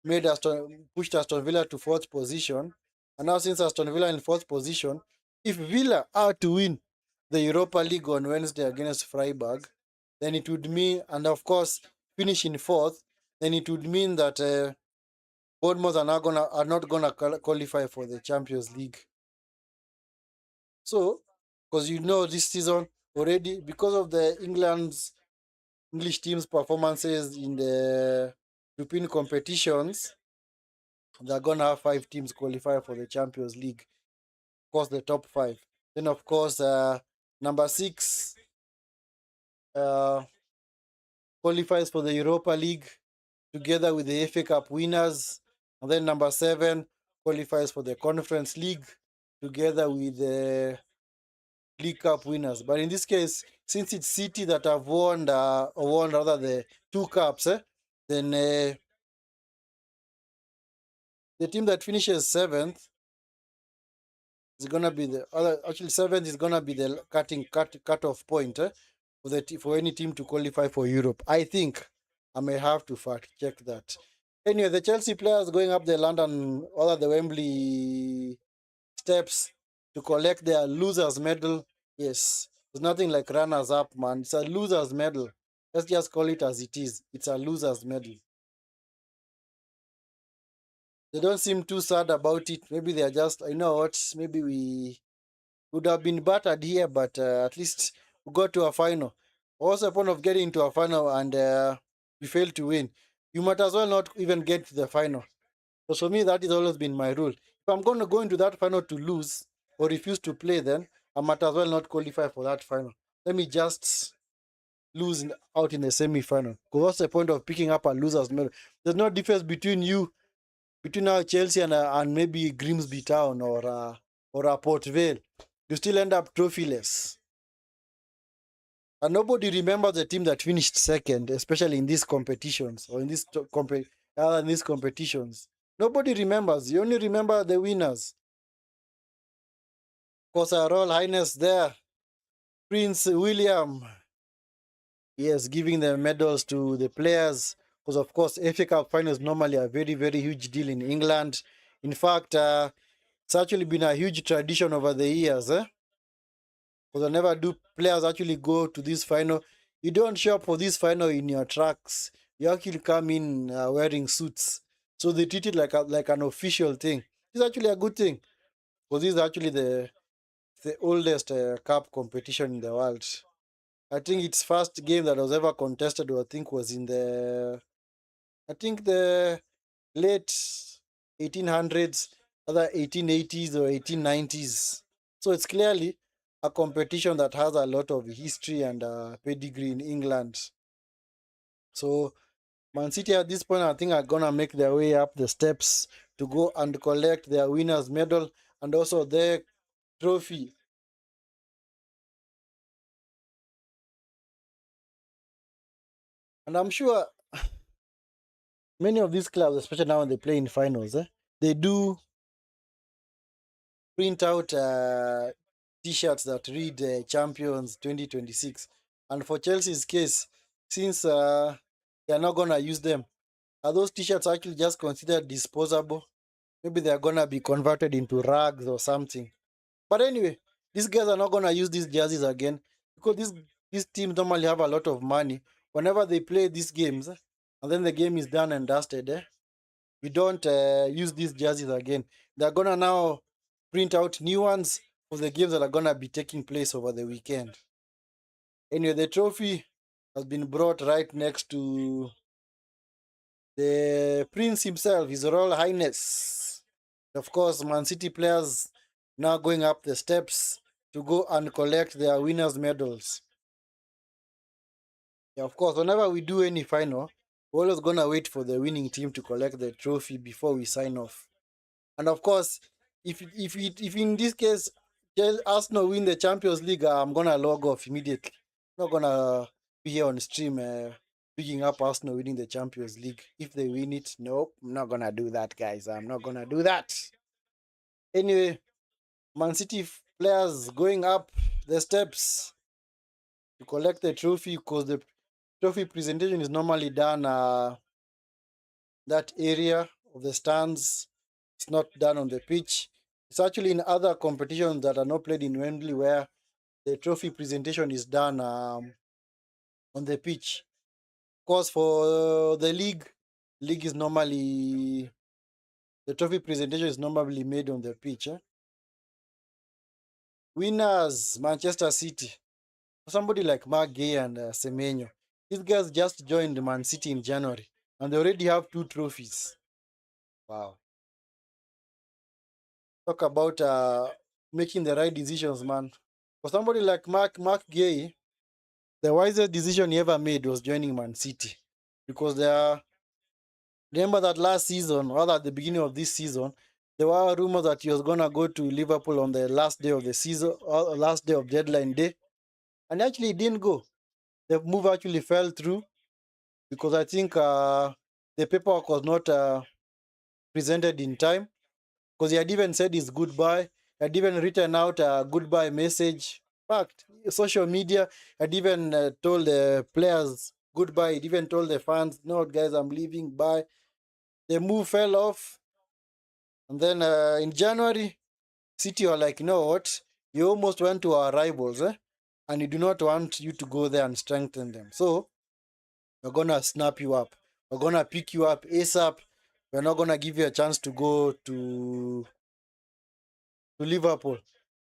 pushed Aston Villa to fourth position. And now since Aston Villa in fourth position, if Villa are to win the Europa League on Wednesday against Freiburg, then it would mean, and of course finish in fourth, then it would mean that Bournemouth are not gonna qualify for the Champions League. So, because this season already, because of the English team's performances in the European competitions, they're gonna have 5 teams qualify for the Champions League. Of course, the top 5. Then, of course, number 6 uh, qualifies for the Europa League together with the FA Cup winners, and then number 7 qualifies for the Conference League together with the League Cup winners. But in this case, since it's City that have won rather the 2 cups, then the team that finishes 7th is gonna be the other. Actually, 7th is gonna be the cut off point for any team to qualify for Europe. I think I may have to fact check that. Anyway, the Chelsea players going up the London or the Wembley steps to collect their losers medal. Yes, there's nothing like runners up, man. It's a losers medal. Let's just call it as it is. It's a losers medal. They don't seem too sad about it. Maybe they're just, you know what? Maybe we would have been battered here, but at least we got to a final. What's the point of getting to a final and we fail to win? You might as well not even get to the final. So for me, that has always been my rule. If I'm going to go into that final to lose or refuse to play, then I might as well not qualify for that final. Let me just out in the semi-final. Because what's the point of picking up a loser's medal? There's no difference between our Chelsea and maybe Grimsby Town or a Port Vale. You still end up trophyless. And nobody remembers the team that finished second, especially in these competitions or in in these competitions. Nobody remembers. You only remember the winners. Of course, our Royal Highness there, Prince William, yes, giving the medals to the players. Because of course, FA Cup final is normally a very, very huge deal in England. In fact, it's actually been a huge tradition over the years. Because whenever do players actually go to this final, you don't show up for this final in your tracks. You actually come in wearing suits. So they treat it like an official thing. It's actually a good thing. Because this is actually the oldest cup competition in the world. I think its first game that was ever contested, I think, was in the late 1800s, other 1880s or 1890s. So it's clearly a competition that has a lot of history and pedigree in England. So Man City at this point, I think, are gonna make their way up the steps to go and collect their winners' medal and also their trophy. And I'm sure many of these clubs, especially now when they play in finals, they do print out t-shirts that read Champions 2026. And for Chelsea's case, since they're not gonna use them, are those t-shirts actually just considered disposable? Maybe they're gonna be converted into rags or something. But anyway, these guys are not gonna use these jerseys again because these teams normally have a lot of money. Whenever they play these games, and then the game is done and dusted, we don't use these jerseys again. They're gonna now print out new ones for the games that are gonna be taking place over the weekend. Anyway, the trophy has been brought right next to the Prince himself, His Royal Highness. Of course, Man City players now going up the steps to go and collect their winners' medals. Yeah, of course, whenever we do any final, we're always gonna wait for the winning team to collect the trophy before we sign off. And of course, if in this case Arsenal win the Champions League, I'm gonna log off immediately. I'm not gonna be here on stream picking up Arsenal winning the Champions League. If they win it, nope, I'm not gonna do that, guys. I'm not gonna do that. Anyway, Man City players going up the steps to collect the trophy because the trophy presentation is normally done that area of the stands. It's not done on the pitch. It's actually in other competitions that are not played in Wembley where the trophy presentation is done on the pitch. Of course, for the league is normally the trophy presentation is normally made on the pitch. Winners, Manchester City. For somebody like Mark Gay and Semenyo, these guys just joined Man City in January and they already have 2 trophies. Wow. Talk about making the right decisions, man. For somebody like Mark Gay, the wisest decision he ever made was joining Man City. Because remember that last season, or at the beginning of this season, there were rumors that he was gonna go to Liverpool on the last day of the season, or last day of deadline day. And actually he didn't go. The move actually fell through because I think the paperwork was not presented in time. Because he had even said his goodbye, had even written out a goodbye message. In fact, social media had even told the players goodbye. It even told the fans, "No, guys, I'm leaving. Bye." The move fell off, and then in January, City were like, "You know what? You almost went to our rivals, and we do not want you to go there and strengthen them. So we're gonna snap you up. We're gonna pick you up ASAP. We're not gonna give you a chance to go to Liverpool."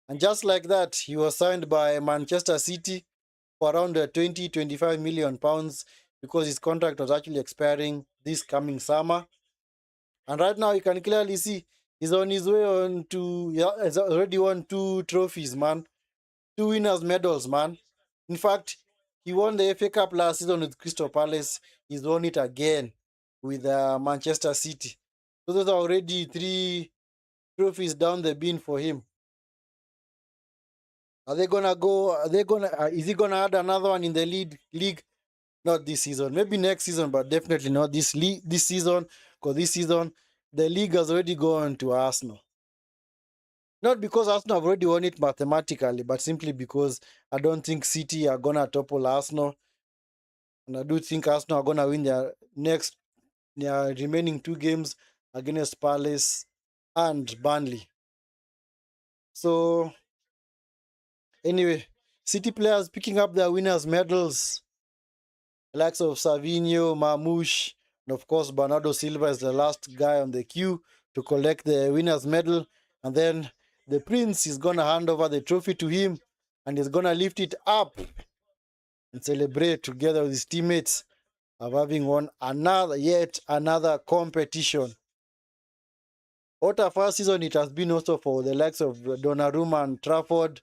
And just like that, he was signed by Manchester City for around 20 to 25 million pounds because his contract was actually expiring this coming summer. And right now, you can clearly see he's on his way on to, yeah, he's already won 2 trophies, man. 2 winners' medals, man. In fact, he won the FA Cup last season with Crystal Palace. He's won it again with Manchester City. So those are already 3 trophies down the bin for him. Are they gonna go? Are they gonna? Is he gonna add another one in the league? Not this season. Maybe next season, but definitely not this season. Because this season, the league has already gone to Arsenal. Not because Arsenal have already won it mathematically, but simply because I don't think City are gonna topple Arsenal, and I do think Arsenal are gonna win their remaining two games against Palace and Burnley. So anyway, City players picking up their winners' medals, likes of Savinho, Marmoush, and of course Bernardo Silva is the last guy on the queue to collect the winners' medal. And then the Prince is gonna hand over the trophy to him and he's gonna lift it up and celebrate together with his teammates of having won yet another competition. What a first season it has been also for the likes of Donnarumma and Trafford.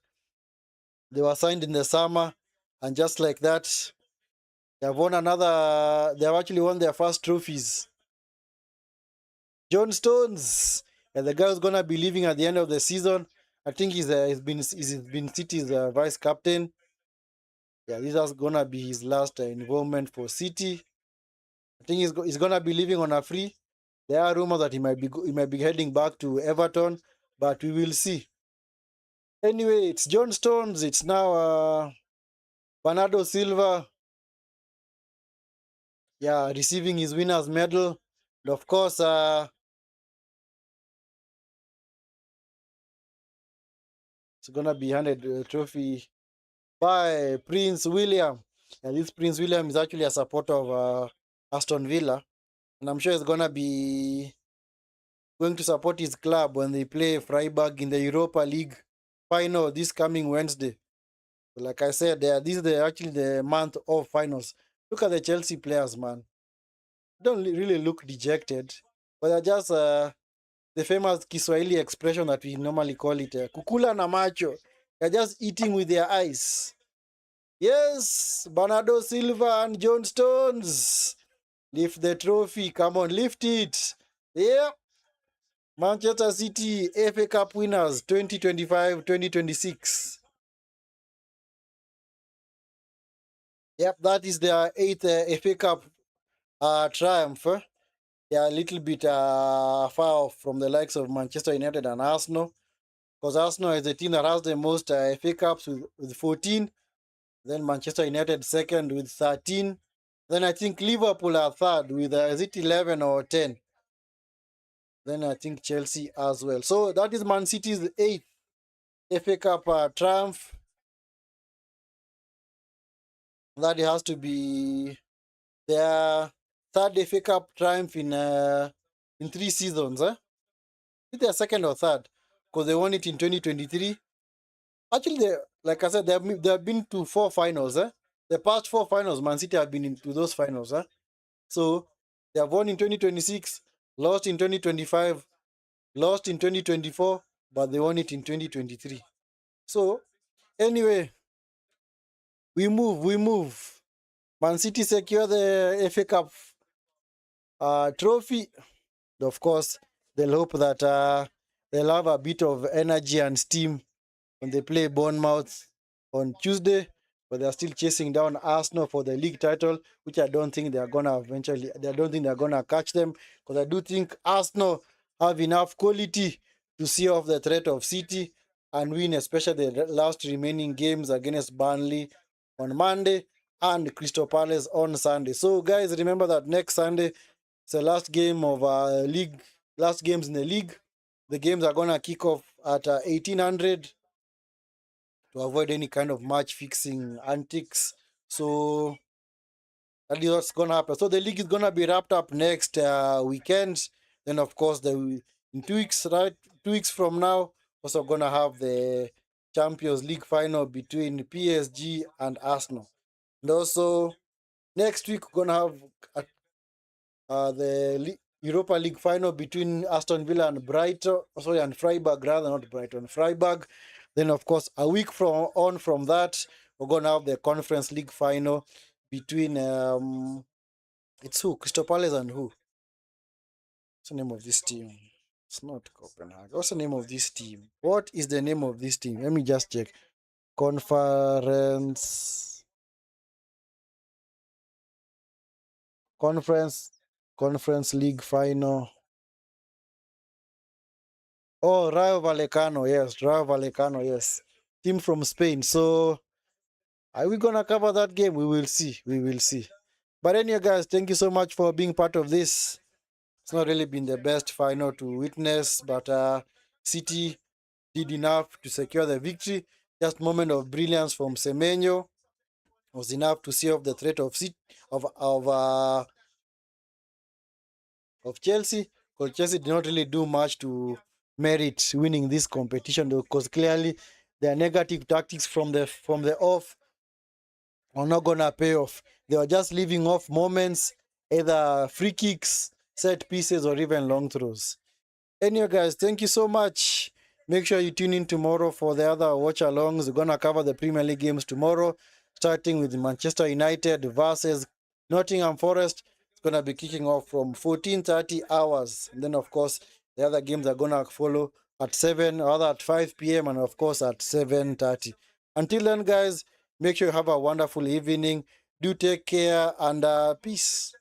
They were signed in the summer, and just like that, they have actually won their first trophies. John Stones, and the guy who's gonna be leaving at the end of the season. I think he's been City's vice captain. Yeah, this is gonna be his last involvement for City. I think he's gonna be leaving on a free. There are rumors that he might be heading back to Everton, but we will see. Anyway, it's John Stones. It's now Bernardo Silva. Yeah, receiving his winner's medal. And of course, it's gonna be handed a trophy by Prince William. And this Prince William is actually a supporter of Aston Villa, and I'm sure he's gonna be going to support his club when they play Freiburg in the Europa League final this coming Wednesday. Like I said, this is actually the month of finals. Look at the Chelsea players, man. Don't really look dejected, but they're just the famous Kiswahili expression that we normally call it, kukula na macho. They're just eating with their eyes. Yes, Bernardo Silva and John Stones. Lift the trophy. Come on, lift it. Yeah. Manchester City FA Cup winners 2025-2026. Yep, that is their eighth FA Cup triumph. They are a little bit far off from the likes of Manchester United and Arsenal. Because Arsenal is the team that has the most FA Cups with 14. Then Manchester United second with 13. Then I think Liverpool are third with, is it 11 or 10? Then I think Chelsea as well. So that is Man City's eighth FA Cup triumph. That has to be their third FA Cup triumph in 3 seasons. Is their second or third? Because they won it in 2023. Actually, like I said, they have been to 4 finals. The past 4 finals, Man City have been into those finals. So they have won in 2026, lost in 2025, lost in 2024, but they won it in 2023. So anyway, we move. Man City secure the FA Cup trophy. Of course, they'll hope that they'll have a bit of energy and steam when they play Bournemouth on Tuesday, but they're still chasing down Arsenal for the league title, which I don't think they're gonna eventually. I don't think they're gonna catch them, because I do think Arsenal have enough quality to see off the threat of City and win, especially the last remaining games against Burnley on Monday and Crystal Palace on Sunday. So, guys, remember that next Sunday it's the last game of last games in the league. The games are gonna kick off at 1800 to avoid any kind of match fixing antics. So that is what's gonna happen. So the league is gonna be wrapped up next weekend. Then of course in 2 weeks, right? 2 weeks from now, also gonna have the Champions League final between PSG and Arsenal. And also next week we're gonna have the Europa League final between Aston Villa and and Freiburg, rather, not Brighton, Freiburg. Then, of course, a week from that, we're going to have the Conference League final between, it's who? Crystal Palace and who? What's the name of this team? It's not Copenhagen. What's the name of this team? What is the name of this team? Let me just check. Conference, conference, conference league final. Oh, Rayo Vallecano, yes, Rayo Vallecano, yes. Team from Spain. So, are we gonna cover that game? We will see. We will see. But anyway, guys, thank you so much for being part of this. It's not really been the best final to witness, but City did enough to secure the victory. Just moment of brilliance from Semenyo was enough to see off the threat of of Chelsea. Because Chelsea did not really do much to merit winning this competition, because clearly their negative tactics from the off are not gonna pay off. They were just leaving off moments, either free kicks, set pieces, or even long throws. Anyway, guys, thank you so much. Make sure you tune in tomorrow for the other watch alongs. We're gonna cover the Premier League games tomorrow, starting with Manchester United versus Nottingham Forest. It's gonna be kicking off from 14:30 hours. And then of course the other games are gonna follow at 7, or other at 5 p.m. and of course at 7:30. Until then, guys, make sure you have a wonderful evening. Do take care and peace.